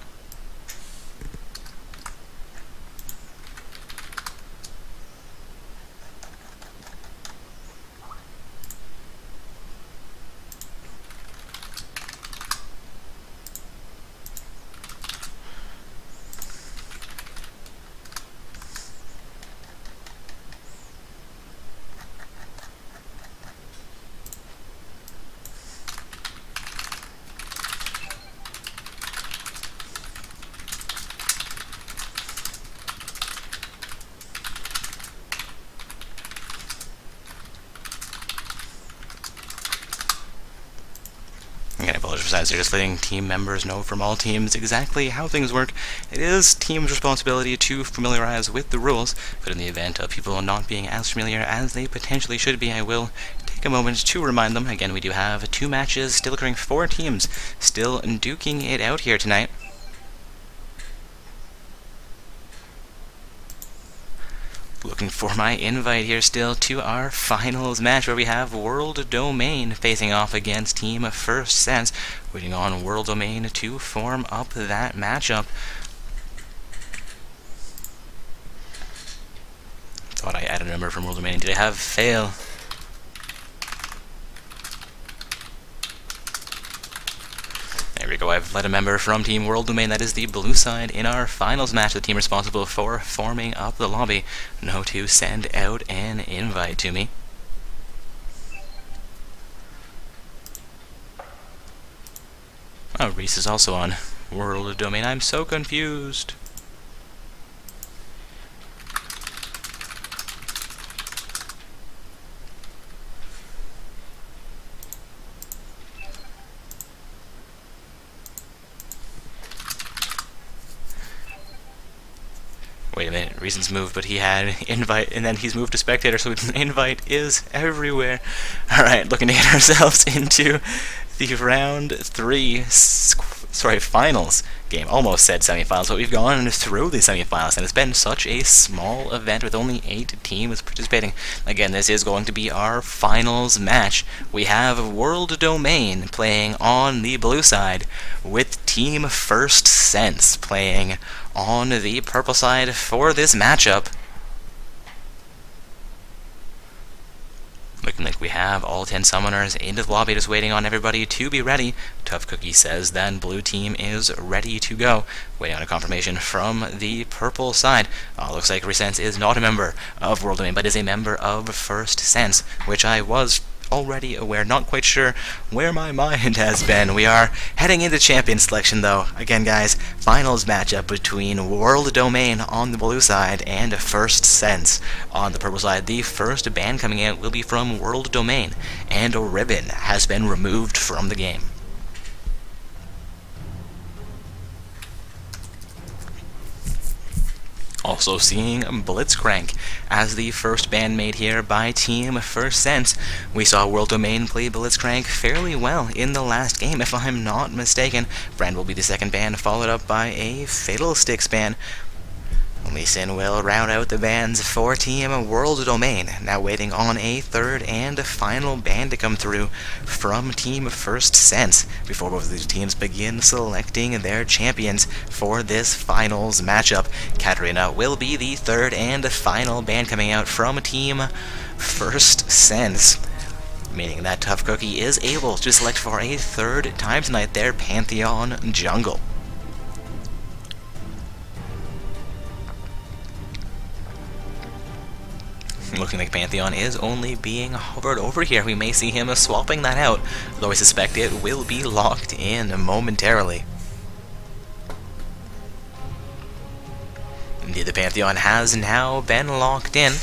Again, I apologize for that. They're just letting team members know from all teams exactly how things work. It is team's responsibility to familiarize with the rules, but in the event of people not being as familiar as they potentially should be, I will take a moment to remind them. Again, we do have 2 matches still occurring, 4 teams still duking it out here tonight. Looking for my invite here still to our finals match, where we have World Domain facing off against Team First Sense, waiting on World Domain to form up that matchup. Thought I added a number from World Domain. Did I have fail? There we go, I've led a member from Team World Domain, that is the blue side, in our finals match, the team responsible for forming up the lobby. Know to send out an invite to me. Oh, Reese is also on World Domain. I'm so confused. Wait a minute, Reason's moved, but he had invite, and then he's moved to spectator, so invite is everywhere. Alright, looking to get ourselves into the round 3, finals game. Almost said semifinals, but we've gone through the semifinals, and it's been such a small event with only 8 teams participating. Again, this is going to be our finals match. We have World Domain playing on the blue side, with Team First Sense playing on the purple side for this matchup. Looking like we have all 10 summoners into the lobby, just waiting on everybody to be ready. Tough Cookie says then blue team is ready to go. Waiting on a confirmation from the purple side. Looks like Resense is not a member of World Domain, but is a member of First Sense, which I was already aware. Not quite sure where my mind has been. We are heading into champion selection, though. Again, guys, finals matchup between World Domain on the blue side and First Sense on the purple side. The first ban coming out will be from World Domain, and a ribbon has been removed from the game. Also seeing Blitzcrank as the first ban made here by Team First Sense. We saw World Domain play Blitzcrank fairly well in the last game, if I'm not mistaken. Brand will be the second ban, followed up by a Fatal Sticks ban. Lee Sin will round out the bans for Team World Domain, now waiting on a third and final ban to come through from Team First Sense before both of these teams begin selecting their champions for this finals matchup. Katarina will be the third and final ban coming out from Team First Sense, meaning that Tough Cookie is able to select for a third time tonight their Pantheon jungle. Looking like Pantheon is only being hovered over here. We may see him swapping that out, though I suspect it will be locked in momentarily. Indeed, the Pantheon has now been locked in.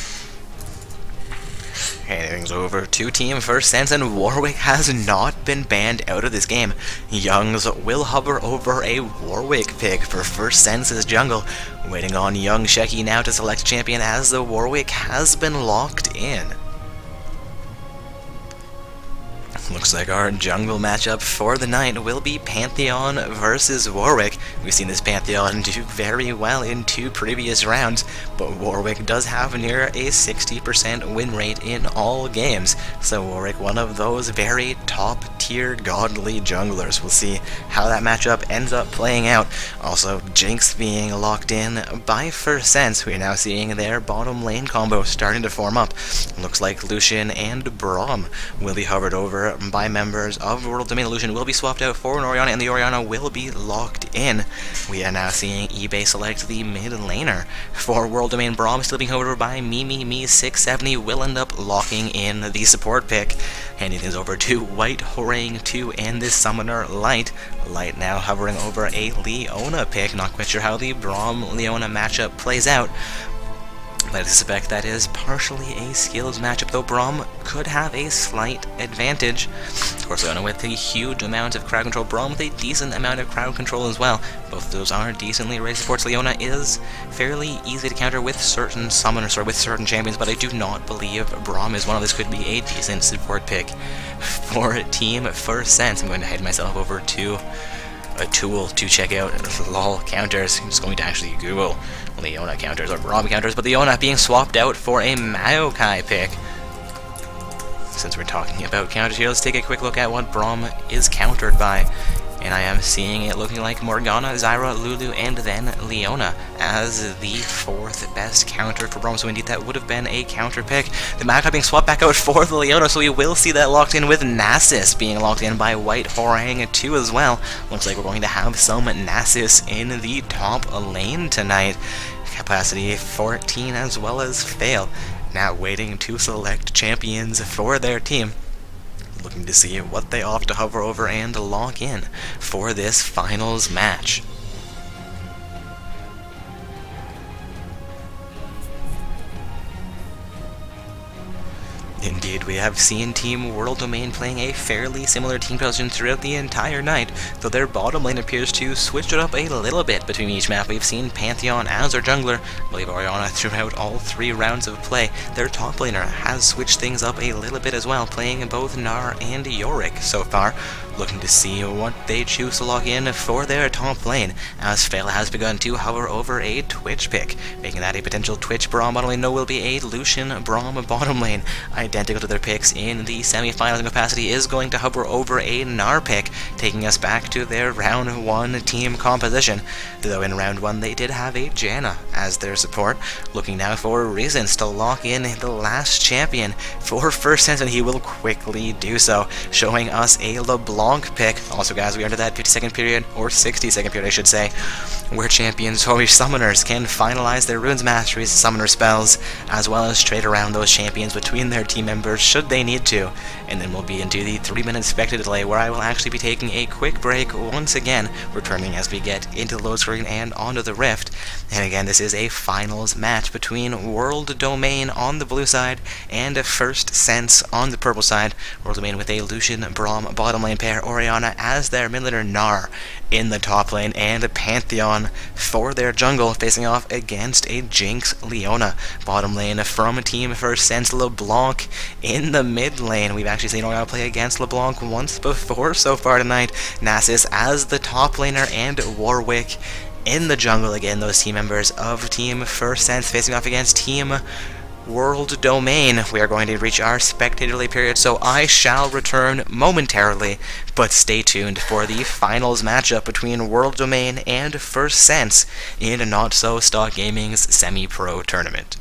Handing things over to Team First Sense, and Warwick has not been banned out of this game. Youngs will hover over a Warwick pick for First Sense's jungle. Waiting on Young Sheki now to select champion as the Warwick has been locked in. Looks like our jungle matchup for the night will be Pantheon versus Warwick. We've seen this Pantheon do very well in 2 previous rounds, but Warwick does have near a 60% win rate in all games. So Warwick, one of those very top-tier godly junglers. We'll see how that matchup ends up playing out. Also, Jinx being locked in by First Sense. We're now seeing their bottom lane combo starting to form up. Looks like Lucian and Braum will be hovered over by members of World Domain. Lucian will be swapped out for an Orianna, and the Orianna will be locked in. We are now seeing eBay select the mid laner for World Domain. Braum still being hovered over by Me670 will end up locking in the support pick. Handing things over to White Horang 2 and this summoner Light. Light now hovering over a Leona pick. Not quite sure how the Braum-Leona matchup plays out, but I suspect that is partially a skills matchup, though Braum could have a slight advantage. Of course, Leona with a huge amount of crowd control, Braum with a decent amount of crowd control as well. Both of those are decently rated supports. Leona is fairly easy to counter with certain summoners, or with certain champions, but I do not believe Braum is one of those. Could be a decent support pick for Team First Sense. I'm going to head myself over to a tool to check out LOL counters. I'm just going to actually Google Leona counters or Braum counters, but Leona being swapped out for a Maokai pick. Since we're talking about counters here, let's take a quick look at what Braum is countered by. And I am seeing it looking like Morgana, Zyra, Lulu, and then Leona as the 4th best counter for Braum. So indeed, that would have been a counter pick. The Maokai being swapped back out for the Leona, so we will see that locked in with Nasus being locked in by White Horang 2 as well. Looks like we're going to have some Nasus in the top lane tonight. Capacity 14 as well as Fail. Now waiting to select champions for their team. Looking to see what they opt to hover over and lock in for this finals match. Indeed, we have seen Team World Domain playing a fairly similar team composition throughout the entire night, though their bottom lane appears to switch it up a little bit between each map. We've seen Pantheon as our jungler, I believe Orianna throughout all 3 rounds of play. Their top laner has switched things up a little bit as well, playing both Gnar and Yorick so far. Looking to see what they choose to lock in for their top lane, as Fail has begun to hover over a Twitch pick, making that a potential Twitch Braum bottom lane. No, will be a Lucian Braum bottom lane, identical to their picks in the semi-finals. Capacity is going to hover over a Gnar pick, taking us back to their round 1 team composition, though in round 1 they did have a Janna as their support. Looking now for reasons to lock in the last champion for First Sense, and he will quickly do so, showing us a LeBlanc pick. Also, guys, we are into that 50-second period, or 60-second period I should say, where champions or summoners can finalize their runes masteries, summoner spells, as well as trade around those champions between their team members should they need to. and then we'll be into the 3-minute spectator delay where I will actually be taking a quick break once again, returning as we get into the load screen and onto the Rift. And again, this is a finals match between World Domain on the blue side and First Sense on the purple side. World Domain with a Lucian Braum bottom lane pair, Orianna as their mid laner, Gnar in the top lane, and a Pantheon for their jungle, facing off against a Jinx Leona. Bottom lane from Team First Sense, LeBlanc in the mid lane. We've actually seen Orianna play against LeBlanc once before so far tonight. Nasus as the top laner, and Warwick in the jungle. Again, those team members of Team First Sense facing off against Team World Domain. We are going to reach our spectator delay period, so I shall return momentarily, but stay tuned for the finals matchup between World Domain and First Sense in Not So Stock Gaming's Semi-Pro tournament.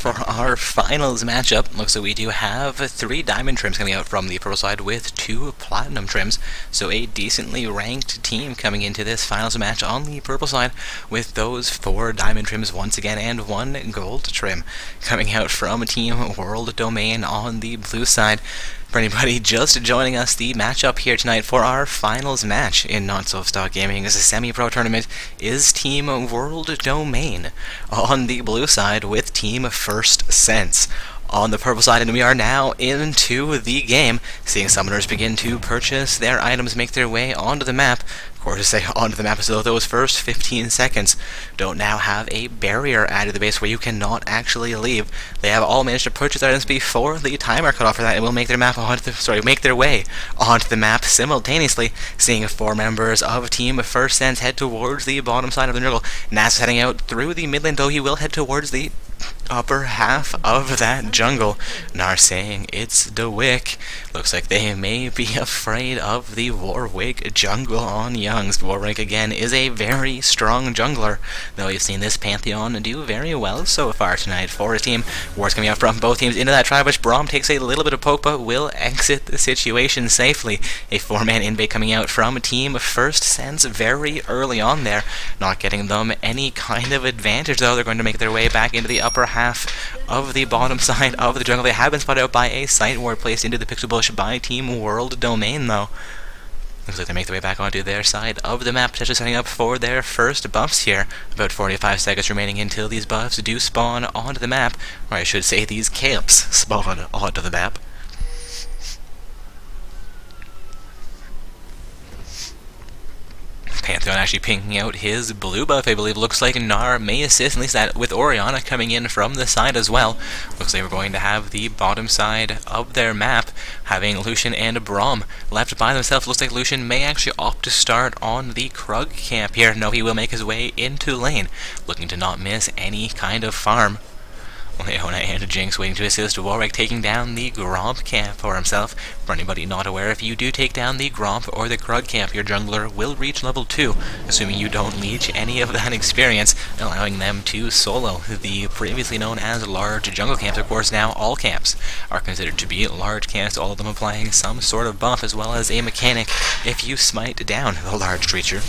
For our finals matchup, looks like we do have 3 diamond trims coming out from the purple side with 2 platinum trims. So a decently ranked team coming into this finals match on the purple side with those 4 diamond trims once again and 1 gold trim. Coming out from Team World Domain on the blue side. For anybody just joining us, the matchup here tonight for our finals match in Not So Stock Gaming's semi-pro tournament is Team World Domain on the blue side with Team First Sense on the purple side, and we are now into the game, seeing summoners begin to purchase their items, make their way onto the map. Of course, to say onto the map, so those first 15 seconds don't now have a barrier added to the base where you cannot actually leave. They have all managed to purchase items before the timer cut off for that, and will make their map make their way onto the map simultaneously. Seeing 4 members of Team First Sense head towards the bottom side of the jungle. Nasus heading out through the mid lane, though he will head towards the upper half of that jungle. Nar saying it's the Wick. Looks like they may be afraid of the Warwick jungle on Youngs. Warwick again is a very strong jungler, though you've seen this Pantheon do very well so far tonight for his team. Ward's coming out from both teams into that tribe, which Braum takes a little bit of poke but will exit the situation safely. A 4-man invade coming out from Team First Sense very early on there, not getting them any kind of advantage, though. They're going to make their way back into the upper half of the bottom side of the jungle. They have been spotted out by a sight ward placed into the pixel bush by Team World Domain, though. Looks like they make their way back onto their side of the map, potentially setting up for their first buffs here. About 45 seconds remaining until these buffs do spawn onto the map, or I should say these camps spawn onto the map. Pantheon actually pinging out his blue buff, I believe. Looks like Gnar may assist, at least that with Orianna coming in from the side as well. Looks like we're going to have the bottom side of their map having Lucian and Braum left by themselves. Looks like Lucian may actually opt to start on the Krug camp here. No, he will make his way into lane, looking to not miss any kind of farm. Leona and Jinx waiting to assist Warwick, taking down the Gromp camp for himself. For anybody not aware, if you do take down the Gromp or the Krug camp, your jungler will reach level 2, assuming you don't leech any of that experience, allowing them to solo the previously known as large jungle camps. Of course, now all camps are considered to be large camps, all of them applying some sort of buff as well as a mechanic if you smite down the large creature.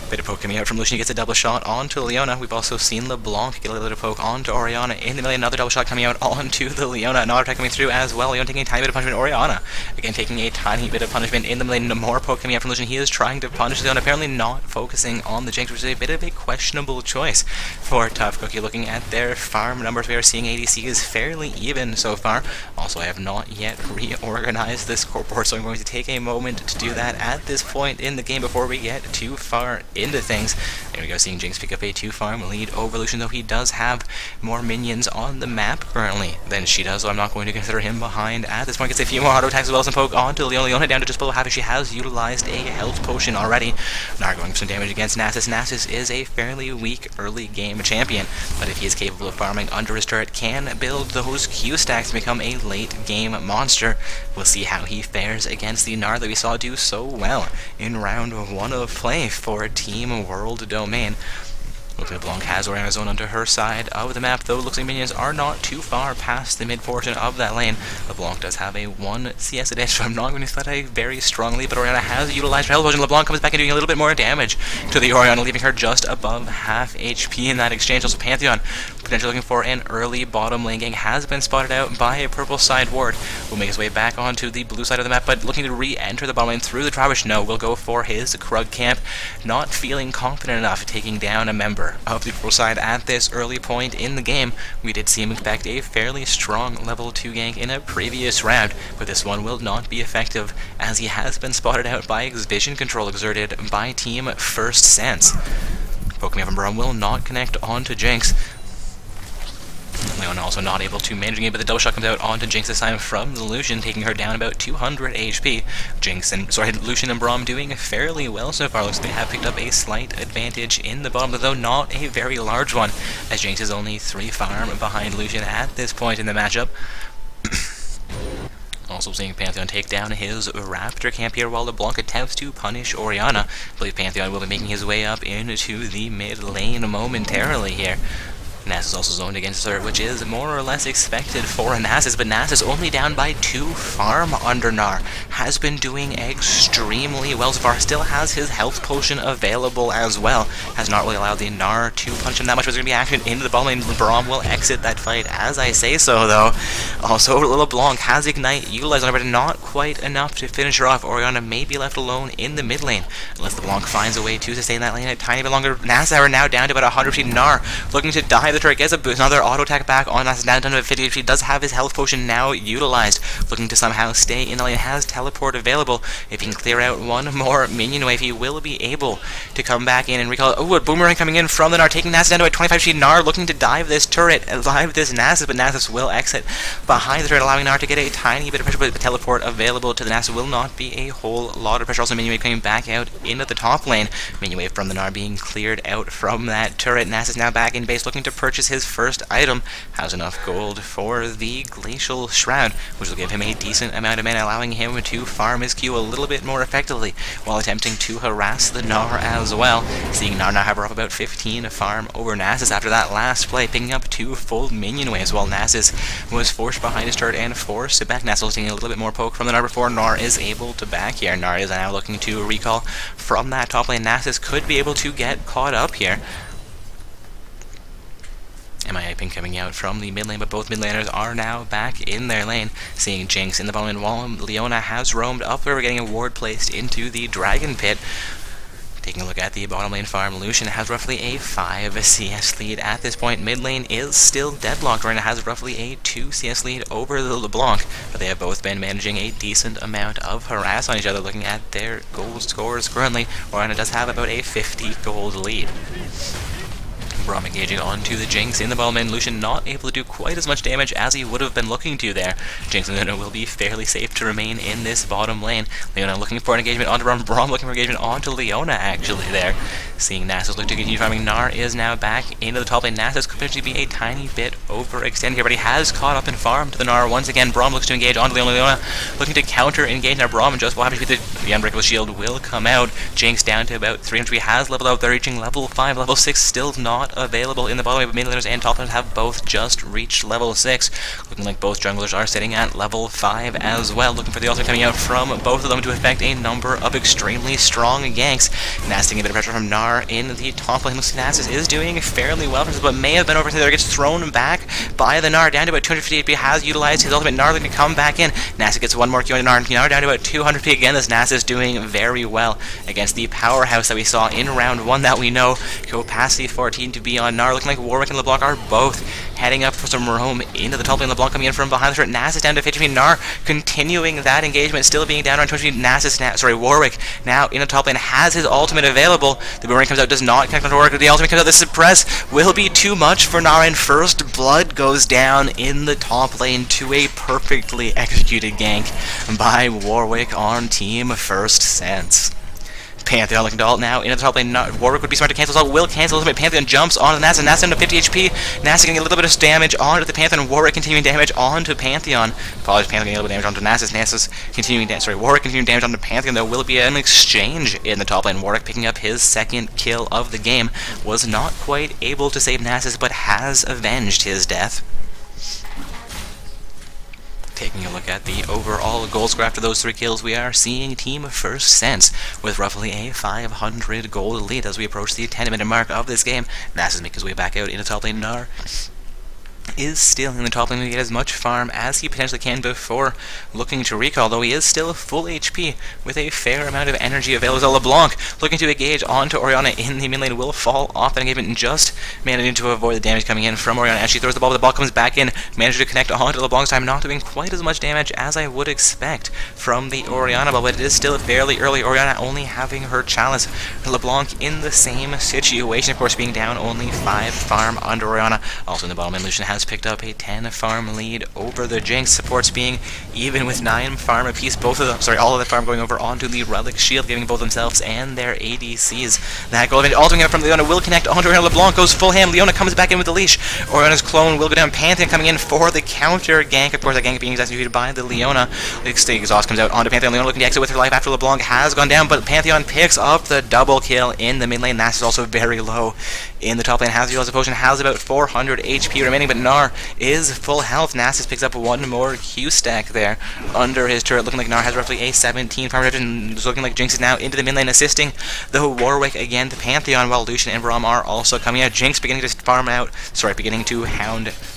Bit of poke coming out from Lucian. He gets a double shot onto Leona. We've also seen LeBlanc get a little bit of poke onto Orianna in the middle. Another double shot coming out onto the Leona. Another attack coming through as well. Leona taking a tiny bit of punishment. Orianna again taking a tiny bit of punishment in the middle. More poke coming out from Lucian. He is trying to punish Leona, apparently not focusing on the Jinx, which is a bit of a questionable choice for Tough Cookie. Looking at their farm numbers, we are seeing ADC is fairly even so far. Also, I have not yet reorganized this core board, so I'm going to take a moment to do that at this point in the game before we get too far into things. There we go, seeing Jinx pick up a 2-farm lead over Lucian, though he does have more minions on the map currently than she does, so I'm not going to consider him behind at this point. Gets a few more auto attacks as well as some poke onto Leona. Leona down to just below half, she has utilized a health potion already. Now going for some damage against Nasus. Nasus is a fairly weak early game champion, but if he is capable of farming under his turret, can build those Q stacks to become a late game monster. We'll see how he fares against the Gnar that we saw do so well in round 1 of play for Team World Domain. Looks like LeBlanc has Orianna's zone onto her side of the map, though. Looks like minions are not too far past the mid portion of that lane. LeBlanc does have a 1 CS advantage, so I'm not going to say that very strongly, but Orianna has utilized her health potion. LeBlanc comes back and doing a little bit more damage to the Orianna, leaving her just above half HP in that exchange. Also, Pantheon potentially looking for an early bottom lane gang has been spotted out by a purple side ward. Will make his way back onto the blue side of the map, but looking to re-enter the bottom lane through the Travish. No, will go for his Krug camp, not feeling confident enough taking down a member of the purple side at this early point in the game. We did see him expect a fairly strong level 2 gank in a previous round, but this one will not be effective as he has been spotted out by vision control exerted by Team First Sense. Pokemon from Braum will not connect onto Jinx. Leona also not able to manage the game, but the double shot comes out onto Jinx this time from the Lucian, taking her down about 200 HP. Lucian and Braum doing fairly well so far. Looks like they have picked up a slight advantage in the bottom, though not a very large one, as Jinx is only 3 farm behind Lucian at this point in the matchup. Also seeing Pantheon take down his Raptor camp here while LeBlanc attempts to punish Orianna. I believe Pantheon will be making his way up into the mid lane momentarily here. Nasus also zoned against her, which is more or less expected for a Nasus, but Nasus only down by 2 farm under Gnar. Has been doing extremely well so far, still has his health potion available as well. Has not really allowed the Gnar to punch him that much, but there's going to be action into the bottom lane. Braum will exit that fight as I say so, though. Also, LeBlanc has Ignite utilized on her, but not quite enough to finish her off. Orianna may be left alone in the mid lane, unless LeBlanc finds a way to sustain that lane a tiny bit longer. Nasus are now down to about 100 HP. Gnar looking to dive the turret, gets another auto attack back on Nasus, now down to 50 HP, does have his health potion now utilized, looking to somehow stay in the lane, has teleport available. If he can clear out one more minion wave, he will be able to come back in and recall. Oh, a boomerang coming in from the Gnar, taking Nasus down to a 25 HP. Gnar looking to dive this turret, dive this Nasus, but Nasus will exit behind the turret, allowing Gnar to get a tiny bit of pressure, but the teleport available to the Nasus will not be a whole lot of pressure. Also, minion wave coming back out into the top lane. Minion wave from the Gnar being cleared out from that turret. Nasus now back in base, looking to purchase his first item. Has enough gold for the Glacial Shroud, which will give him a decent amount of mana, allowing him to farm his Q a little bit more effectively while attempting to harass the Gnar as well. Seeing Gnar now have her up about 15 farm over Nasus after that last play, picking up 2 full minion waves while Nasus was forced behind his turret and forced to back. Nasus taking a little bit more poke from the Gnar before Gnar is able to back here. Gnar is now looking to recall from that top lane. Nasus could be able to get caught up here. MIA ping coming out from the mid lane, but both mid laners are now back in their lane. Seeing Jinx in the bottom lane while Leona has roamed up, we're getting a ward placed into the Dragon Pit. Taking a look at the bottom lane farm, Lucian has roughly a 5 CS lead at this point. Mid lane is still deadlocked. Orianna has roughly a 2 CS lead over the LeBlanc, but they have both been managing a decent amount of harass on each other. Looking at their gold scores currently, Orianna does have about a 50 gold lead. Braum engaging onto the Jinx in the bottom lane. Lucian not able to do quite as much damage as he would have been looking to there. Jinx and Leona will be fairly safe to remain in this bottom lane. Leona looking for an engagement onto Braum. Braum looking for engagement onto Leona actually there. Seeing Nasus look to continue farming. Gnar is now back into the top lane. Nasus could potentially be a tiny bit overextended here, but he has caught up and farmed the Gnar once again. Braum looks to engage onto Leona. Leona looking to counter engage. Now Braum just will have to be the Unbreakable Shield will come out. Jinx down to about 300. He has leveled up. They're reaching level 5, level 6 still not available in the bottom lane, but mid laners and top laners have both just reached level 6. Looking like both junglers are sitting at level 5 as well. Looking for the ultimate coming out from both of them to affect a number of extremely strong ganks. Nasus taking a bit of pressure from Gnar in the top lane. Looks like Nasus is doing fairly well, but may have been over there. Gets thrown back by the Gnar down to about 250 HP. Has utilized his ultimate. Gnar looking to come back in. Nasus gets one more Q on Gnar. Gnar down to about 200 HP again. This Nasus doing very well against the powerhouse that we saw in round 1 that we know. Capacity 14 to be on Gnar. Looking like Warwick and LeBlanc are both heading up for some roam into the top lane. LeBlanc coming in from behind the turret. Nasus down to 50 HP. Gnar continuing that engagement, still being down around 20 HP. Warwick now in the top lane has his ultimate available. The boomerang comes out, does not connect on Warwick. The ultimate comes out. The suppress will be too much for Gnar, and first blood goes down in the top lane to a perfectly executed gank by Warwick on Team First Sense. Pantheon looking to ult now into the top lane. Warwick would be smart to cancel his ult, will cancel ultimate. Pantheon jumps onto Nasus. Nasus into 50 HP. Nasus getting a little bit of damage onto the Pantheon. Warwick continuing damage onto Pantheon. Apologies, Pantheon getting a little bit of damage onto Nasus. Warwick continuing damage onto Pantheon. There will be an exchange in the top lane. Warwick picking up his second kill of the game. Was not quite able to save Nasus, but has avenged his death. Taking a look at the overall gold score after those 3 kills, we are seeing Team First Sense with roughly a 500 gold lead as we approach the 10-minute mark of this game. Nasus making his way back out into top lane. Gnar is still in the top lane to get as much farm as he potentially can before looking to recall, though he is still full HP with a fair amount of energy available. So LeBlanc looking to engage onto Orianna in the mid lane will fall off that engagement and just managing to avoid the damage coming in from Orianna as she throws the ball, but the ball comes back in, managing to connect onto LeBlanc's time, not doing quite as much damage as I would expect from the Orianna ball, but it is still fairly early. Orianna only having her chalice. LeBlanc in the same situation, of course, being down only 5 farm under Orianna. Also in the bottom lane, Lucian has has picked up a 10 farm lead over the Jinx. Supports being even with 9 farm apiece. Both of them, sorry, all of the farm going over onto the Relic Shield, giving both themselves and their ADCs that gold advantage. Ultimate from Leona will connect onto Oriana. LeBlanc goes full ham. Leona comes back in with the leash. Oriana's clone will go down. Pantheon coming in for the counter gank. Of course, that gank being executed by the Leona. The exhaust comes out onto Pantheon. Leona looking to exit with her life after LeBlanc has gone down, but Pantheon picks up the double kill in the mid lane. Nasus is also very low in the top lane. Has the potion, has about 400 HP remaining, but Gnar is full health. Nasus picks up one more Q stack there under his turret, looking like Gnar has roughly a 17 farm reduction. Looking like Jinx is now into the mid lane, assisting the Warwick again, the Pantheon, while Lucian and Braum are also coming out. Jinx beginning to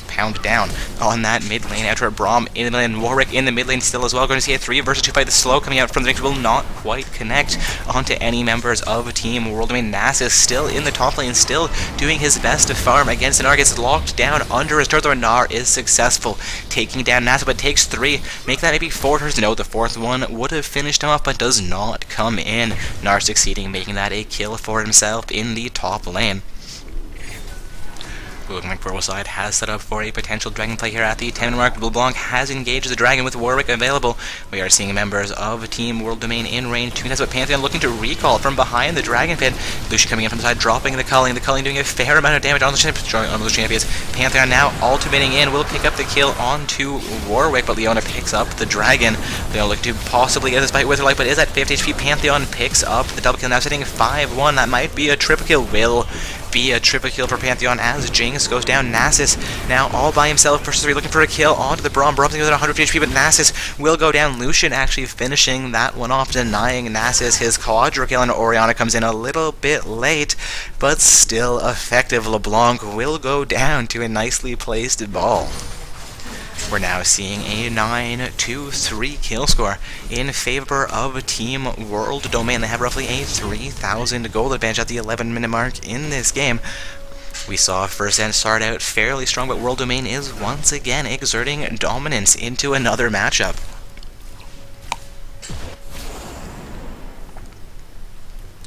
pound down on that mid lane. Out to Braum in the mid lane, Warwick in the mid lane still as well. Going to see a 3 versus 2 fight. The slow coming out from the Jinx will not quite connect onto any members of Team World Domain. Nasus still in the top lane, still doing his best to farm against Gnar. Gets locked down under his turret. Gnar is successful, taking down Nasus, but takes 3. Make that maybe 4 turns. No, the 4th one would have finished him off, but does not come in. Gnar succeeding, making that a kill for himself in the top lane. Looking like Purple Side has set up for a potential dragon play here at the 10 mark. LeBlanc has engaged the dragon with Warwick available. We are seeing members of Team World Domain in range 2. That's what Pantheon looking to recall from behind the dragon pit. Lucian coming in from the side, dropping the culling. The culling doing a fair amount of damage on the champions. Pantheon now ultimating in, will pick up the kill onto Warwick, but Leona picks up the dragon. They'll look to possibly get this fight with her life, but is at 50 HP. Pantheon picks up the double kill, now sitting 5-1. That might be a triple kill. Will be a triple kill for Pantheon as Jinx goes down. Nasus now all by himself versus 3, looking for a kill onto the Braum. Braum's with 100 HP, but Nasus will go down. Lucian actually finishing that one off, denying Nasus his quadra kill, and Oriana comes in a little bit late, but still effective. LeBlanc will go down to a nicely placed ball. We're now seeing a 9-2-3 kill score in favor of Team World Domain. They have roughly a 3,000 gold advantage at the 11-minute mark in this game. We saw First End start out fairly strong, but World Domain is once again exerting dominance into another matchup.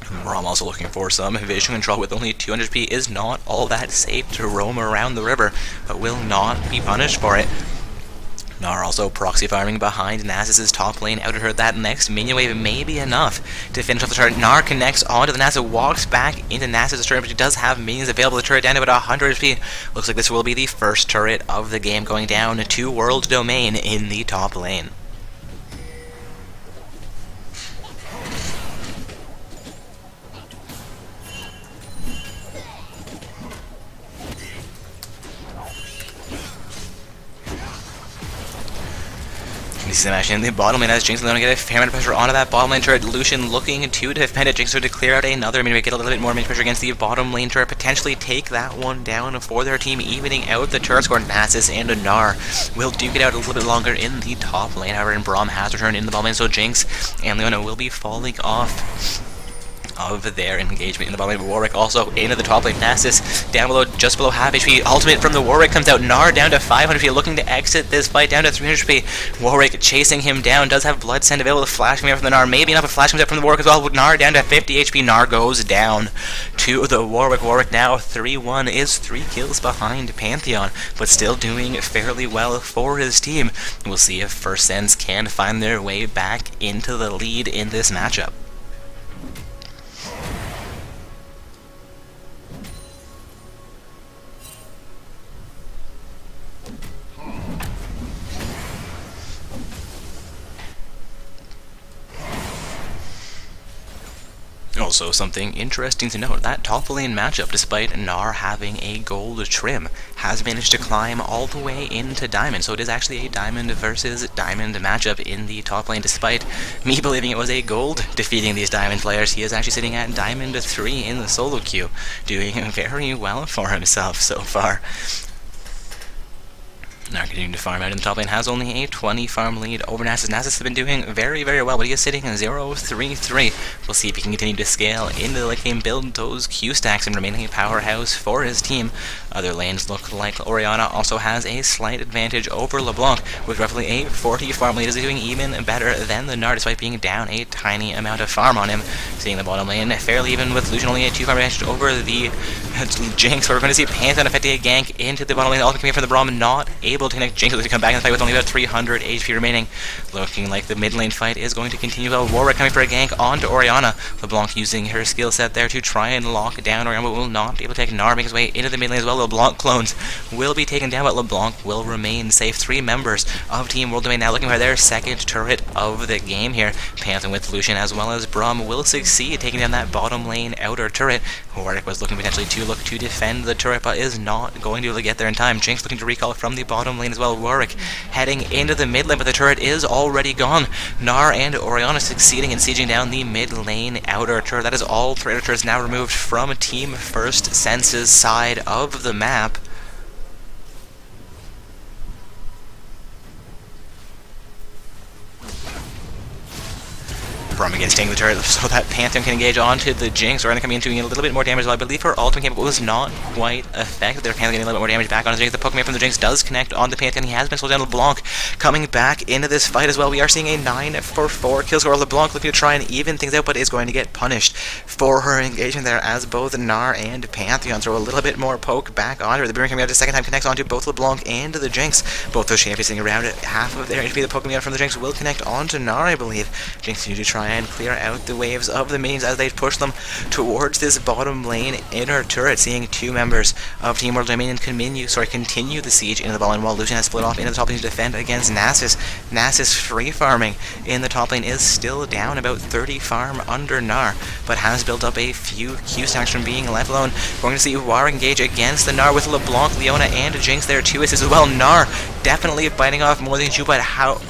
Braum also looking for some vision control. With only 200 HP is not all that safe to roam around the river, but will not be punished for it. Gnar also proxy farming behind Nasus' top lane. Out of her, that next minion wave may be enough to finish off the turret. Gnar connects onto the Nasus, walks back into Nasus' turret, but he does have minions available. The turret down to about 100 HP. Looks like this will be the first turret of the game going down to World Domain in the top lane. This is match in the bottom lane as Jinx and Leona get a fair amount of pressure onto that bottom lane turret. Lucian looking to defend it. Jinx to clear out another minion, get a little bit more minion pressure against the bottom lane turret, potentially take that one down for their team, evening out the turret score. Nasus and Gnar will duke it out a little bit longer in the top lane. However, and Braum has returned in the bottom lane, so Jinx and Leona will be falling off of their engagement in the bottom lane. Warwick also into the top lane. Nasus down below, just below half HP. Ultimate from the Warwick comes out. Gnar down to 500 HP, looking to exit this fight down to 300 HP. Warwick chasing him down, does have Blood Send available. The flash coming out from the Gnar, maybe enough. A flash comes out from the Warwick as well. Gnar down to 50 HP. Gnar goes down to the Warwick. Warwick now 3-1, is 3 kills behind Pantheon, but still doing fairly well for his team. We'll see if First Sends can find their way back into the lead in this matchup. Also, something interesting to note, that top lane matchup, despite Gnar having a gold trim, has managed to climb all the way into Diamond. So it is actually a Diamond versus Diamond matchup in the top lane. Despite me believing it was a gold defeating these Diamond players, he is actually sitting at Diamond 3 in the solo queue, doing very well for himself so far. Gnar continuing to farm out in the top lane, has only a 20 farm lead over Nasus. Nasus has been doing very, very well, but he is sitting at 0-3-3. We'll see if he can continue to scale into the late game, build those Q stacks, and remain a powerhouse for his team. Other lanes look like Orianna also has a slight advantage over LeBlanc, with roughly a 40 farm lead, is doing even better than the Gnar, despite being down a tiny amount of farm on him. Seeing the bottom lane fairly even, with Lucian only a 2 farm advantage over the Jinx. So we're going to see Pantheon effecting a gank into the bottom lane, also coming from the Braum, not able to connect Jinx, to come back in the fight with only about 300 HP remaining. Looking like the mid lane fight is going to continue well. Warwick coming for a gank onto Orianna. LeBlanc using her skill set there to try and lock down Orianna, but will not be able to take Gnar, making his way into the mid lane as well. LeBlanc clones will be taken down, but LeBlanc will remain safe. 3 members of Team World Domain now looking for their second turret of the game here. Pantheon with Lucian as well as Braum will succeed taking down that bottom lane outer turret. Warwick was looking potentially to look to defend the turret, but is not going to be able to get there in time. Jinx looking to recall from the bottom lane as well. Warwick heading into the mid lane, but the turret is already gone. Gnar and Orianna succeeding in sieging down the mid lane outer turret. That is all 3 outer turrets now removed from Team First Sense's side of the map. Braum again staying the turret so that Pantheon can engage onto the Jinx. Orianna coming in doing a little bit more damage, while I believe her ultimate came, but was not quite effective. They're Pantheon getting a little bit more damage back on the Jinx. The Pokemon from the Jinx does connect on the Pantheon. He has been slowed down. LeBlanc coming back into this fight as well. We are seeing a 9-for-4 kill score. LeBlanc looking to try and even things out, but is going to get punished for her engagement there, as both Gnar and Pantheon throw a little bit more poke back on her. The Boomerang coming out the second time connects onto both LeBlanc and the Jinx. Both those champions sitting around at half of their HP. The Pokemon from the Jinx will connect onto Gnar, I believe. Jinx continue to try and clear out the waves of the minions as they push them towards this bottom lane inner turret, seeing 2 members of Team World Domain continue the siege into the bottom lane, while Lucian has split off into the top lane to defend against Nasus. Nasus free farming in the top lane is still down about 30 farm under Gnar, but has built up a few Q stacks from being left alone. We're going to see War engage against the Gnar with LeBlanc, Leona, and Jinx there, 2 assists as well. Gnar definitely biting off more than you, but how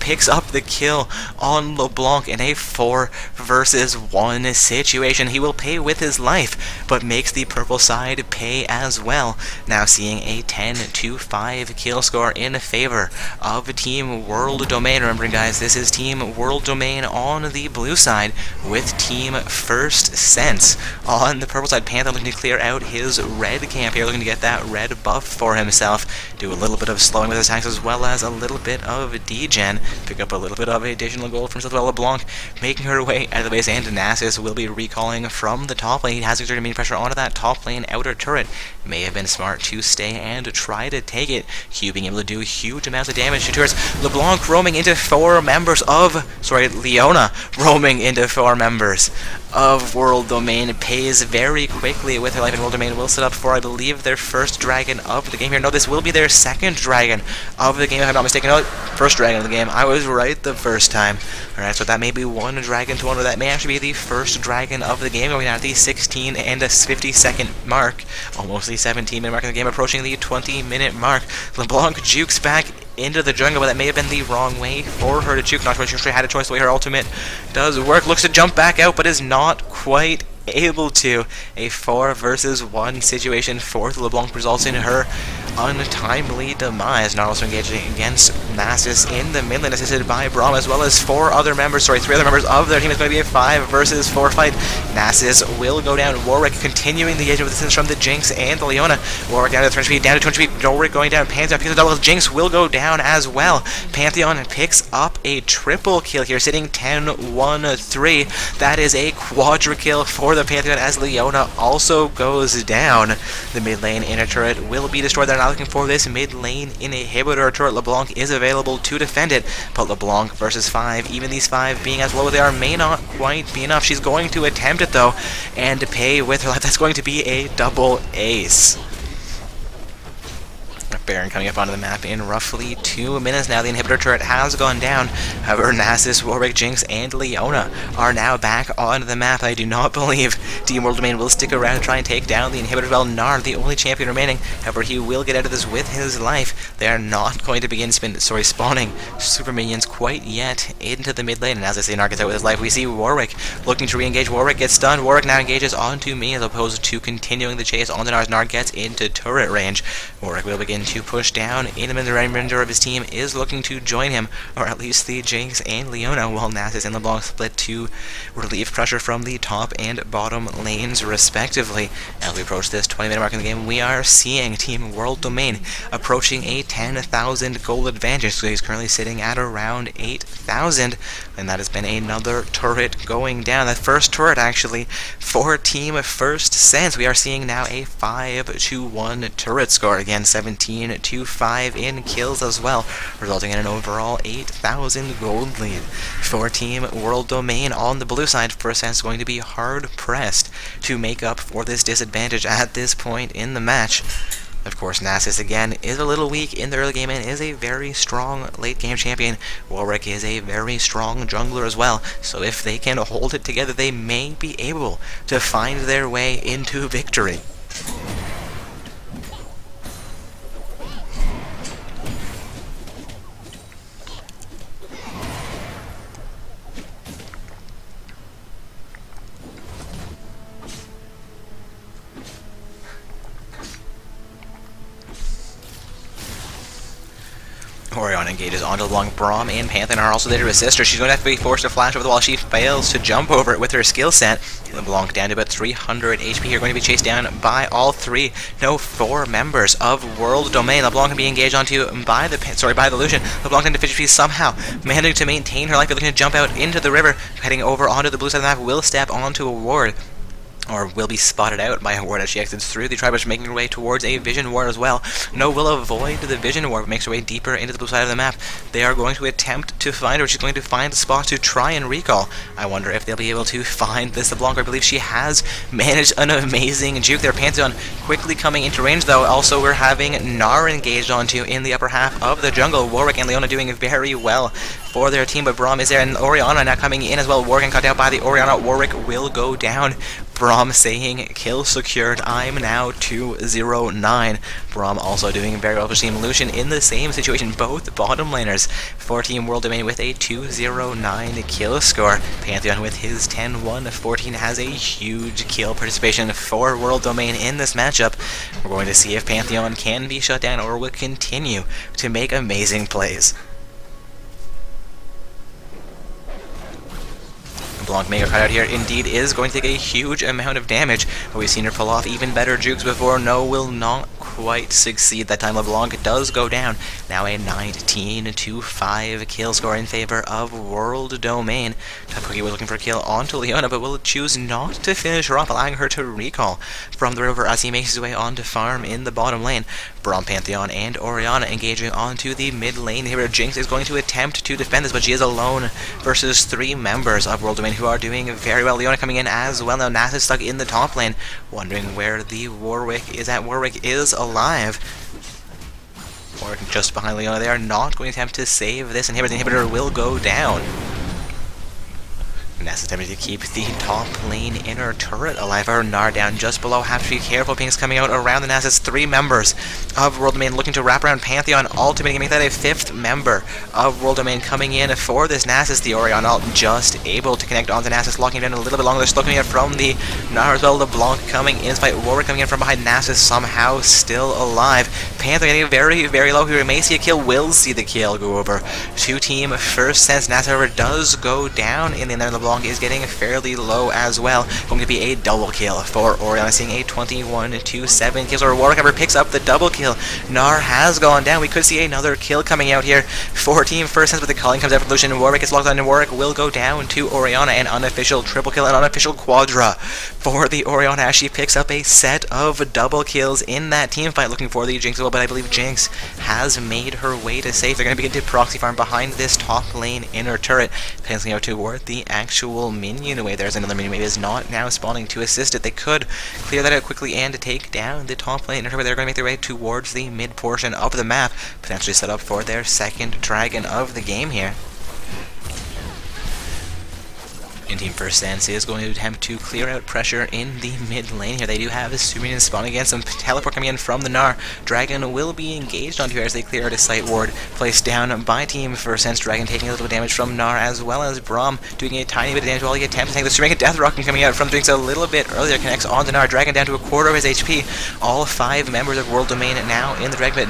picks up the kill on LeBlanc in a 4 versus 1 situation. He will pay with his life, but makes the purple side pay as well. Now seeing a 10-5 kill score in favor of Team World Domain. Remembering, guys, this is Team World Domain on the blue side, with Team First Sense on the purple side. Pantheon looking to clear out his red camp here, looking to get that red buff for himself. Do a little bit of slowing with his attacks as well as a little bit of degen. Pick up a little bit of additional gold from Sylvia LeBlanc, making her way out of the base, and Nasus will be recalling from the top lane. He has exerted main pressure onto that top lane outer turret. May have been smart to stay and try to take it. Q being able to do huge amounts of damage to turrets. LeBlanc roaming into 4 members of, Leona roaming into 4 members of World Domain pays very quickly with her life, and World Domain will set up for, I believe, their first dragon of the game here. No, this will be their second dragon of the game, if I'm not mistaken. No, first dragon of the game. I was right the first time. Alright, so that may be 1 dragon to 1, or that may actually be the first dragon of the game, going down at the 16 and a 50-second mark. Almost the 17-minute mark of the game, approaching the 20-minute mark. LeBlanc jukes back into the jungle, but that may have been the wrong way for her to juke. Not sure she had a choice the way her ultimate does work. Looks to jump back out, but is not quite able to. A 4 versus 1 situation for LeBlanc results in her untimely demise. Not also engaging against Nasus in the mid lane, assisted by Braum, as well as 3 other members of their team. It's going to be a 5 versus 4 fight. Nasus will go down. Warwick continuing the engagement with assistance from the Jinx and the Leona. Warwick down to 300 speed, down to 200 speed. Warwick going down. Pantheon picks a double. Jinx will go down as well. Pantheon picks up a triple kill here, sitting 10-1-3. That is a quadra kill for the Pantheon, as Leona also goes down. The mid lane inner turret will be destroyed. They're now looking for this mid lane inhibitor turret. LeBlanc is available to defend it, but LeBlanc versus 5, even these 5 being as low as they are, may not quite be enough. She's going to attempt it though, and pay with her life. That's going to be a double ace. Baron coming up onto the map in roughly 2 minutes now. The inhibitor turret has gone down. However, Nasus, Warwick, Jinx, and Leona are now back on the map. I do not believe Team World Domain will stick around and try and take down the inhibitor. Well, Gnar, the only champion remaining. However, he will get out of this with his life. They are not going to begin spawning super minions quite yet into the mid lane. And as I say, Gnar gets out with his life. We see Warwick looking to re-engage. Warwick gets stunned. Warwick now engages onto me, as opposed to continuing the chase on the Gnar. Gnar gets into turret range. Warwick will begin to to push down in the remainder of his team is looking to join him, or at least the Jinx and Leona, while Nasus and LeBlanc split to relieve pressure from the top and bottom lanes respectively. As we approach this 20-minute mark in the game, we are seeing Team World Domain approaching a 10,000 gold advantage, so he's currently sitting at around 8,000, and that has been another turret going down. The first turret actually for Team First Sense. We are seeing now a 5-1 turret score, again 17-5 in kills as well, resulting in an overall 8,000 gold lead for Team World Domain. On the blue side, First Sense is going to be hard pressed to make up for this disadvantage at this point in the match. Of course, Nasus again is a little weak in the early game and is a very strong late game champion. Warwick is a very strong jungler as well, so if they can hold it together, they may be able to find their way into victory. Orianna engages onto LeBlanc. Braum and Pantheon are also there to assist her. She's going to have to be forced to flash over the wall. She fails to jump over it with her skill set. LeBlanc down to about 300 HP here, going to be chased down by all three, no, 4 members of World Domain. LeBlanc can be engaged onto by the Lucian. LeBlanc into 50 HP, somehow managing to maintain her life. They're looking to jump out into the river, heading over onto the blue side of the map. Will step onto a ward, or will be spotted out by a ward as she exits through the Tribush, making her way towards a vision ward as well. No, will avoid the vision ward, makes her way deeper into the blue side of the map. They are going to attempt to find her. She's going to find a spot to try and recall. I wonder if they'll be able to find this LeBlanc. I believe she has managed an amazing juke there. Pantheon quickly coming into range, though. Also, we're having Gnar engaged onto in the upper half of the jungle. Warwick and Leona doing very well for their team, but Braum is there, and Orianna now coming in as well. Warwick cut out by the Orianna. Warwick will go down. Braum saying, kill secured, I'm now 209. Braum also doing very well for Team Lucian in the same situation. Both bottom laners for Team World Domain with a 209 kill score. Pantheon with his 10-1-14 has a huge kill participation for World Domain in this matchup. We're going to see if Pantheon can be shut down or will continue to make amazing plays. LeBlanc Mega cut out here indeed is going to take a huge amount of damage, but we've seen her pull off even better jukes before. No, will not quite succeed that time. LeBlanc does go down. Now a 19-5 kill score in favor of World Domain. Top Cookie was looking for a kill onto Leona, but will choose not to finish her off, allowing her to recall from the river as he makes his way onto farm in the bottom lane. Braum, Pantheon, and Orianna engaging onto the mid lane here. Jinx is going to attempt to defend this, but she is alone versus 3 members of World Domain who are doing very well. Leona coming in as well. Now Nasus stuck in the top lane, wondering where the Warwick is at. Warwick is alive. Warwick just behind Leona. They are not going to attempt to save this inhibitor. The inhibitor will go down. Nasus attempting to keep the top lane inner turret alive. Our Gnar down just below. Have to be careful. Pink's coming out around the Nasus. 3 members of World Domain looking to wrap around Pantheon, ultimating, make that a 5th member of World Domain coming in for this Nasus. The Orianna ult just able to connect onto Nasus, locking it in a little bit longer. They're still coming in from the Gnar as well. LeBlanc coming in despite Warwick coming in from behind. Nasus somehow still alive. Pantheon getting very, very low here. We may see a kill. Will see the kill go over to Team First Sense. Nasus, however, does go down in the end. LeBlanc is getting fairly low as well. Going to be a double kill for Orianna, seeing a 21-7 kills. Or Warwick ever picks up the double kill. Gnar has gone down. We could see another kill coming out here for Team First Sense, but the calling comes out from Lucian. Warwick is locked on, and Warwick will go down to Orianna. An unofficial triple kill, an unofficial quadra for the Orianna as she picks up a set of double kills in that team fight, looking for the Jinx as well, but I believe Jinx has made her way to safe. They're going to begin to proxy farm behind this top lane inner turret, passing out toward the actual minion away. There's another minion wave is not now spawning to assist it. They could clear that out quickly and take down the top lane inner turret. They're going to make their way towards the mid portion of the map, potentially set up for their second dragon of the game here. And Team First Sense is going to attempt to clear out pressure in the mid lane here. They do have a super minion spawning again, some teleport coming in from the Gnar. Dragon will be engaged onto here as they clear out a site ward placed down by Team First Sense. Dragon taking a little bit of damage from Gnar, as well as Braum doing a tiny bit of damage while he attempts to take the Super Mega Death Rock coming out from Jinx a little bit earlier. Connects on to Gnar. Dragon down to a quarter of his HP. All 5 members of World Domain now in the Dragon pit.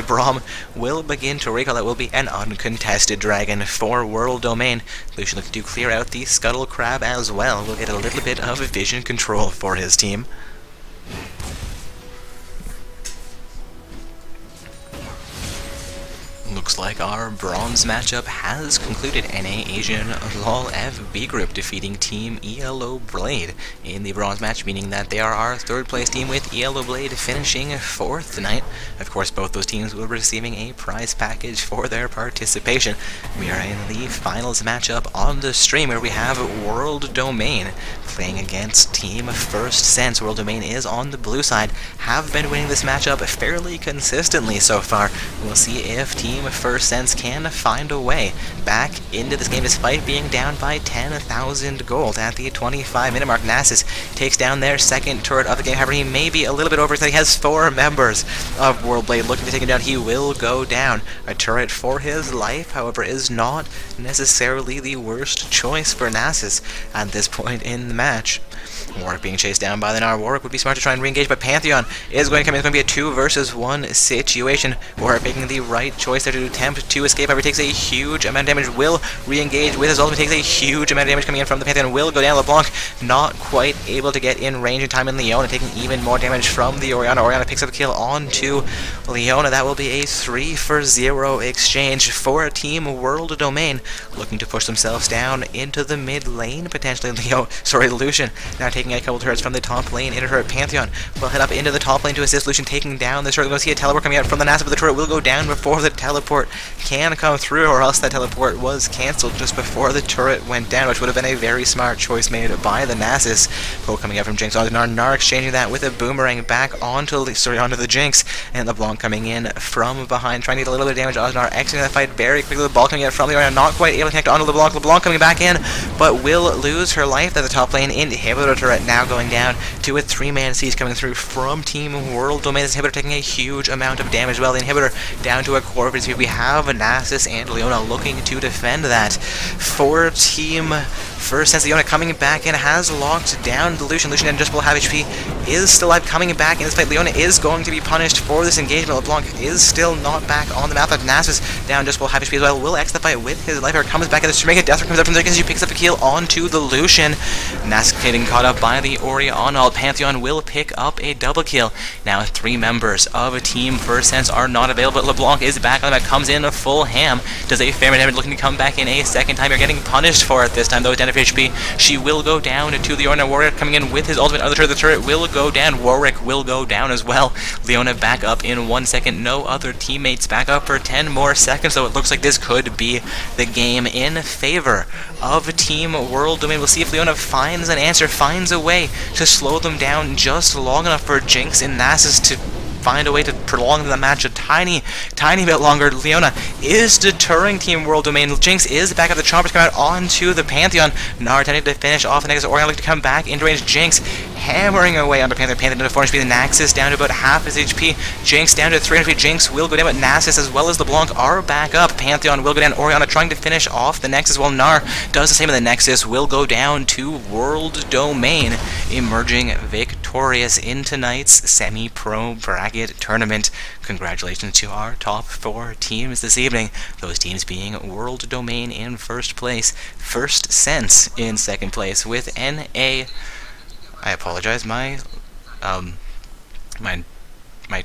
Braum will begin to recall. That will be an uncontested Dragon for World Domain. Lucian looking to clear out the Scuttle Crab as well. We'll get a little bit of vision control for his team. Looks like our bronze matchup has concluded. NA Asian LOL FB group defeating Team ELO Blade in the bronze match, meaning that they are our 3rd place team, with ELO Blade finishing 4th tonight. Of course, both those teams will be receiving a prize package for their participation. We are in the finals matchup on the stream, where we have World Domain playing against Team First Sense. World Domain is on the blue side, have been winning this matchup fairly consistently so far. We'll see if Team First Sense can find a way back into this game, despite being down by 10,000 gold at the 25-minute mark. Nasus takes down their 2nd turret of the game. However, he may be a little bit over, so he has 4 members of World Blade looking to take him down. He will go down. A turret for his life, however, is not necessarily the worst choice for Nasus at this point in the match. Warwick being chased down by the Gnar. Warwick would be smart to try and re-engage, but Pantheon is going to come in. It's going to be a 2 versus 1 situation. Warwick making the right choice there to attempt to escape. However, he takes a huge amount of damage. Will re-engage with his ultimate. Takes a huge amount of damage coming in from the Pantheon. Will go down. LeBlanc not quite able to get in range in time, and Leona taking even more damage from the Orianna. Orianna picks up a kill onto Leona. That will be a 3-for-0 exchange for Team World Domain, looking to push themselves down into the mid lane, potentially. Lucian now taking a couple turrets from the top lane into turret. Pantheon will head up into the top lane to assist Lucian, taking down the turret. We're going to see a teleport coming out from the Nasus, but the turret will go down before the teleport can come through, or else that teleport was cancelled just before the turret went down, which would have been a very smart choice made by the Nasus. Poke coming out from Jinx onto Gnar. Gnar exchanging that with a boomerang back onto the Jinx, and LeBlanc coming in from behind, trying to get a little bit of damage. Gnar exiting that fight very quickly. The ball coming out from the Orianna, not quite able to connect onto LeBlanc. LeBlanc coming back in, but will lose her life at the top lane. Inhibitor turret now going down to a 3-man siege coming through from Team World Domain. This Inhibitor taking a huge amount of damage. Well, the Inhibitor down to a quarter of its speed. We have Nasus and Leona looking to defend that. For Team First Sense, Leona coming back in, has locked down the Lucian. Lucian, just below half HP, is still alive, coming back in this fight. Leona is going to be punished for this engagement. LeBlanc is still not back on the map. Nasus down just below half HP as well. Will exit the fight with his life. Comes back in. The Mega Death comes up from there as he picks up a kill onto the Lucian. Nasus getting caught up by the Orianna. Pantheon will pick up a double kill. Now 3 members of Team First Sense are not available, but LeBlanc is back on the map, comes in a full ham, does a fair amount of damage, looking to come back in a second time. You're getting punished for it this time, though, down to HP. She will go down to the Orianna. Warwick coming in with his ultimate. Other turret, the turret will go down. Warwick will go down as well. Leona back up in 1 second. No other teammates back up for 10 more seconds, so it looks like this could be the game in favor of Team World Domain. We'll see if Leona finds an answer, finds a way to slow them down just long enough for Jinx and Nasus to find a way to prolong the match a tiny bit longer. Leona is deterring Team World Domain. Jinx is back at the choppers, come out onto the Pantheon. Gnar attempting to finish off the Nexus. Orianna looking to come back into range. Jinx hammering away on the Pantheon. Pantheon down to 4 HP. The Naxus down to about half his HP. Jinx down to 3 HP. Jinx will go down, but Nasus as well as LeBlanc are back up. Pantheon will go down. Orianna trying to finish off the Nexus, while Gnar does the same, and the Nexus will go down to World Domain, emerging victorious in tonight's semi-pro bracket tournament. Congratulations to our top 4 teams this evening. Those teams being World Domain in first place, First Sense in second place, with NA. I apologize, my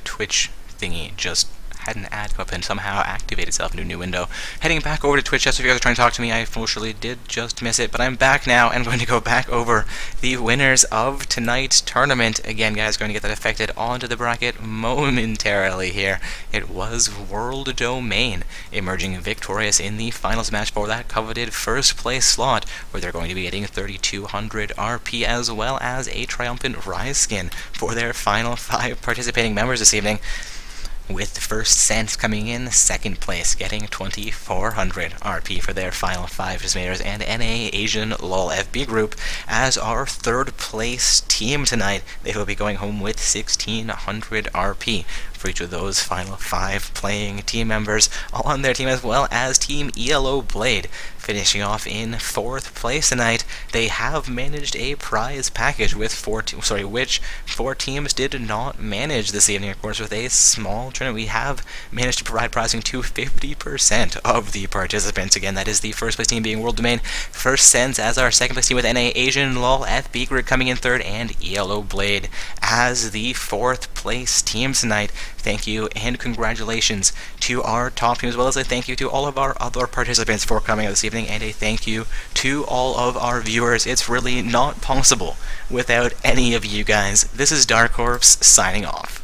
Twitch thingy just had an ad come up and somehow activate itself into a new window. Heading back over to Twitch, just if you guys are trying to talk to me, I unfortunately did just miss it, but I'm back now and going to go back over the winners of tonight's tournament. Again, guys, going to get that affected onto the bracket momentarily here. It was World Domain emerging victorious in the finals match for that coveted first place slot, where they're going to be getting 3,200 RP as well as a triumphant Rise skin for their final 5 participating members this evening. with First Sense coming in second place, getting 2400 RP for their final 5 particimators, and NA Asian LOL FB Group as our third place team tonight. They will be going home with 1600 RP for each of those final 5 playing team members, all on their team, as well as Team ELO Blade finishing off in 4th place tonight. They have managed a prize package with which 4 teams did not manage this evening. Of course, with a small tournament, we have managed to provide prizing to 50% of the participants. Again, that is the first place team being World Domain, First Sense as our second place team, with NA Asian LOL FB Grid coming in 3rd, and ELO Blade as the 4th place team tonight. Thank you and congratulations to our top team, as well as a thank you to all of our other participants for coming out this evening, and a thank you to all of our viewers. It's really not possible without any of you guys. This is Dark Corpse signing off.